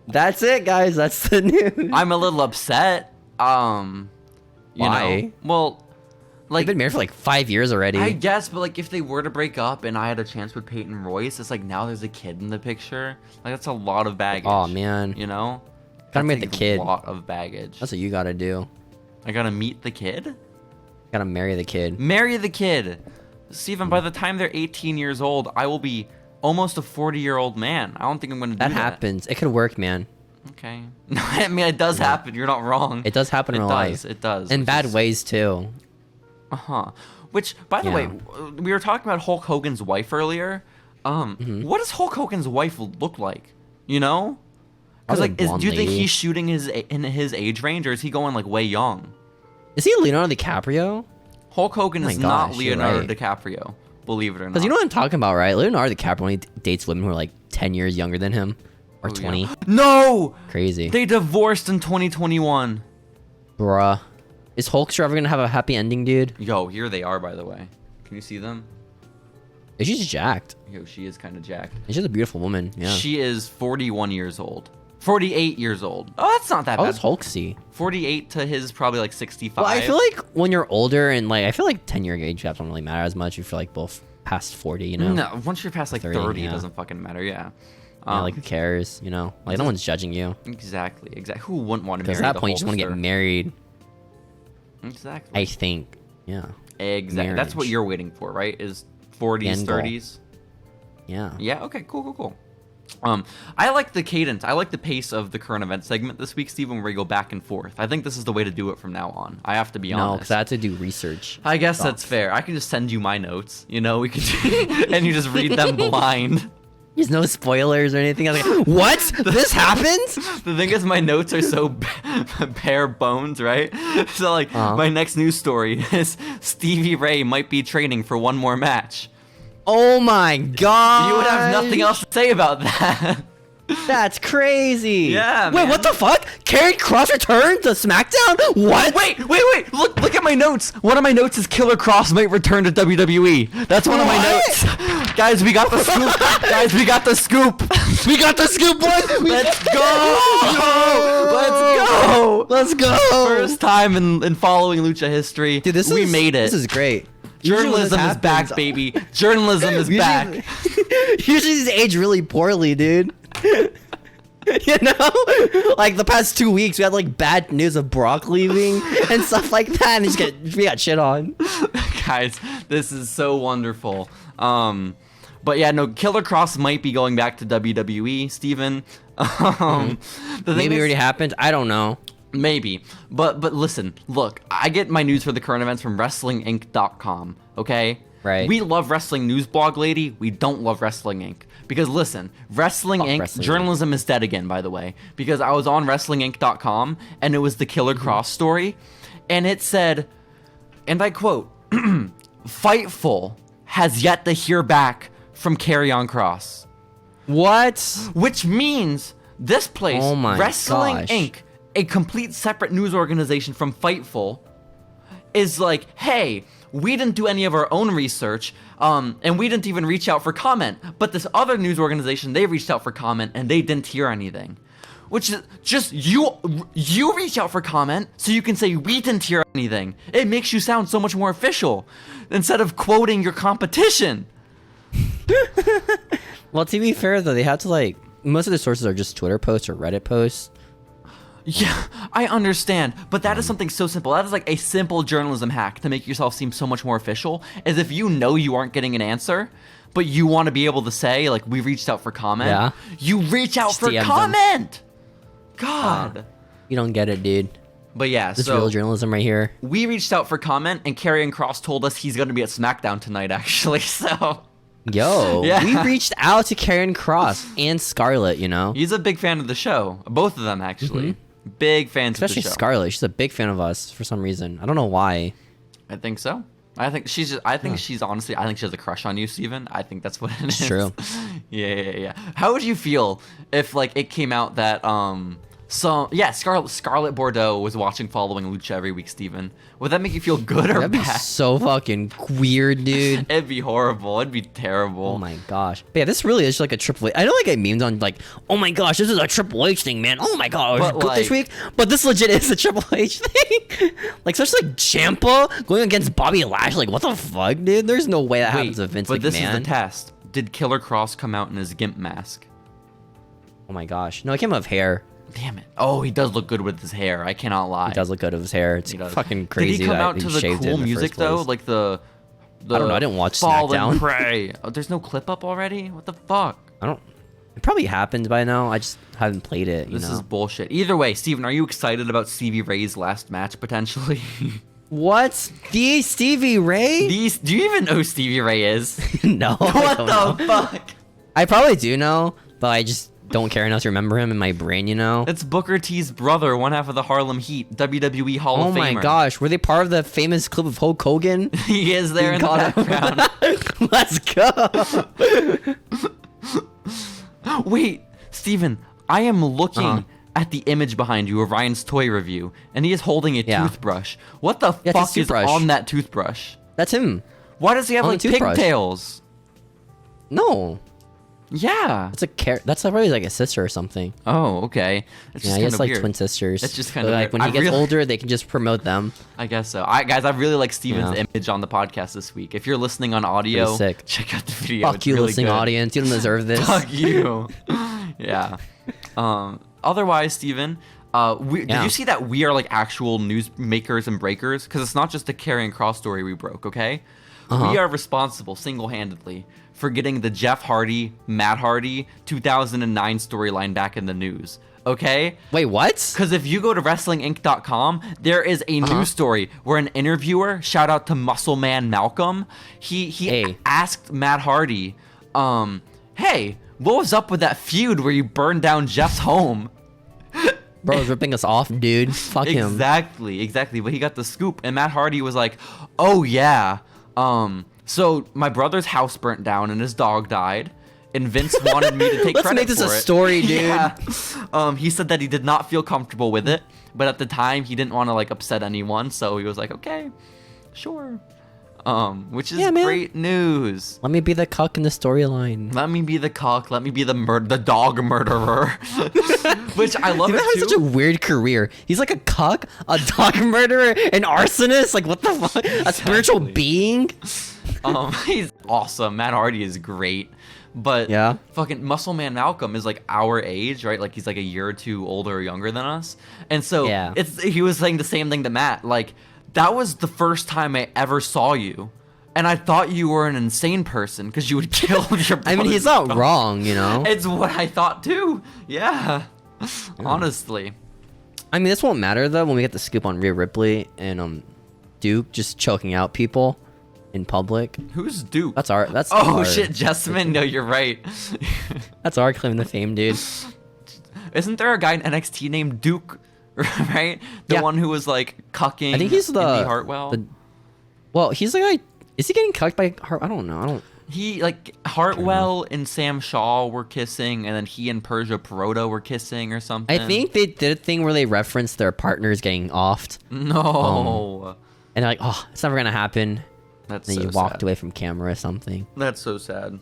That's it, guys. That's the news. I'm a little upset. Why? Well, like, they've been married for like 5 years already. I guess, but like if they were to break up and I had a chance with Peyton Royce, it's like now there's a kid in the picture. Like that's a lot of baggage. Oh man. You know? Gotta meet the kid. A lot of baggage. That's what you gotta do. I gotta meet the kid? Gotta marry the kid. Marry the kid. Steven, by the time they're 18 years old, I will be almost a 40-year-old man. I don't think I'm gonna do that. That happens. It could work, man. Okay. I mean, it does happen. You're not wrong. It does happen in real life. It does. In bad ways, too. Uh-huh. Which, by the way, we were talking about Hulk Hogan's wife earlier. What does Hulk Hogan's wife look like? You know? Because, like, do you think he's shooting in his age range, or is he going, like, way young? Is he Leonardo DiCaprio? Hulk Hogan is not Leonardo DiCaprio, believe it or not. Because you know what I'm talking about, right? Leonardo DiCaprio only dates women who are, like, 10 years younger than him. Or 20. Yeah. No! Crazy. They divorced in 2021. Bruh. Is Hulkster ever gonna have a happy ending, dude? Yo, here they are, by the way. Can you see them? Yeah, she's jacked. Yo, she is kind of jacked. And she's a beautiful woman, yeah. She is 41 years old. 48 years old. Oh, that's not that bad. How old is Hulksy? 48 to his probably like 65. Well, I feel like when you're older and like, I feel like 10-year age gaps don't really matter as much. You feel like both past 40, you know? No, once you're past like 30 it doesn't fucking matter, yeah. Like who cares, you know? Like no one's judging you. Exactly. Who wouldn't want to marry? Because at that point, you just want to get married. Exactly. I think. Yeah. Exactly. Marriage. That's what you're waiting for, right? Is 40s, 30s? Yeah. Yeah. Okay. Cool. I like the cadence. I like the pace of the current event segment this week, Steven, where we go back and forth. I think this is the way to do it from now on. I have to be honest. No, because I had to do research. I guess that's fair. I can just send you my notes. You know, we could, and you just read them blind. There's no spoilers or anything. I was like, what? This happens? The thing is, my notes are so bare bones, right? So, like, my next news story is Stevie Ray might be training for one more match. Oh my god! You would have nothing else to say about that. That's crazy. Yeah, Wait, man. what the fuck? Karrion Kross returned to SmackDown? What? Wait. Look at my notes. One of my notes is Killer Kross might return to WWE. That's one of my notes. Guys, we got the scoop. We got the scoop, boys. Let's go. Let's go. First time in following Lucha history. Dude, we made it. This is great. Journalism is back, baby. Journalism is back. Usually these age really poorly, dude. You know? Like the past 2 weeks, we had like bad news of Brock leaving and stuff like that, and we got shit on. Guys, this is so wonderful. But yeah, no, Killer Kross might be going back to WWE, Steven. Maybe it already happened. I don't know. Maybe. But listen, look, I get my news for the current events from wrestlinginc.com, okay? Right. We love Wrestling News Blog, lady. We don't love Wrestling Inc. Because listen, Wrestling Inc. journalism is dead again, by the way. Because I was on wrestlinginc.com and it was the Killer Kross story. And it said, and I quote, Fightful has yet to hear back from Karrion Kross. What? Which means this place, Wrestling Inc., a complete separate news organization from Fightful, is like, hey, we didn't do any of our own research, and we didn't even reach out for comment. But this other news organization, they reached out for comment, and they didn't hear anything. Which is just, you reach out for comment, so you can say we didn't hear anything. It makes you sound so much more official, instead of quoting your competition. Well, to be fair, though, they have to, like, most of the sources are just Twitter posts or Reddit posts. Yeah, I understand, but that is something so simple. That is like a simple journalism hack to make yourself seem so much more official, as if you know you aren't getting an answer, but you want to be able to say, like, we reached out for comment. Yeah. You reach out for comment! God. You don't get it, dude. But yeah, this is real journalism right here. We reached out for comment, and Karrion Kross told us he's going to be at SmackDown tonight, actually, so... Yo, yeah. We reached out to Karrion Kross and Scarlett, you know? He's a big fan of the show. Both of them, actually. Big fans of the show. Especially Scarlett. She's a big fan of us for some reason. I don't know why. I think so. I think she's honestly, I think she has a crush on you, Steven. I think that's what it is. True. Yeah. How would you feel if, like, it came out that So yeah, Scarlett Bordeaux was watching Following Lucha every week, Steven. Would that make you feel good or That'd be bad? so fucking weird, dude. It'd be horrible. It'd be terrible. Oh my gosh. But yeah, this really is like a Triple H. I know like I memed on like, oh my gosh, this is a Triple H thing, man. Oh my god, it was good this week. But this legit is a Triple H thing. Like such like Ciampa going against Bobby Lashley. Like what the fuck, dude? There's no way that happens to Vince McMahon. But this is the test. Did Killer Kross come out in his gimp mask? Oh my gosh. No, he came out of hair. Damn it. Oh, he does look good with his hair. I cannot lie. He does look good with his hair. It's fucking crazy. Did he come out to the cool music though? Like the I don't know. I didn't watch Fall SmackDown. And Pray. Oh, there's no clip up already? What the fuck? I don't. It probably happened by now. I just haven't played it. This is bullshit. Either way, Steven, are you excited about Stevie Ray's last match potentially? What? The Stevie Ray? Do you even know who Stevie Ray is? No. What the fuck? I probably do know, but I just don't care enough to remember him in my brain, you know? It's Booker T's brother, one half of the Harlem Heat, WWE Hall of Famer. Oh my gosh, were they part of the famous clip of Hulk Hogan? He is there in the background. Let's go. Wait, Steven, I am looking at the image behind you of Ryan's toy review, and he is holding a toothbrush. What the fuck is on that toothbrush? That's him. Why does he have like pigtails? No. Yeah. It's that's probably like a sister or something. Oh, okay. It's just he has like weird. twin sisters. It's just kind of like when he gets older, they can just promote them. I guess so. Guys, I really like Steven's image on the podcast this week. If you're listening on audio, check out the video. Fuck you, really listening audience. You don't deserve this. Fuck you. Yeah. Otherwise, Steven, did you see that we are like actual news makers and breakers? Because it's not just a Karrion Kross story we broke, okay? We are responsible single-handedly for getting the Jeff Hardy, Matt Hardy 2009 storyline back in the news. Okay? Wait, what? Because if you go to wrestlinginc.com, there is a news story where an interviewer, shout out to Muscle Man Malcolm, he asked Matt Hardy, hey, what was up with that feud where you burned down Jeff's home? Bro's ripping us off, dude. Fuck him. Exactly. But he got the scoop, and Matt Hardy was like, oh yeah, so my brother's house burnt down and his dog died, and Vince wanted me to take credit for it. Let's make this a story, dude. Yeah. He said that he did not feel comfortable with it, but at the time he didn't want to like upset anyone, so he was like, okay, sure. Which is great news. Let me be the cuck in the storyline. Let me be the cuck. Let me be the dog murderer. Which I love. Dude, that has such a weird career. He's like a cuck, a dog murderer, an arsonist. Like what the fuck? A spiritual being. He's awesome. Matt Hardy is great. But fucking Muscle Man Malcolm is like our age, right? Like he's like a year or two older or younger than us. And so he was saying the same thing to Matt. Like, that was the first time I ever saw you. And I thought you were an insane person because you would kill your brother. I mean, he's not wrong, you know? It's what I thought too. Yeah. Honestly. I mean, this won't matter though when we get the scoop on Rhea Ripley and Duke just choking out people in public. Who's Duke? That's our shit, Jessamyn. No, you're right. That's our claim to fame, dude. Isn't there a guy in NXT named Duke? Right? The one who was like cucking. I think he's Indy Hartwell. Well, he's the guy. Is he getting cucked by Hart? I don't know. He like Hartwell and Sam Shaw were kissing, and then he and Persia Perotta were kissing or something. I think they did a thing where they referenced their partners getting offed. No. And they're like, oh, it's never gonna happen. That's and then so you walked sad. away from camera or something. That's so sad.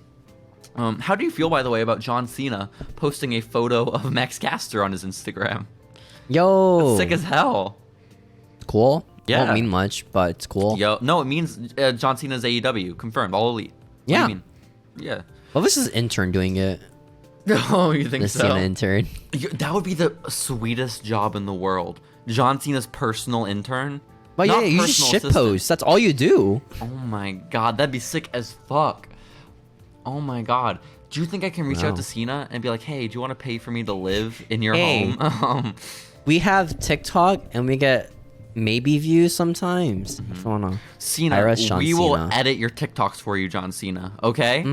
How do you feel, by the way, about John Cena posting a photo of Max Caster on his Instagram? Yo, that's sick as hell. Cool. Yeah. Won't mean much, but it's cool. Yo, no, it means John Cena's AEW confirmed, all elite. What do you mean? Yeah. Well, this is intern doing it. Oh, you think the so? Cena intern. That would be the sweetest job in the world. John Cena's personal intern. But yeah, you just shitpost. That's all you do. Oh my god, that'd be sick as fuck. Oh my god. Do you think I can reach out to Cena and be like, hey, do you want to pay for me to live in your home? We have TikTok and we get maybe views sometimes. If you wanna Cena, we will edit your TikToks for you, John Cena. Okay?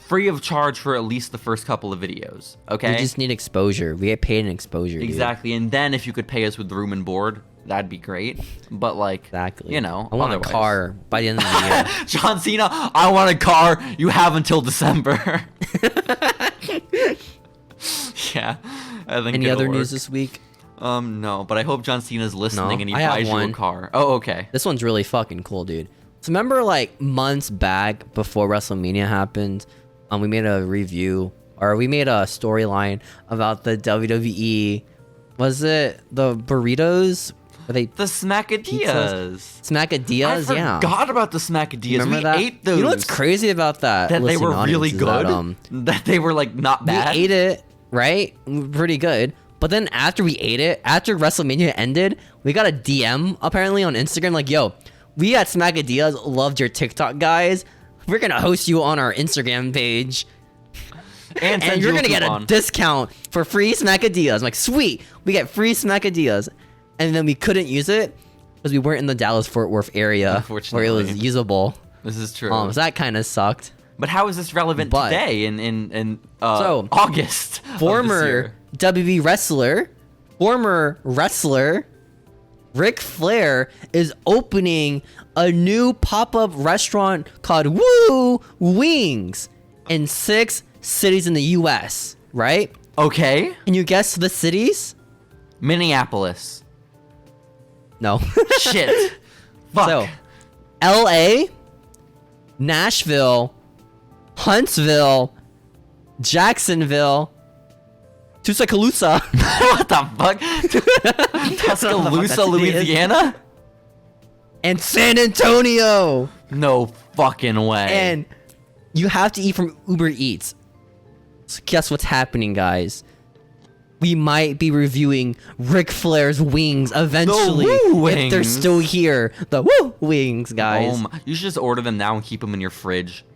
Free of charge for at least the first couple of videos. Okay? We just need exposure. We get paid in exposure. Exactly. Dude. And then if you could pay us with room and board, that'd be great. But like, you know, I want a car by the end of the year. John Cena, I want a car. You have until December. Yeah. I think any other news this week? No, but I hope John Cena's listening and he buys you a car. Oh, okay. This one's really fucking cool, dude. So remember, like, months back before WrestleMania happened, we made a review, or we made a storyline about the WWE. Was it the burritos? Were they the Smackadillas? Smackadillas, yeah. I forgot about the Smackadillas. We ate those. You know what's crazy about that? That they were really good? That they were, like, not bad? We ate it, right? Pretty good. But then after we ate it, after WrestleMania ended, we got a DM, apparently, on Instagram, like, yo, we at Smackadillas loved your TikTok, guys. We're going to host you on our Instagram page. And you're going to get a discount for free Smackadillas. I'm like, sweet. We get free Smackadillas. And then we couldn't use it because we weren't in the Dallas-Fort Worth area where it was usable. This is true. So that kind of sucked. But how is this relevant today in August former WWE wrestler, Ric Flair is opening a new pop-up restaurant called Woo Wings in 6 cities in the U.S., right? Okay. Can you guess the cities? Minneapolis. No. Shit. Fuck. So, L.A., Nashville, Huntsville, Jacksonville, Tuscaloosa. What the fuck? Tuscaloosa, Louisiana? And San Antonio. No fucking way. And you have to eat from Uber Eats. So guess what's happening, guys? We might be reviewing Ric Flair's wings eventually. The Woo Wings. If they're still here. The Woo Wings, guys. You should just order them now and keep them in your fridge.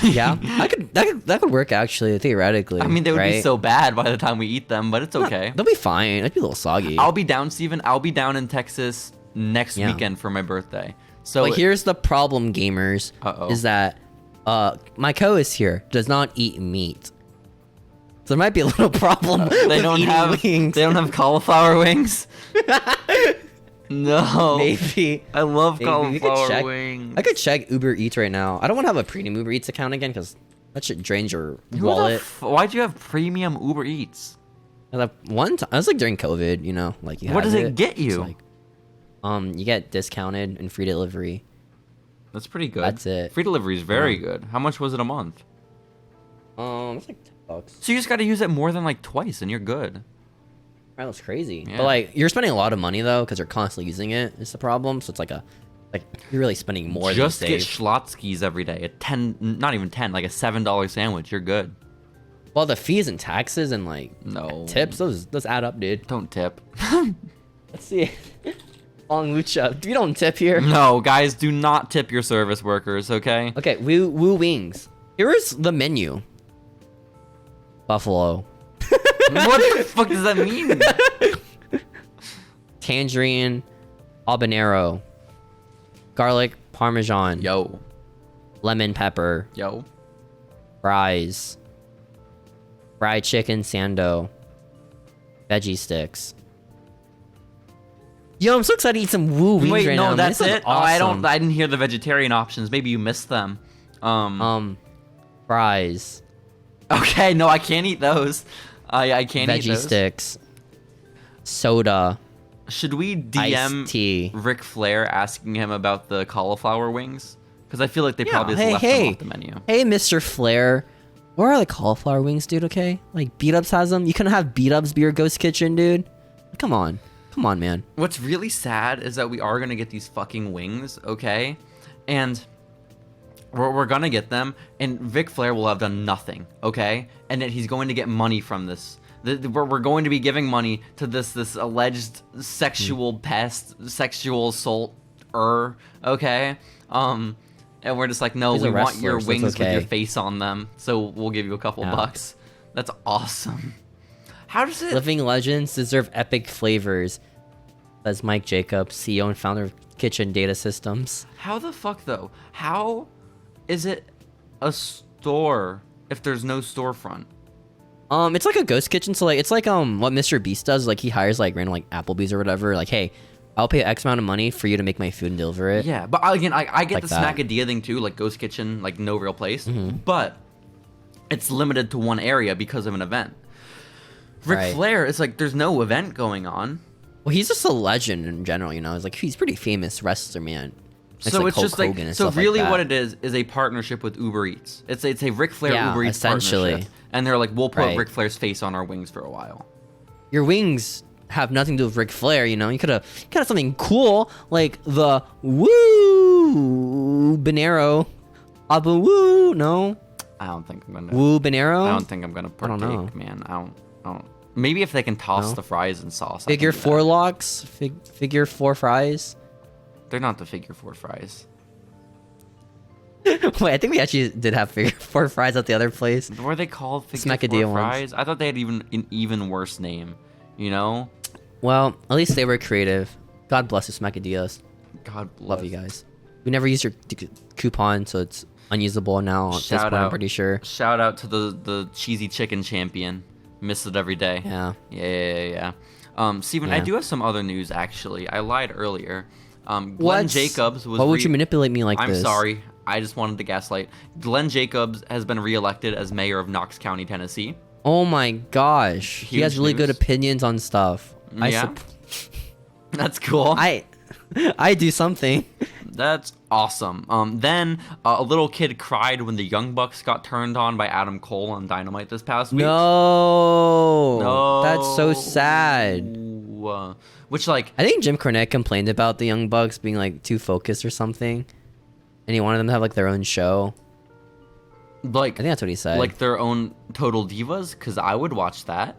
Yeah, that could work actually, theoretically. I mean, they would be so bad by the time we eat them, but it's okay. They'll be fine. It'd be a little soggy. I'll be down, Steven. I'll be down in Texas next weekend for my birthday. So but here's the problem, gamers. Is that my co-host here does not eat meat. So there might be a little problem. They don't have wings. They don't have cauliflower wings. No. Maybe. I love cauliflower wings. I could check Uber Eats right now. I don't want to have a premium Uber Eats account again because that shit drains your wallet. Why'd you have premium Uber Eats? One time, I was like during COVID, you know, like you. What does it get you? Like, you get discounted and free delivery. That's pretty good. That's it. Free delivery is very good. How much was it a month? It's like $10. So you just got to use it more than like twice, and you're good. Right, that's crazy. Yeah. But like, you're spending a lot of money though, because you're constantly using it. Is the problem? So it's like you're really spending more. Just get Schlotzsky's every day. Not even 10, like a $7 sandwich. You're good. Well, the fees and taxes and like tips, those add up, dude. Don't tip. Let's see. Following Lucha. We don't tip here. No, guys, do not tip your service workers. Okay. Okay. Woo Wings. Here's the menu. Buffalo. What the fuck does that mean? Tangerine, habanero, garlic parmesan. Yo. Lemon pepper. Yo. Fries. Fried chicken sando. Veggie sticks. Yo, I'm so excited to eat some Woo Wings right now. Wait, no, that's it? Awesome. I didn't hear the vegetarian options. Maybe you missed them. Fries. Okay, no, I can't eat those. I can't eat those. Veggie sticks. Soda. Should we DM Ric Flair asking him about the cauliflower wings? Because I feel like they probably just left them off the menu. Hey, Mr. Flair. Where are the cauliflower wings, dude, okay? Like, Beat-Ups has them. You couldn't have Beat-Ups be your ghost kitchen, dude? Come on. Come on, man. What's really sad is that we are going to get these fucking wings, okay? And we're going to get them, and Ric Flair will have done nothing, okay? And that he's going to get money from this. We're going to be giving money to this alleged sexual pest, sexual assault, okay? And we're just like, no, we want your wings with your face on them, so we'll give you a couple bucks. That's awesome. How does it... Living legends deserve epic flavors. Says Mike Jacobs, CEO and founder of Kitchen Data Systems. How the fuck, though? How is it a store if there's no storefront? It's like a ghost kitchen, so like it's like what Mr. Beast does, like he hires like random like Applebee's or whatever, like, hey, I'll pay X amount of money for you to make my food and deliver it. Yeah, but again, I get like the Smackadilla thing too, like ghost kitchen, like no real place, but it's limited to one area because of an event. Ric Flair, it's like there's no event going on. Well, he's just a legend in general, you know. It's like he's pretty famous wrestler, man. So it's just like really what it is a partnership with Uber Eats. It's a Ric Flair Uber Eats partnership, and they're like, we'll put Ric Flair's face on our wings for a while. Your wings have nothing to do with Ric Flair, you know. You could have something cool like the Woo Banero, Abu Woo. No, I don't think I'm gonna Woo Banero. I don't think I'm gonna partake, man. I don't. Maybe if they can toss the fries and sauce. Figure 4 locks. Figure 4 fries. They're not the figure 4 fries. Wait, I think we actually did have figure 4 fries at the other place. Were they called figure 4 fries? I thought they had an even worse name. You know? Well, at least they were creative. God bless you, Smackadillos. God bless. Love you guys. We never used your coupon, so it's unusable now. At this point, I'm pretty sure. Shout out to the cheesy chicken champion. Miss it every day. Yeah. Steven, I do have some other news, actually. I lied earlier. Glenn Jacobs was... Why would you manipulate me like this? I'm sorry. I just wanted to gaslight. Glenn Jacobs has been reelected as mayor of Knox County, Tennessee. Oh my gosh. He has really good opinions on stuff. Yeah? That's cool. I do something. That's awesome. Then a little kid cried when the Young Bucks got turned on by Adam Cole on Dynamite this past week. No. That's so sad. Which, like... I think Jim Cornette complained about the Young Bucks being, like, too focused or something. And he wanted them to have, like, their own show. Like... I think that's what he said. Like their own Total Divas? Because I would watch that.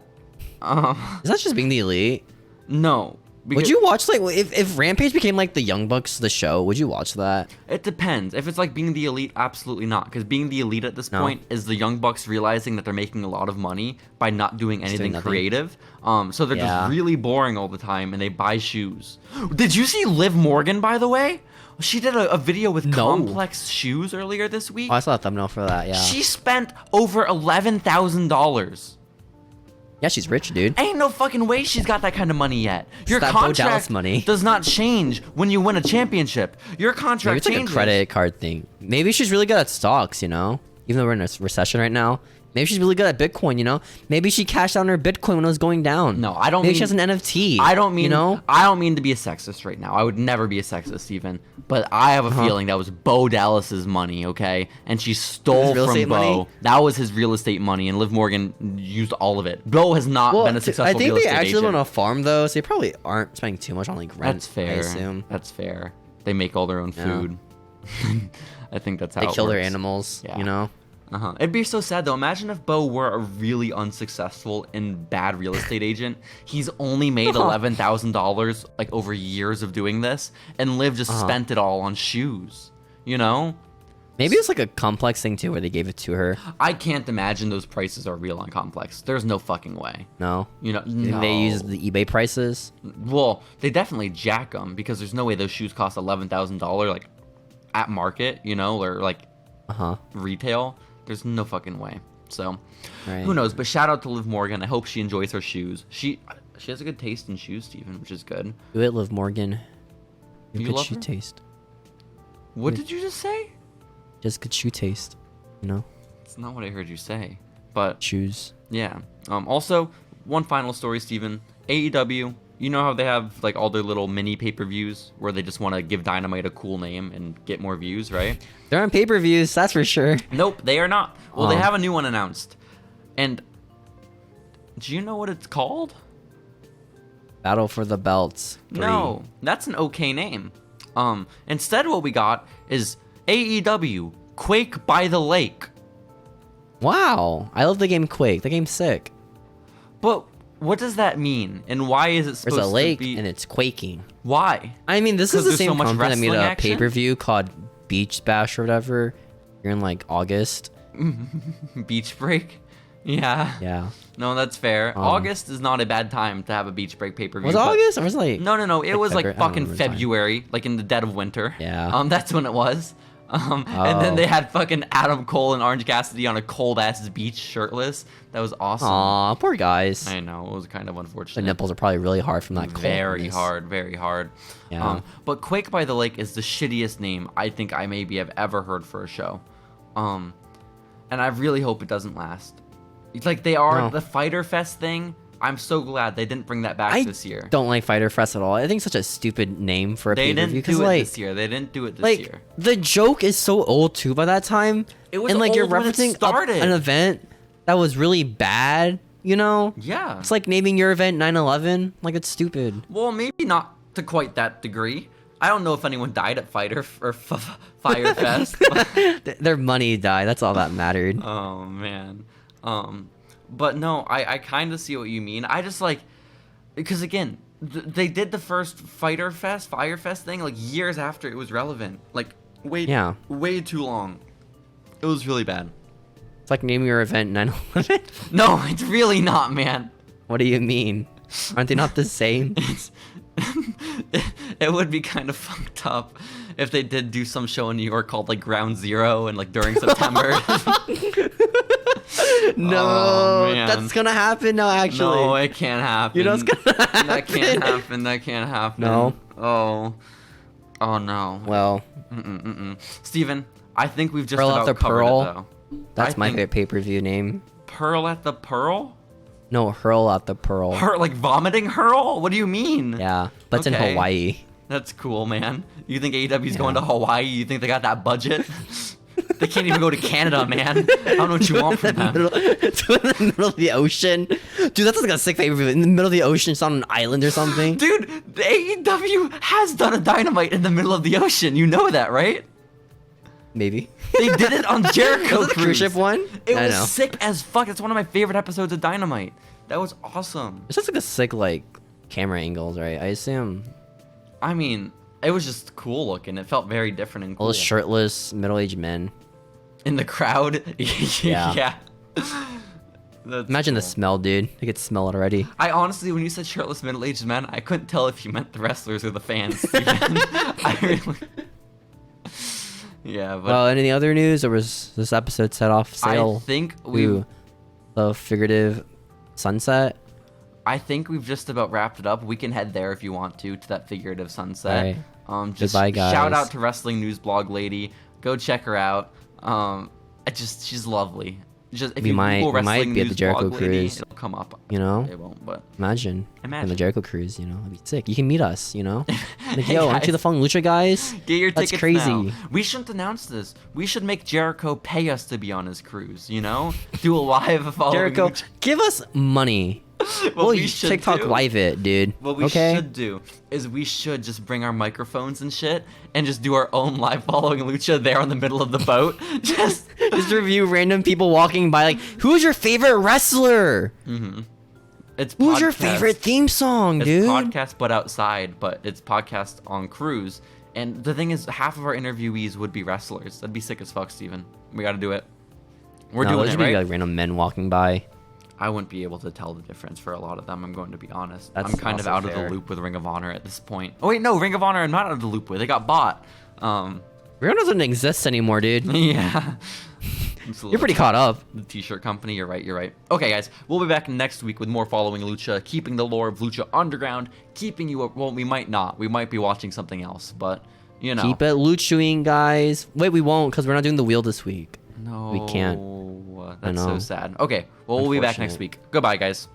Is that just being the Elite? No. Would you watch, like, if Rampage became, like, the Young Bucks, the show, would you watch that? It depends. If it's, like, being the Elite, absolutely not. Because being the Elite at this point is the Young Bucks realizing that they're making a lot of money by not doing anything creative. So they're just really boring all the time, and they buy shoes. Did you see Liv Morgan, by the way? She did a video with Complex Shoes earlier this week. Oh, I saw a thumbnail for that, yeah. She spent over $11,000. Yeah, she's rich, dude. Ain't no fucking way she's got that kind of money yet. Your contract money does not change when you win a championship. Your contract changes. Maybe it's like a credit card thing. Maybe she's really good at stocks, you know? Even though we're in a recession right now. Maybe she's really good at Bitcoin, you know? Maybe she cashed out on her Bitcoin when it was going down. No, I don't Maybe she has an NFT. I don't mean, you know? I don't mean to be a sexist right now. I would never be a sexist, even. But I have a feeling that was Bo Dallas's money, okay? And she stole from Bo. Money? That was his real estate money, and Liv Morgan used all of it. Bo has not been a successful real estate agent. I think they actually live on a farm, though, so they probably aren't spending too much on, like, rent. That's fair. I assume. That's fair. They make all their own food. I think that's how it works. They kill their animals, you know? It'd be so sad, though. Imagine if Bo were a really unsuccessful and bad real estate agent. He's only made $11,000 like over years of doing this, and Liv just spent it all on shoes. You know? Maybe it's like a Complex thing too, where they gave it to her. I can't imagine those prices are real on Complex. There's no fucking way. No. You know? No. They use the eBay prices. Well, they definitely jack them because there's no way those shoes cost $11,000 like at market. You know, or like retail. There's no fucking way. So, who knows? But shout out to Liv Morgan. I hope she enjoys her shoes. She has a good taste in shoes, Steven, which is good. Do it, Liv Morgan. You good love shoe her? Taste. What did you just say? Just good shoe taste. You know? It's not what I heard you say. But shoes. Yeah. Also, one final story, Steven. AEW. You know how they have like all their little mini pay-per-views where they just want to give Dynamite a cool name and get more views, right? They're on pay-per-views, that's for sure. Nope, they are not. Well, they have a new one announced. And do you know what it's called? Battle for the Belts 3. No, that's an okay name. Instead what we got is AEW Quake by the Lake. Wow, I love the game Quake. The game's sick. But what does that mean? And why is it supposed to be... There's a lake and it's quaking. Why? I mean, this is the same company that made a action? pay-per-view called Beach Bash or whatever. You're in like August. Beach break? Yeah. Yeah. No, that's fair. August is not a bad time to have a beach break pay-per-view. Was it August? Or was it like... No. It was like fucking February, like in the dead of winter. Yeah. That's when it was. And then they had fucking Adam Cole and Orange Cassidy on a cold-ass beach shirtless. That was awesome. Aw, poor guys. I know. It was kind of unfortunate. The nipples are probably really hard from that cold. Very hard. Yeah. But Quake by the Lake is the shittiest name I think I maybe have ever heard for a show. And I really hope it doesn't last. Like, they are the Fighter Fest thing. I'm so glad they didn't bring that back this year. I don't like Fyter Fest at all. I think it's such a stupid name for a pay-per-view. They didn't do it this year. They didn't do it this year. The joke is so old too by that time. It was and like old you're when it referencing started. an event that was really bad, you know? Yeah. It's like naming your event 9/11. Like, it's stupid. Well, maybe not to quite that degree. I don't know if anyone died at Fyter or Fyre Fest. Their money died. That's all that mattered. Oh man. But no, I kind of see what you mean. I just like, because again, they did the first Fyre Fest thing like years after it was relevant. Like way too long. It was really bad. It's like naming your event 9/11. No, it's really not, man. What do you mean? Aren't they not the same? It would be kind of fucked up if they did do some show in New York called like Ground Zero and like during September. No, that's gonna happen now. Actually, no, it can't happen. You know it's gonna happen. That can't happen. That can't happen. No. Oh no. Well, Steven, I think we've just Pearl about at the covered Pearl. it though. That's my favorite pay-per-view name. Pearl at the Pearl? No, Hurl at the Pearl. Like vomiting hurl? What do you mean? Yeah, but it's in Hawaii. That's cool, man. You think AEW's going to Hawaii? You think they got that budget? They can't even go to Canada, man. I don't know what you want from them. It's in the middle of the ocean. Dude, that's like a sick pay-per-view. In the middle of the ocean, it's on an island or something. Dude, the AEW has done a Dynamite in the middle of the ocean. You know that, right? Maybe. They did it on Jericho Was it the cruise ship one? It was sick as fuck. It's one of my favorite episodes of Dynamite. That was awesome. It's just like a sick like camera angles, right? I assume. I mean, it was just cool looking. It felt very different and cool. All shirtless middle-aged men in the crowd. Yeah. Imagine the smell, dude. I could smell it already. I honestly, when you said shirtless middle-aged men, I couldn't tell if you meant the wrestlers or the fans. I really. Yeah, but well, any other news, or was this episode set off sail? I think the figurative sunset. I think we've just about wrapped it up. We can head there if you want to that figurative sunset. Right. Just goodbye, guys. Shout out to Wrestling News Blog lady. Go check her out. She's lovely. Just if you Google Wrestling News Blog lady, it'll come up. You know, it won't. But imagine on the Jericho cruise. You know, it'd be sick. You can meet us. You know, like, yo, aren't you the Following Lucha guys? Get your tickets. That's crazy. Now. We shouldn't announce this. We should make Jericho pay us to be on his cruise. You know, do a live Following Jericho, Lucha. give us money. What we should TikTok do, live it, dude. What we should do is we should just bring our microphones and shit and just do our own live Following Lucha there in the middle of the boat. just review random people walking by like, who's your favorite wrestler? It's who's your favorite theme song, dude? It's podcast but outside, but it's podcast on cruise. And the thing is, half of our interviewees would be wrestlers. That'd be sick as fuck, Steven. We gotta do it. We're doing it, right? Be like random men walking by. I wouldn't be able to tell the difference for a lot of them, I'm going to be honest. I'm kind of out of the loop with Ring of Honor at this point. Oh wait, no, Ring of Honor I'm not out of the loop with. They got bought. Ring of Honor doesn't exist anymore, dude. Yeah. You're pretty caught up. The t-shirt company, you're right. Okay, guys, we'll be back next week with more Following Lucha, keeping the lore of Lucha Underground, keeping you up. Well, we might not. We might be watching something else, but, you know. Keep it luchaing, guys. Wait, we won't, because we're not doing the wheel this week. No. We can't. That's so sad. Okay, well, we'll be back next week. Goodbye, guys.